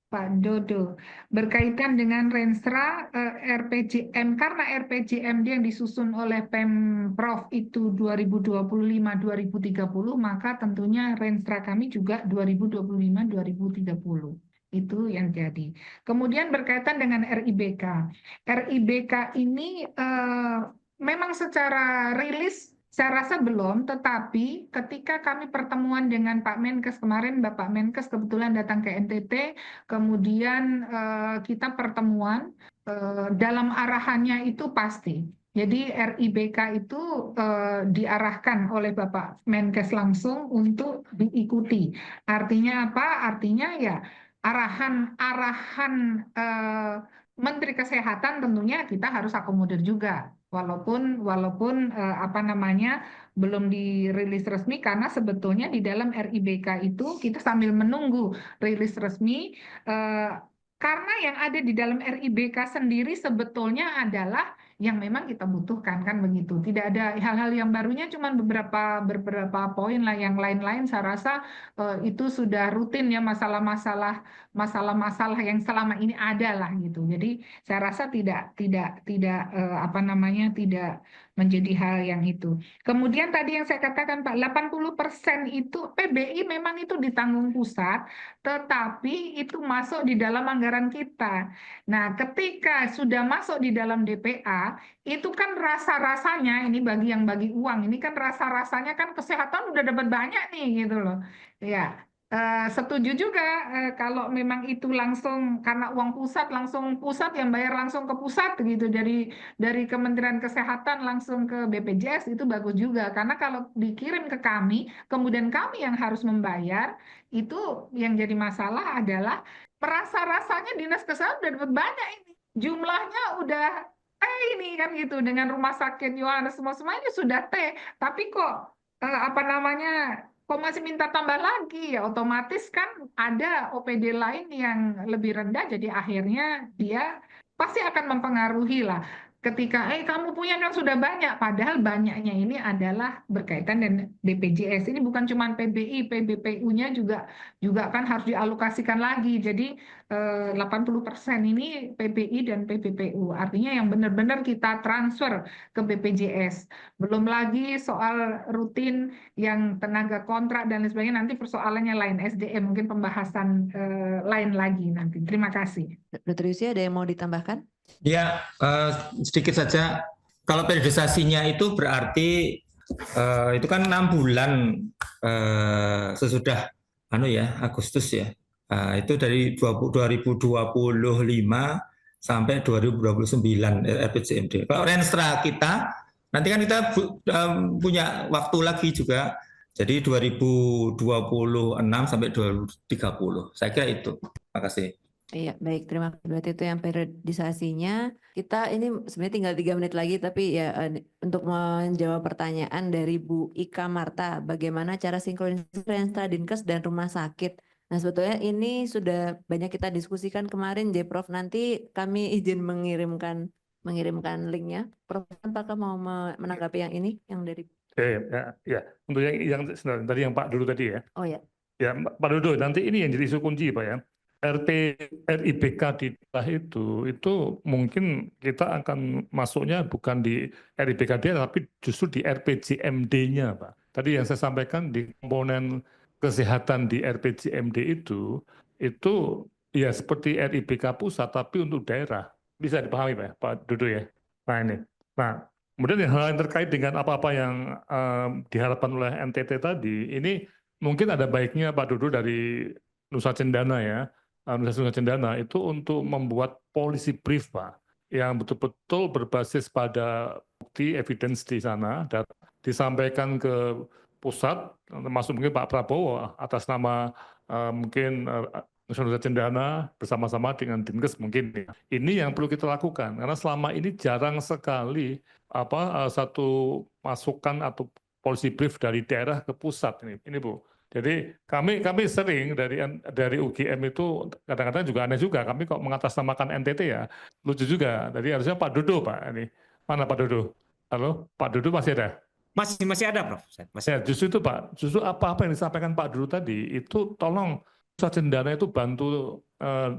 Pak Dodo. Berkaitan dengan Renstra RPJM, karena RPJMD yang disusun oleh Pemprov itu 2025-2030, maka tentunya Renstra kami juga 2025-2030. Itu yang jadi. Kemudian berkaitan dengan RIBK. RIBK ini memang secara rilis saya rasa belum, tetapi ketika kami pertemuan dengan Pak Menkes kemarin, Bapak Menkes kebetulan datang ke NTT, kemudian kita pertemuan, dalam arahannya itu pasti. Jadi RIBK itu diarahkan oleh Bapak Menkes langsung untuk diikuti. Artinya apa? Artinya ya arahan Menteri Kesehatan tentunya kita harus akomodir juga. Walaupun apa namanya belum dirilis resmi, karena sebetulnya di dalam RIBK itu kita sambil menunggu rilis resmi, karena yang ada di dalam RIBK sendiri sebetulnya adalah yang memang kita butuhkan, kan begitu. Tidak ada hal-hal yang barunya, cuma beberapa poin lah. Yang lain-lain saya rasa itu sudah rutin ya, masalah-masalah yang selama ini ada lah gitu. Jadi saya rasa tidak apa namanya tidak menjadi hal yang itu. Kemudian tadi yang saya katakan Pak, 80% itu PBI memang itu ditanggung pusat, tetapi itu masuk di dalam anggaran kita. Nah, ketika sudah masuk di dalam DPA, itu kan rasa-rasanya, ini bagi yang bagi uang, ini kan rasa-rasanya kan kesehatan udah dapat banyak nih gitu loh. Ya, setuju juga kalau memang itu langsung karena uang pusat, langsung pusat yang bayar langsung ke pusat gitu, dari Kementerian Kesehatan langsung ke BPJS, itu bagus juga. Karena kalau dikirim ke kami, kemudian kami yang harus membayar, itu yang jadi masalah adalah rasa-rasanya dinas kesehatan udah dapat banyak ini. Jumlahnya udah ini kan gitu, dengan rumah sakit Yohanes semua ini sudah tapi kok apa namanya kok masih minta tambah lagi, ya otomatis kan ada OPD lain yang lebih rendah, jadi akhirnya dia pasti akan mempengaruhi lah. Ketika kamu punya kan sudah banyak, padahal banyaknya ini adalah berkaitan dengan BPJS. Ini bukan cuma PBI, PBPU-nya juga kan harus dialokasikan lagi. Jadi 80% ini PBI dan PBPU. Artinya yang benar-benar kita transfer ke BPJS. Belum lagi soal rutin yang tenaga kontrak dan lain sebagainya, nanti persoalannya lain, SDM, mungkin pembahasan lain lagi nanti. Terima kasih. Dr. Yusi, ada yang mau ditambahkan? Ya, sedikit saja. Kalau periodisasinya itu berarti itu kan 6 bulan sesudah Agustus ya. Itu dari 2025 sampai 2029 RPJMD. Kalau Renstra kita nanti kan kita punya waktu lagi juga. Jadi 2026 sampai 2030. Saya kira itu. Terima kasih. Iya, baik. Terima kasih. Berarti itu yang periodisasinya. Kita ini sebenarnya tinggal 3 menit lagi, tapi ya untuk menjawab pertanyaan dari Bu Ika Marta, bagaimana cara sinkronisasi Renstra Dinkes dan rumah sakit? Nah, sebetulnya ini sudah banyak kita diskusikan kemarin, Prof. Nanti kami izin mengirimkan linknya. Prof, apakah mau menanggapi yang ini, yang dari? Ya. Untuk yang tadi yang Pak Dodo tadi ya. Oh ya. Ya, Pak Dodo, nanti ini yang jadi isu kunci, Pak ya. RIPK di daerah itu mungkin kita akan masuknya bukan di RIPK daerah, tapi justru di RPJMD-nya, Pak. Tadi yang saya sampaikan di komponen kesehatan di RPJMD itu ya seperti RIPK pusat, tapi untuk daerah. Bisa dipahami, Pak Dodo ya. Nah ini. Nah, kemudian hal yang terkait dengan apa-apa yang diharapkan oleh NTT tadi, ini mungkin ada baiknya Pak Dodo dari Nusa Cendana ya. Nusa Cendana itu untuk membuat policy brief, Pak, yang betul-betul berbasis pada bukti evidence di sana dan disampaikan ke pusat, termasuk mungkin Pak Prabowo atas nama mungkin Nusa Cendana bersama-sama dengan Dinkes mungkin. Ini yang perlu kita lakukan karena selama ini jarang sekali satu masukan atau policy brief dari daerah ke pusat ini Bu. Jadi kami sering dari UGM itu kadang-kadang juga aneh juga, kami kok mengatasnamakan NTT ya, lucu juga. Jadi harusnya Pak Dodo, Pak, ini mana Pak Dodo? Halo, Pak Dodo masih ada? Masih ada, Prof. Ya, justru itu Pak, justru apa-apa yang disampaikan Pak Dodo tadi itu tolong Nusa Cendana itu bantu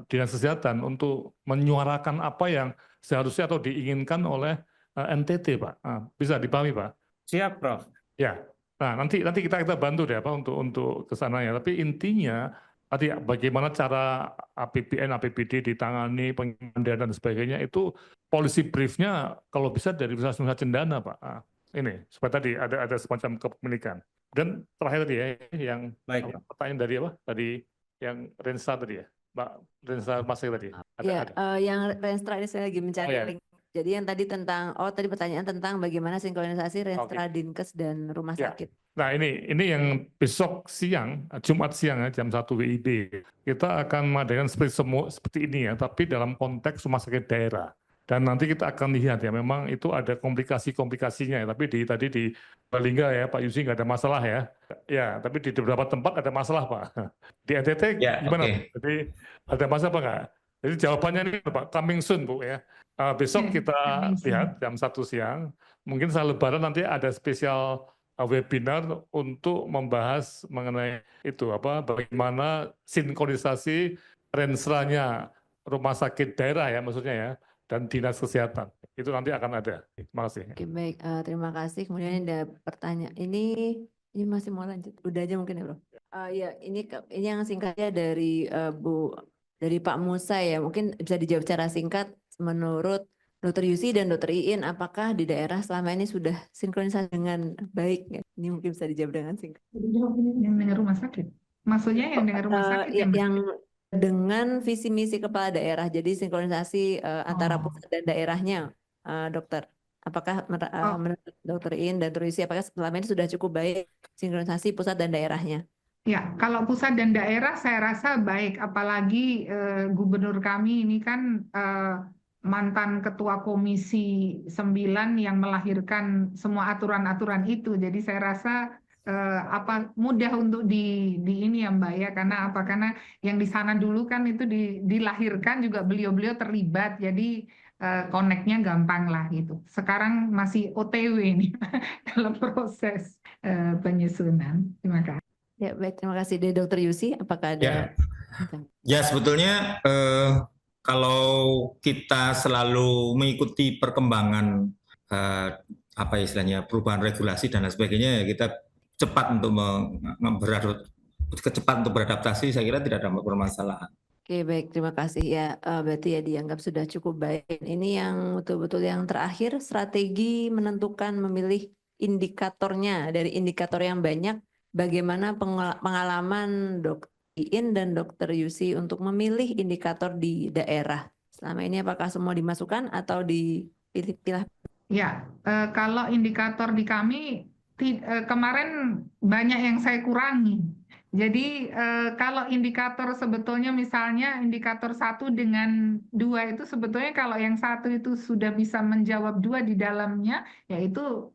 Dinas Kesehatan untuk menyuarakan apa yang seharusnya atau diinginkan oleh NTT, Pak. Bisa dipahami, Pak? Siap, Prof. Ya. Nah, nanti kita bantu deh untuk ke sana ya. Tapi intinya tadi bagaimana cara APBN, APBD ditangani, pengendalian dan sebagainya itu policy briefnya kalau bisa dari Nusa Cendana, Pak. Ini supaya tadi ada semacam kepemilikan. Dan terakhir tadi ya yang pertanyaan dari apa? Tadi yang Renstra tadi ya, Mbak Renstra Masih tadi. Ada. Yang Renstra ini saya lagi mencari link. Jadi yang tadi tadi pertanyaan tentang bagaimana sinkronisasi Renstra Dinkes dan rumah sakit. Nah ini yang besok siang, Jumat siang ya, jam 1 WIB, kita akan mengadakan seperti ini ya, tapi dalam konteks rumah sakit daerah. Dan nanti kita akan lihat ya, memang itu ada komplikasi-komplikasinya ya, tapi tadi di Lingga ya Pak Yusi nggak ada masalah ya. Ya, tapi di beberapa tempat ada masalah Pak. Di NTT gimana? Jadi ada masalah apa nggak? Jadi jawabannya ini Pak, coming soon Bu ya. Besok kita lihat jam 1 siang, mungkin setelah Lebaran nanti ada spesial webinar untuk membahas mengenai itu bagaimana sinkronisasi Renstra-nya rumah sakit daerah ya maksudnya ya dan Dinas Kesehatan. Itu nanti akan ada. Terima kasih. Oke, baik, terima kasih. Kemudian ada pertanyaan ini masih mau lanjut. Udah aja mungkin ya, Bro. Ya, ini yang singkatnya dari dari Pak Musa ya. Mungkin bisa dijawab secara singkat menurut Dr. Yusi dan Dr. Iin, apakah di daerah selama ini sudah sinkronisasi dengan baik? Ini mungkin bisa dijawab dengan singkat. Yang dengan rumah sakit? Maksudnya yang dengan rumah sakit? Yang dengan visi misi kepala daerah, jadi sinkronisasi antara pusat dan daerahnya, Dokter. Apakah menurut Dr. Iin dan Dr. Yusi, apakah selama ini sudah cukup baik sinkronisasi pusat dan daerahnya? Ya, kalau pusat dan daerah saya rasa baik, apalagi gubernur kami ini kan mantan ketua komisi 9 yang melahirkan semua aturan-aturan itu. Jadi saya rasa mudah untuk di ini ya Mbak ya, karena yang di sana dulu kan itu dilahirkan juga beliau-beliau terlibat, jadi connect-nya gampang lah gitu. Sekarang masih OTW nih dalam proses penyusunan. Terima kasih. Ya, baik, terima kasih. Dari Dr. Yusi, apakah ada? Ya, sebetulnya kalau kita selalu mengikuti perkembangan perubahan regulasi dan lain sebagainya, ya kita cepat untuk beradaptasi, saya kira tidak ada permasalahan. Oke, baik, terima kasih ya. Berarti ya dianggap sudah cukup baik. Ini yang betul-betul yang terakhir, strategi menentukan memilih indikatornya. Dari indikator yang banyak, bagaimana pengalaman Dr. Iin dan Dr. Yusi untuk memilih indikator di daerah? Selama ini apakah semua dimasukkan atau dipilih-pilih? Ya, kalau indikator di kami kemarin banyak yang saya kurangi. Jadi kalau indikator sebetulnya misalnya indikator 1 dengan 2 itu sebetulnya kalau yang 1 itu sudah bisa menjawab 2 di dalamnya, yaitu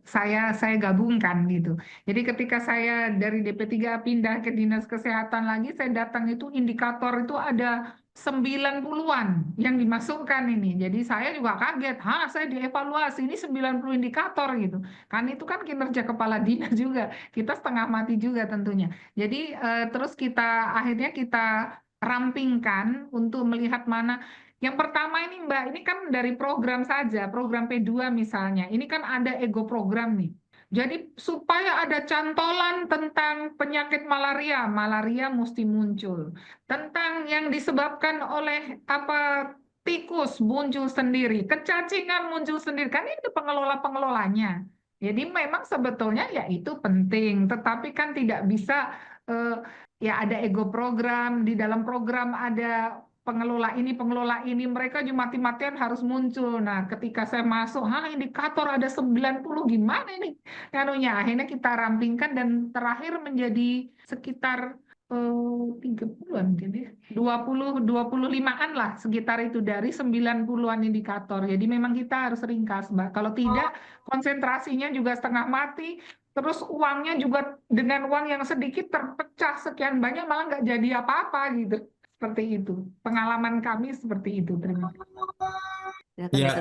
saya gabungkan gitu. Jadi ketika saya dari DP3 pindah ke Dinas Kesehatan lagi, saya datang itu indikator itu ada 90-an yang dimasukkan ini. Jadi saya juga kaget, saya dievaluasi ini 90 indikator gitu. Kan itu kan kinerja kepala dinas juga. Kita setengah mati juga tentunya. Jadi terus akhirnya kita rampingkan untuk melihat mana yang pertama ini Mbak, ini kan dari program saja, program P2 misalnya. Ini kan ada ego program nih. Jadi supaya ada cantolan tentang penyakit malaria, malaria mesti muncul. Tentang yang disebabkan oleh tikus muncul sendiri, kecacingan muncul sendiri. Kan ini pengelola-pengelolanya. Jadi memang sebetulnya ya itu penting, tetapi kan tidak bisa ya ada ego program, di dalam program ada pengelola ini, mereka juga mati-matian harus muncul. Nah, ketika saya masuk, indikator ada 90, gimana ini? Akhirnya kita rampingkan dan terakhir menjadi sekitar 30-an jadi 25-an lah sekitar itu dari 90-an indikator. Jadi memang kita harus ringkas, Mbak. Kalau tidak konsentrasinya juga setengah mati, terus uangnya juga dengan uang yang sedikit terpecah sekian banyak malah nggak jadi apa-apa gitu. Seperti itu. Pengalaman kami seperti itu. Terima kasih. Ya,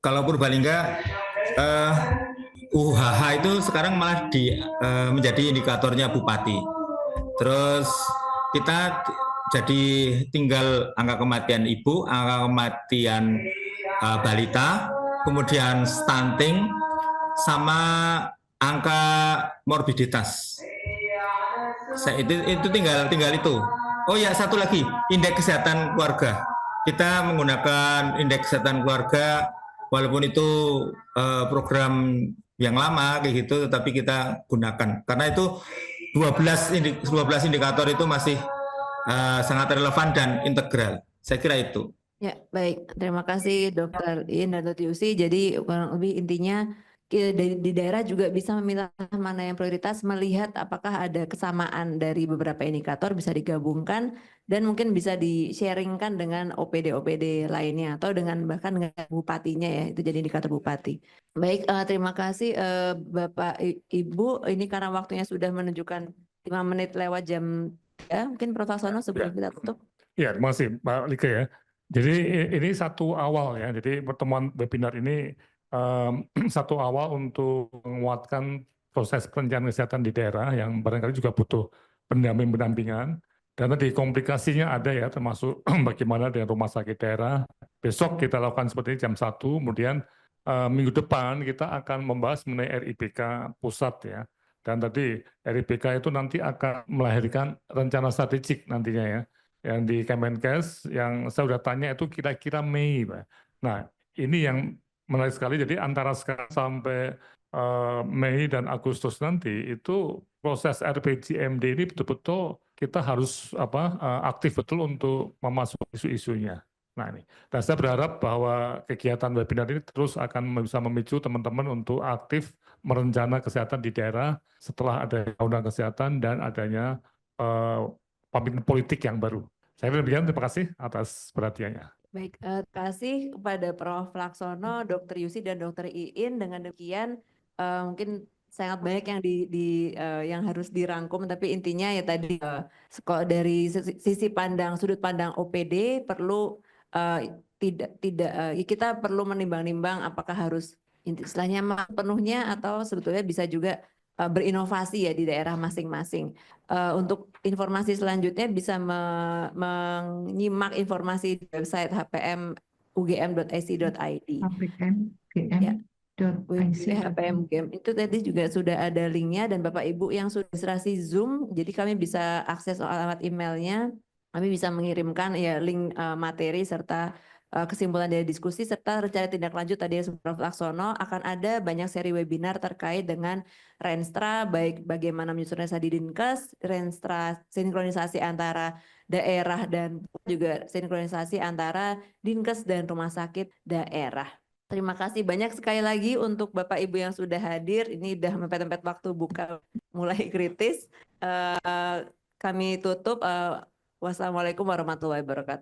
kalau Purbalingga UHH itu sekarang malah menjadi indikatornya bupati. Terus kita jadi tinggal angka kematian ibu, angka kematian balita, kemudian stunting, sama angka morbiditas. Itu tinggal itu. Oh ya, satu lagi, indeks kesehatan keluarga. Kita menggunakan indeks kesehatan keluarga, walaupun itu program yang lama kayak gitu, tetapi kita gunakan. Karena itu 12 indikator itu masih sangat relevan dan integral. Saya kira itu. Ya, baik. Terima kasih Dr. In dan Dr. Yusi. Jadi kurang lebih intinya di daerah juga bisa memilah mana yang prioritas, melihat apakah ada kesamaan dari beberapa indikator bisa digabungkan dan mungkin bisa di-sharingkan dengan OPD-OPD lainnya atau bahkan dengan bupatinya ya, itu jadi indikator bupati. Baik, terima kasih Bapak Ibu. Ini karena waktunya sudah menunjukkan 5 menit lewat jam 3. Mungkin Prof. Laksono sebelum kita tutup. Ya, terima kasih Mbak Lika ya. Jadi ini satu awal ya. Jadi pertemuan webinar ini satu awal untuk menguatkan proses perencanaan kesehatan di daerah yang barangkali juga butuh pendampingan. Dan tadi komplikasinya ada ya, termasuk bagaimana dengan rumah sakit daerah. Besok kita lakukan seperti jam 1, kemudian minggu depan kita akan membahas mengenai RIPK pusat ya. Dan tadi RIPK itu nanti akan melahirkan rencana strategik nantinya ya. Yang di Kemenkes, yang saya sudah tanya itu kira-kira Mei. Pak. Nah, ini yang menarik sekali. Jadi antara sekarang sampai Mei dan Agustus nanti itu proses RPJMD ini betul-betul kita harus aktif betul untuk memasuk isu-isunya. Nah ini, dan saya berharap bahwa kegiatan webinar ini terus akan bisa memicu teman-teman untuk aktif merencana kesehatan di daerah setelah ada undang-undang kesehatan dan adanya pemimpin politik yang baru. Saya demikian, terima kasih atas perhatiannya. Baik, terima kasih kepada Prof. Laksono, Dr. Yusi dan Dr. Iin. Dengan demikian mungkin sangat banyak yang yang harus dirangkum, tapi intinya ya tadi dari sudut pandang OPD perlu kita perlu menimbang-nimbang apakah harus istilahnya penuhnya atau sebetulnya bisa juga berinovasi ya di daerah masing-masing. Untuk informasi selanjutnya bisa menyimak informasi di website hpmugm.ac.id. Ya. HPMUGM itu tadi juga sudah ada linknya, dan Bapak Ibu yang sudah registrasi Zoom, jadi kami bisa akses alamat emailnya, kami bisa mengirimkan ya link materi serta kesimpulan dari diskusi serta rencana tindak lanjut tadi Prof. Laksono. Akan ada banyak seri webinar terkait dengan Renstra, baik bagaimana menyusun Renstra di Dinkes, Renstra sinkronisasi antara daerah dan juga sinkronisasi antara Dinkes dan rumah sakit daerah. Terima kasih banyak sekali lagi untuk Bapak Ibu yang sudah hadir. Ini udah mepet-mepet waktu buka mulai kritis. Kami tutup. Wassalamualaikum warahmatullahi wabarakatuh.